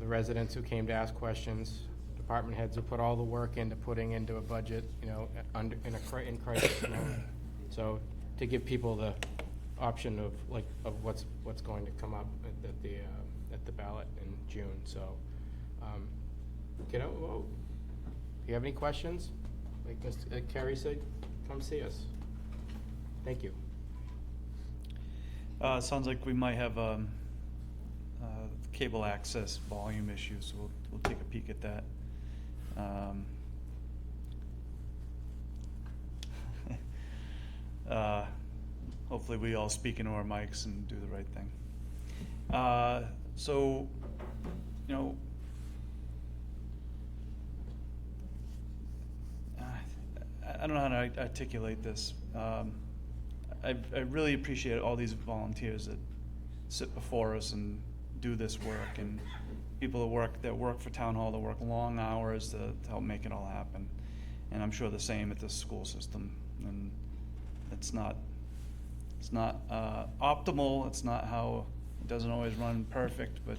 The residents who came to ask questions, department heads who put all the work into putting into a budget, in crisis mode. So to give people the option of what's going to come up at the ballot in June. So get out and vote. If you have any questions, like Carrie said, come see us. Thank you. Sounds like we might have cable access volume issues, so we'll take a peek at that. Hopefully we all speak into our mics and do the right thing. So, I don't know how to articulate this. I really appreciate all these volunteers that sit before us and do this work, and people that work for Town Hall, that work long hours to help make it all happen. And I'm sure the same at the school system. And it's not optimal. It's not how it doesn't always run perfect, but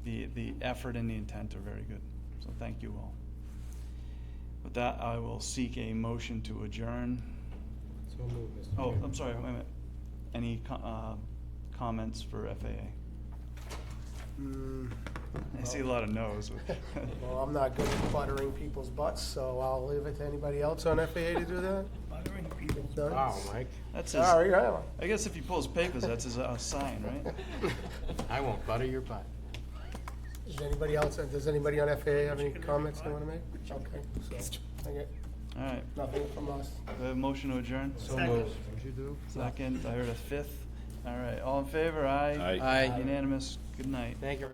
the effort and the intent are very good. So thank you all. With that, I will seek a motion to adjourn. So moved, Mr. Oh, Chairman. I'm sorry, wait a minute. Any comments for FAA? I see a lot of no's. Well, I'm not good at buttering people's butts, so I'll leave it to anybody else on FAA to do that. Buttering people's Done? Wow, Mike. That's his, Sorry, yeah. I guess if he pulls papers, that's his sign, right? I won't butter your butt. Does anybody on FAA have any comments they want to make? Okay, so, okay. All right. Nothing from us. Do I have a motion to adjourn? So moved. Second, I heard a fifth. All right, all in favor? Aye. Aye. Unanimous. Good night. Thank you.